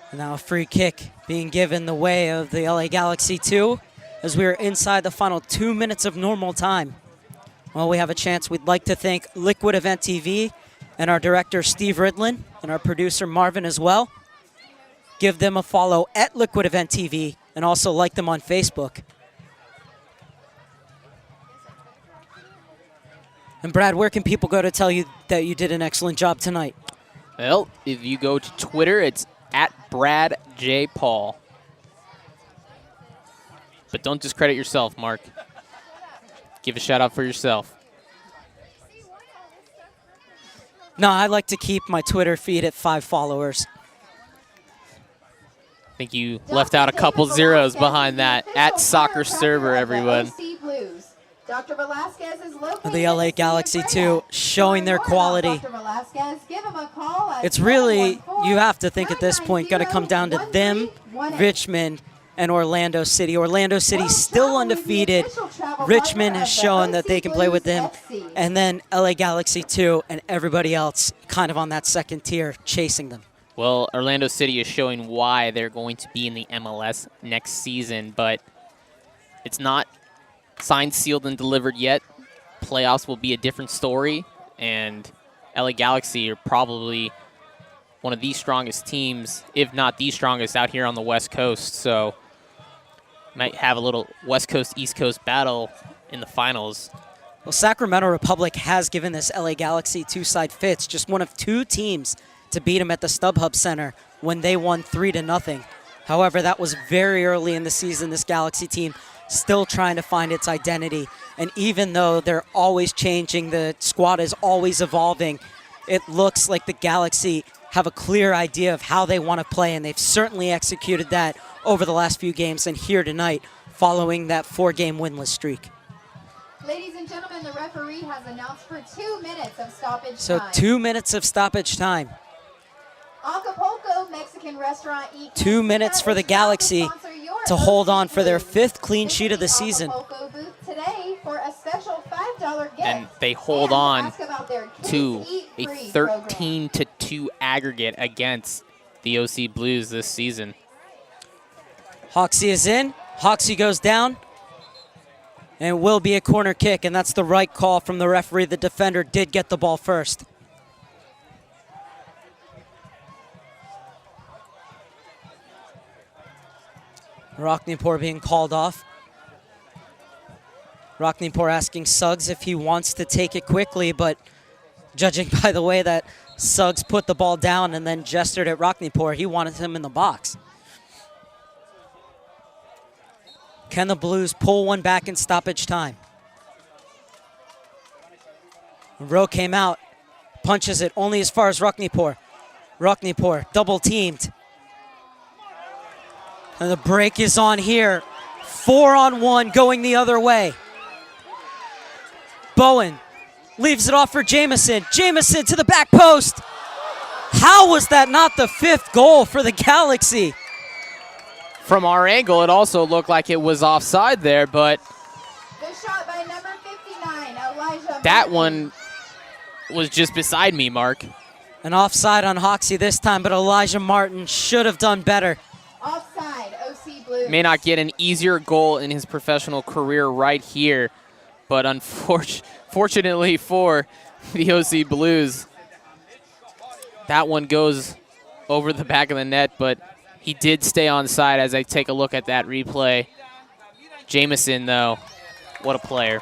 And now a free kick being given the way of the LA Galaxy 2 as we are inside the final 2 minutes of normal time. Well, we have a chance. We'd like to thank Liquid Event TV and our director, Steve Ridlin, and our producer, Marvin, as well. Give them a follow at Liquid Event TV and also like them on Facebook. And Brad, where can people go to tell you that you did an excellent job tonight? Well, if you go to Twitter, it's at Brad J. Paul. But don't discredit yourself, Mark. Give a shout out for yourself. No, I like to keep my Twitter feed at 5 followers. I think you left out a couple zeros behind that. At Soccer Server, everyone. Dr. Velasquez is located The LA Galaxy 2 showing their quality. It's really, you have to think at this point, got to come down to them, Richmond, and Orlando City. Orlando City still undefeated. Richmond has shown that they can play with them. And then LA Galaxy 2 and everybody else kind of on that second tier chasing them. Well, Orlando City is showing why they're going to be in the MLS next season, but it's not signed, sealed, and delivered yet. Playoffs will be a different story, and LA Galaxy are probably one of the strongest teams, if not the strongest, out here on the West Coast. So might have a little West Coast, East Coast battle in the finals. Well, Sacramento Republic has given this LA Galaxy 2-side fits, just one of 2 teams to beat them at the StubHub Center when they won 3-0. However, that was very early in the season. This Galaxy team still trying to find its identity. And even though they're always changing, the squad is always evolving, it looks like the Galaxy have a clear idea of how they want to play, and they've certainly executed that over the last few games and here tonight following that 4-game winless streak. Ladies and gentlemen, the referee has announced for 2 minutes of stoppage So time. 2 minutes of stoppage time. Acapulco Mexican Restaurant 2 minutes for the Galaxy to hold on for their 5th clean sheet of the season. Acapulco booth today for a special $5 gift. And they hold And on ask about their Kids to Eat a Free program. 13-2 aggregate against the OC Blues this season. Hoxie is in. Hoxie goes down. And it will be a corner kick, and that's the right call from the referee. The defender did get the ball first. Rockneypour being called off. Rockneypour asking Suggs if he wants to take it quickly, but judging by the way that Suggs put the ball down and then gestured at Rockneypour, he wanted him in the box. Can the Blues pull one back in stoppage time? Rowe came out, punches it only as far as Rockneypour. Rockneypour double teamed. And the break is on here. 4-on-1 going the other way. Bowen leaves it off for Jameson. Jameson to the back post. How was that not the 5th goal for the Galaxy? From our angle, it also looked like it was offside there, but Good shot by number 59, Elijah that Martin. one was just beside me, Mark. An offside on Hoxie this time, but Elijah Martin should have done better. Offside, OC Blues. May not get an easier goal in his professional career right here, but unfortunately for the OC Blues. That one goes over the back of the net, but he did stay on side as I take a look at that replay. Jamison, though, what a player.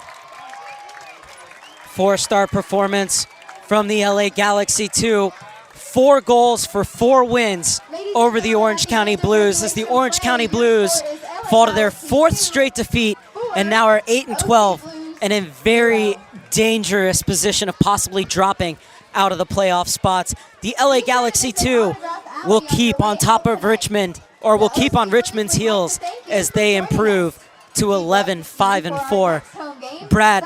4-star performance from the LA Galaxy 2. 4 goals for 4 wins over the Orange County Blues as the Orange County Blues fall to their 4th straight defeat and now are 8-12 and in very dangerous position of possibly dropping out of the playoff spots. The LA Galaxy 2 will keep on top of Richmond, or will keep on Richmond's heels as they improve to 11-5-4. Brad,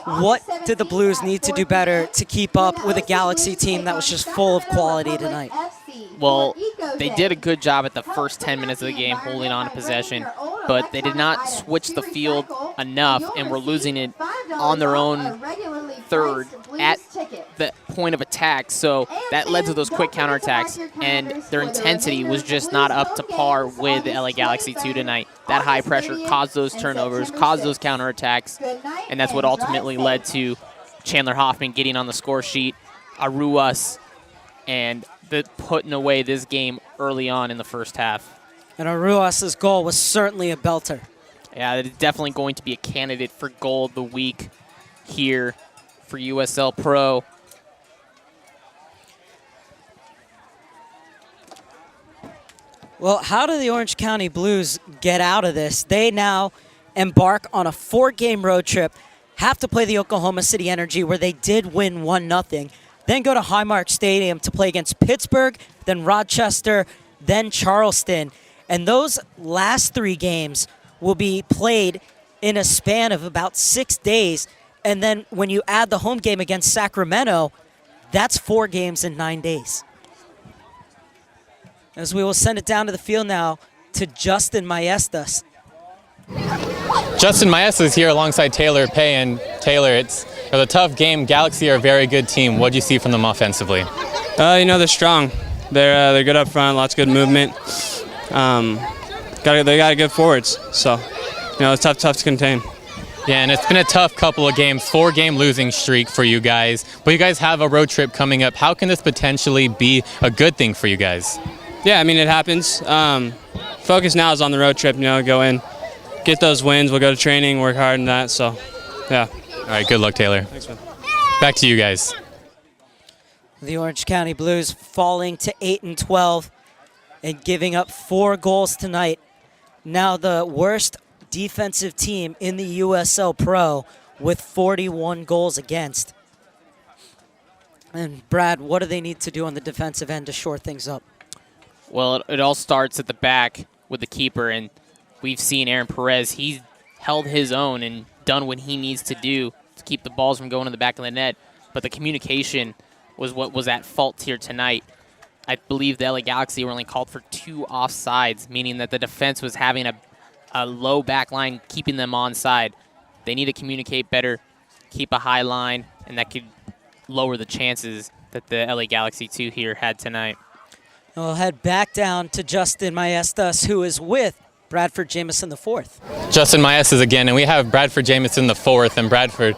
what did the Blues need to do better to keep up with a Galaxy team that was just full of quality tonight? Well, they did a good job at the first 10 minutes of the game holding on to possession, but they did not switch the field enough and were losing it on their own third at the point of attack. So that led to those quick counterattacks, and their intensity was just not up to par with the LA Galaxy 2 tonight. That high pressure caused those turnovers, caused those counterattacks, and that's what ultimately led to Chandler Hoffman getting on the score sheet, Aruas, and putting away this game early on in the first half. And Aruas' goal was certainly a belter. Yeah, it is definitely going to be a candidate for goal of the week here for USL Pro. Well, how do the Orange County Blues get out of this? They now embark on a 4-game road trip, have to play the Oklahoma City Energy, where they did win 1-0, then go to Highmark Stadium to play against Pittsburgh, then Rochester, then Charleston. And those last 3 games will be played in a span of about 6 days. And then when you add the home game against Sacramento, that's 4 games in 9 days. As we will send it down to the field now to Justin Maestas. Justin Maestas is here alongside Taylor Pay. And Taylor, it was a tough game. Galaxy are a very good team. What do you see from them offensively? They're strong. They're good up front, lots of good movement. They got good forwards, so it's tough to contain. Yeah, and it's been a tough couple of games, 4-game losing streak for you guys. But you guys have a road trip coming up. How can this potentially be a good thing for you guys? Yeah, I mean, it happens. Focus now is on the road trip, go in, get those wins. We'll go to training, work hard in that, so, yeah. All right, good luck, Taylor. Thanks, man. Back to you guys. The Orange County Blues falling to 8-12 and giving up 4 goals tonight. Now the worst defensive team in the USL Pro with 41 goals against. And Brad, what do they need to do on the defensive end to shore things up? Well, it all starts at the back with the keeper, and we've seen Aaron Perez. He's held his own and done what he needs to do to keep the balls from going to the back of the net. But the communication was what was at fault here tonight. I believe the LA Galaxy were only called for 2 offsides, meaning that the defense was having a low back line, keeping them onside. They need to communicate better, keep a high line, and that could lower the chances that the LA Galaxy 2 here had tonight. We'll head back down to Justin Maestas, who is with Bradford Jamison IV. Justin Maestas again, and we have Bradford Jamison IV. And Bradford,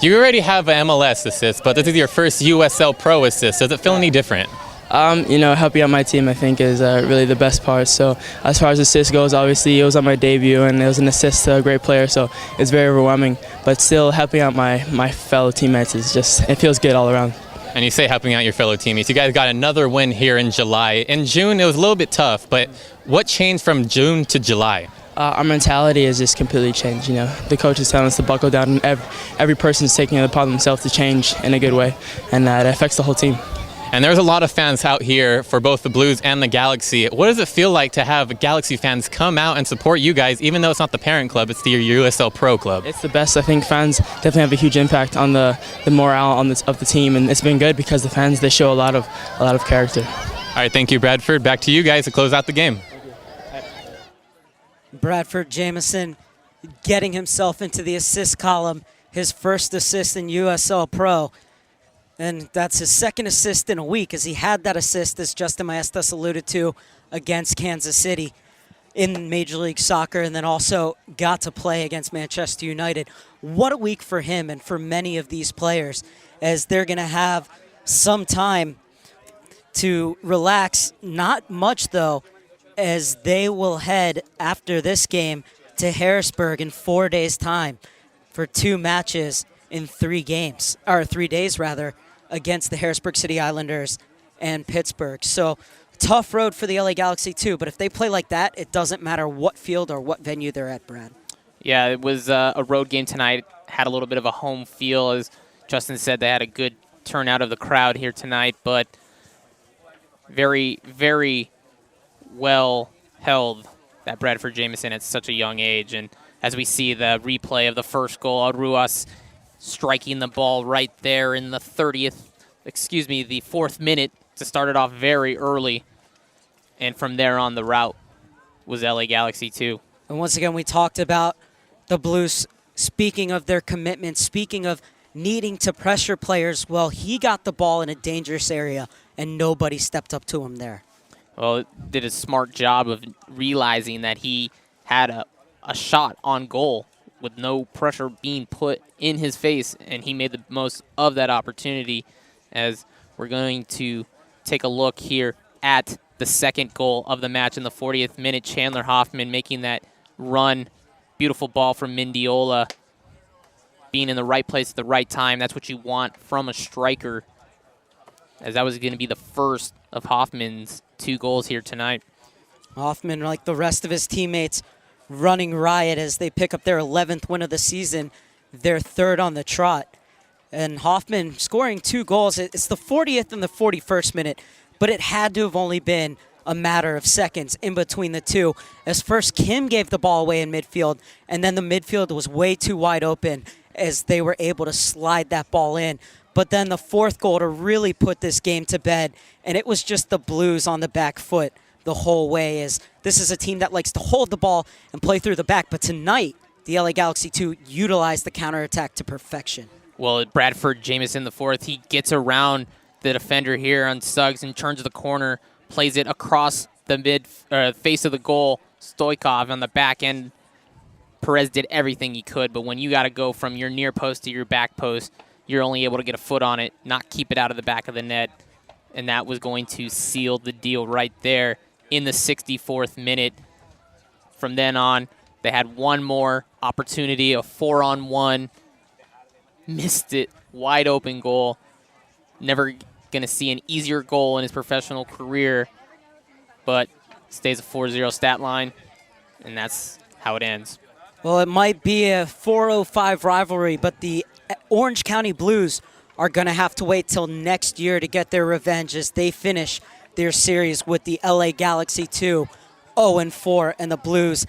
you already have an MLS assist, but this is your first USL Pro assist. Does it feel any different? Helping out my team, I think, is really the best part. So as far as assist goes, obviously it was on my debut and it was an assist to a great player, so it's very overwhelming. But still, helping out my fellow teammates it feels good all around. And you say helping out your fellow teammates. You guys got another win here in July. In June, it was a little bit tough, but what changed from June to July? Our mentality has just completely changed. The coach is telling us to buckle down, and every person's taking it upon themselves to change in a good way, and that affects the whole team. And there's a lot of fans out here for both the Blues and the Galaxy. What does it feel like to have Galaxy fans come out and support you guys, even though it's not the parent club, it's the USL Pro club? It's the best. I think fans definitely have a huge impact on the morale of the team, and it's been good because the fans, they show a lot of character. All right, thank you, Bradford. Back to you guys to close out the game. Bradford Jamison getting himself into the assist column, his first assist in USL Pro. And that's his second assist in a week, as he had that assist, as Justin Maestas alluded to, against Kansas City in Major League Soccer, and then also got to play against Manchester United. What a week for him and for many of these players. as they're going to have some time to relax. Not much, though, as they will head after this game to Harrisburg in 4 days' time for 2 matches in 3 games, or 3 days rather, against the Harrisburg City Islanders and Pittsburgh. So tough road for the LA Galaxy too, but if they play like that, it doesn't matter what field or what venue they're at, Brad. Yeah, it was a road game tonight. Had a little bit of a home feel. As Justin said, they had a good turnout of the crowd here tonight, but very, very well held, that Bradford Jamison at such a young age. And as we see the replay of the first goal, Ruas striking the ball right there in the 4th minute to start it off very early. And from there on, the route was LA Galaxy 2. And once again, we talked about the Blues, speaking of their commitment, speaking of needing to pressure players. Well, he got the ball in a dangerous area, and nobody stepped up to him there. Well, it did a smart job of realizing that he had a shot on goal with no pressure being put in his face, and he made the most of that opportunity. As we're going to take a look here at the second goal of the match in the 40th minute. Chandler Hoffman making that run. Beautiful ball from Mendiola. Being in the right place at the right time. That's what you want from a striker, as that was going to be the first of Hoffman's 2 goals here tonight. Hoffman, like the rest of his teammates, running riot as they pick up their 11th win of the season, their 3rd on the trot. And Hoffman scoring 2 goals. It's the 40th and the 41st minute, but it had to have only been a matter of seconds in between the two, as first Kim gave the ball away in midfield, and then the midfield was way too wide open as they were able to slide that ball in. But then the 4th goal to really put this game to bed, and it was just the Blues on the back foot the whole way, as this is a team that likes to hold the ball and play through the back. But tonight, the LA Galaxy 2 utilized the counterattack to perfection. Well, Bradford Jamison the 4th, he gets around the defender here on Suggs and turns the corner, plays it across the face of the goal. Stoikov on the back end. Perez did everything he could, but when you got to go from your near post to your back post, you're only able to get a foot on it, not keep it out of the back of the net. And that was going to seal the deal right there in the 64th minute. From then on, they had one more opportunity, a 4-on-1. Missed it. Wide open goal. Never going to see an easier goal in his professional career, but stays a 4-0 stat line, and that's how it ends. Well, it might be a 4-05 rivalry, but the Orange County Blues are going to have to wait till next year to get their revenge as they finish their series with the LA Galaxy 2 0-4, and the Blues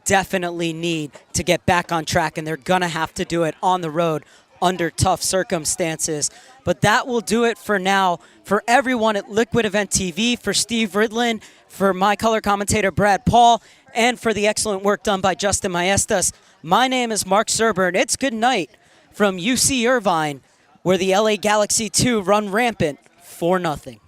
definitely need to get back on track, and they're going to have to do it on the road under tough circumstances. But that will do it for now. For everyone at Liquid Event TV, for Steve Ridlin, for my color commentator Brad Paul, and for the excellent work done by Justin Maestas, my name is Mark Serber, and it's good night from UC Irvine, where the LA Galaxy 2 run rampant 4-0.